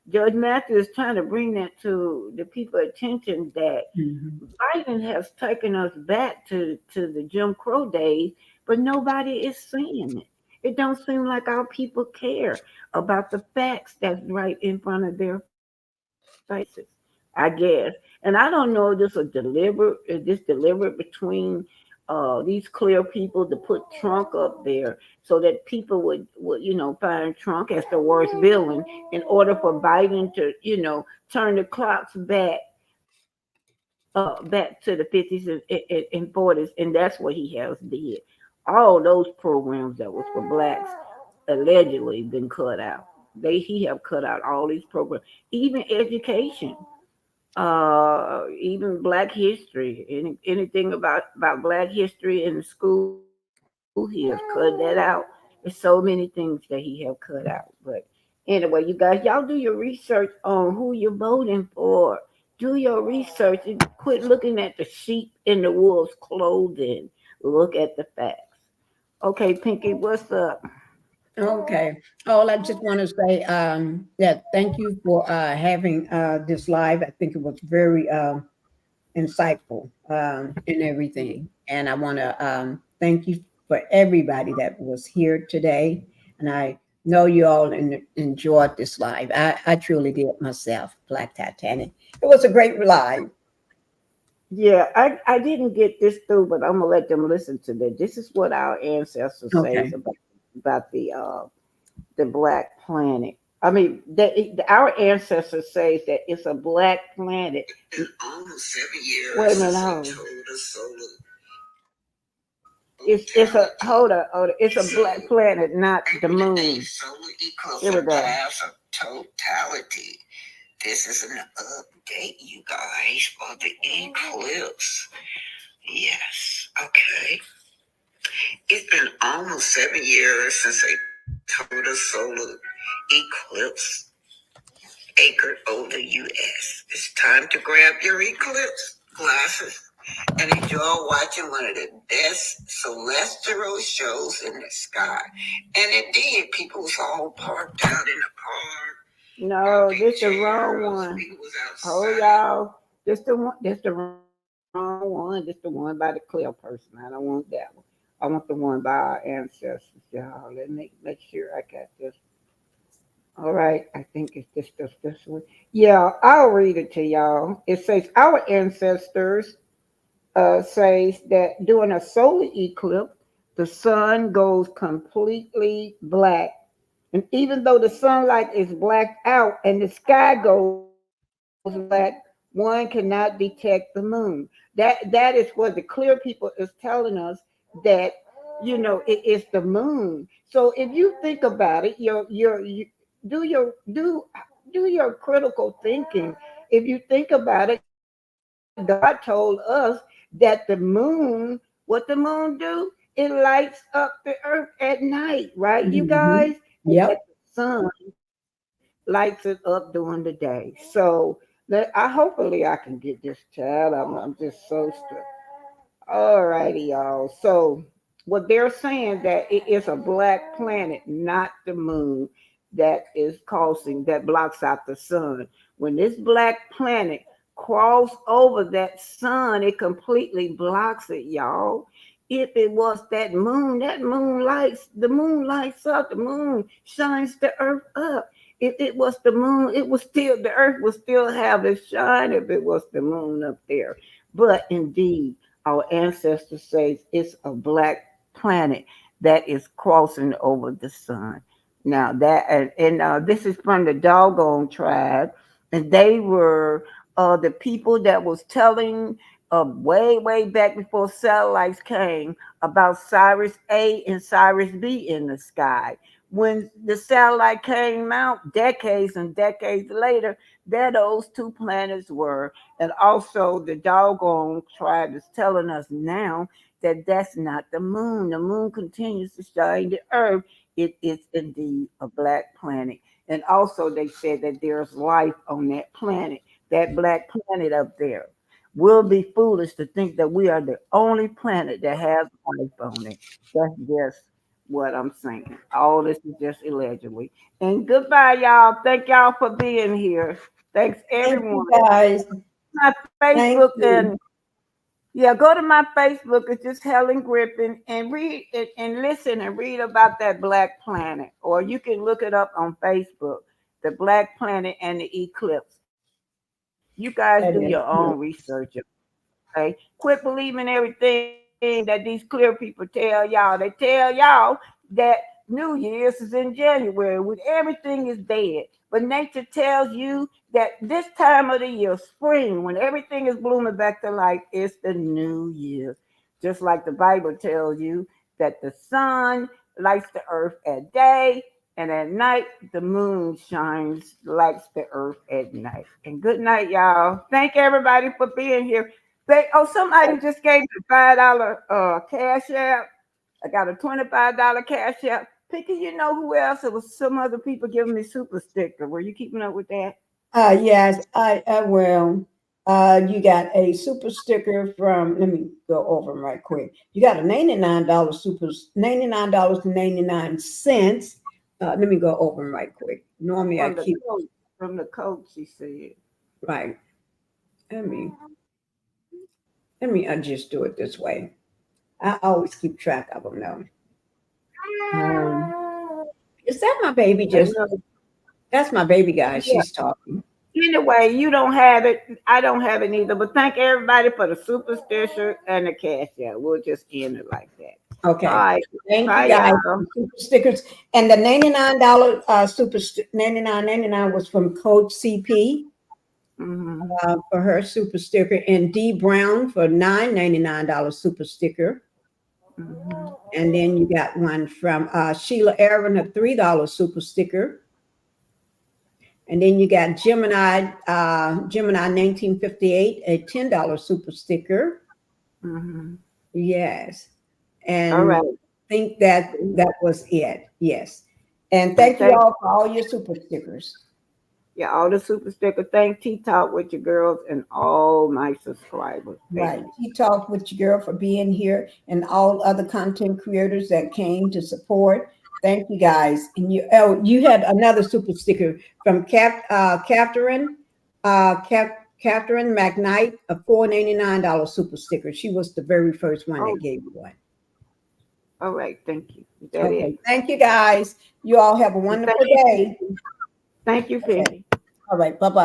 Judge Matthews is trying to bring that to the people's attention that Biden has taken us back to the Jim Crow days, but nobody is seeing it. It don't seem like our people care about the facts that's right in front of their faces, I guess. And I don't know if this deliberate between these clear people to put Trump up there so that people would find Trump as the worst villain in order for Biden to, turn the clocks back to the 50s and 40s, and that's what he has did. All those programs that was for blacks allegedly been cut out. He have cut out all these programs, even education, even Black history, anything about Black history in the school. He has cut that out. There's so many things that he have cut out. But anyway, you guys, y'all do your research on who you're voting for. Do your research and quit looking at the sheep in the wolf's clothing. Look at the facts. Okay, Pinky, what's up? Okay. All I just want to say that thank you for having this live. I think it was very insightful and everything. And I want to thank you for everybody that was here today. And I know you all enjoyed this live. I truly did myself, Black Titanic. It was a great live. Yeah, I didn't get this through, but I'm gonna let them listen to this. This is what our ancestors say Okay. about the black planet. I mean, our ancestors say that it's a black planet. Almost 7 years. Wait a minute, hold on. It's a hold on. It's a black planet, not the moon. Solar eclipse Here we go. paths of totality. This is an update, you guys, for the eclipse. Yes, okay. It's been almost 7 years since a total solar eclipse anchored over the U.S. It's time to grab your eclipse glasses and enjoy watching one of the best celestial shows in the sky. And indeed, people was all parked out in the park. No, this the wrong one. Oh, y'all, this the one. This the wrong one. This the one by the clear person. I don't want that one. I want the one by our ancestors, y'all. Let me make sure I got this. All right, I think it's this one. Yeah, I'll read it to y'all. It says our ancestors says that during a solar eclipse, the sun goes completely black. And even though the sunlight is blacked out and the sky goes black, one cannot detect the moon. That is what the clear people is telling us, that it is the moon. So if you think about it, you do your do your critical thinking. If you think about it, God told us that the moon, what the moon do, it lights up the earth at night, right, you guys? Mhm. And that Yep. the sun lights it up during the day. So hopefully I can get this child. I'm just so all righty, y'all. So, what they're saying that it is a black planet, not the moon, that blocks out the sun. When this black planet crawls over that sun, it completely blocks it, y'all. If it was that moon lights, the moon lights up, the moon shines the earth up. If it was the moon, the earth would still have its shine if it was the moon up there. But indeed, our ancestors say it's a black planet that is crossing over the sun. Now that this is from the doggone tribe, and they were the people that was telling way back before satellites came about Cyrus A and Cyrus B in the sky. When the satellite came out, decades and decades later, there those two planets were. And also, the doggone tribe is telling us now that that's not the moon. The moon continues to shine the earth. It is indeed a black planet. And also, they said that there's life on that planet, that black planet up there. We'll be foolish to think that we are the only planet that has life on it. That's just what I'm saying. All this is just allegedly. And goodbye, y'all. Thank y'all for being here. Thanks, Thank everyone. you guys. My Facebook Thank and you. yeah, go to my Facebook. It's just Helen Griffin and read it and listen and read about that black planet. Or you can look it up on Facebook, the black planet and the eclipse. You guys do your own That is research. true. Okay? Quit believing everything that these clear people tell y'all. They tell y'all that New Year's is in January when everything is dead. But nature tells you that this time of the year, spring, when everything is blooming back to life, it's the new year. Just like the Bible tells you that the sun lights the earth at day, and at night the moon shines, lights the earth at night. And good night, y'all. Thank everybody for being here. Somebody just gave me $5 cash app. I got a $25 cash app. Picky, you know who else? It was some other people giving me super sticker. Were you keeping up with that? Yes, I will. You got a super sticker from, let me go over them right quick. You got a $99 super, $99.99. Let me go over them right quick. Normally I From the keep, coach. From the coach, she said. right. Let me, let me just do it this way. I always keep track of them though. Um, is that my baby I just, know. that's my baby guy. Yeah. She's talking. Anyway, you don't have it. I don't have it either. But thank everybody for the super sticker and the cash app. We'll just end it like that. All Okay. right. Thank you Bye, guys y'all. for the super stickers. And the $99 $99.99 was from Coach CP Mm-hmm. for her super sticker, and D Brown for $9.99 super sticker. Mm-hmm. And then you got one from Sheila Aaron, a $3 super sticker. And then you got Gemini 1958, a $10 super sticker. Mm-hmm. Yes. All And right. I think that was it. Yes. And And thank you thank all for all your super stickers. yeah, all the super sticker. Thank T Talk with your girls and all my subscribers. Thank Right. you. She talked with you, girl, for being here, and all other content creators that came to support. Thank you guys. And you had another super sticker from Catherine, Catherine McKnight, a $4.99 super sticker. She was the very first one Oh, that gave you one. all right. Thank you. Is that Okay. it? Thank you guys. You all have a And wonderful thank you, day. Kiki. Thank you, Fifi. All right. Bye-bye.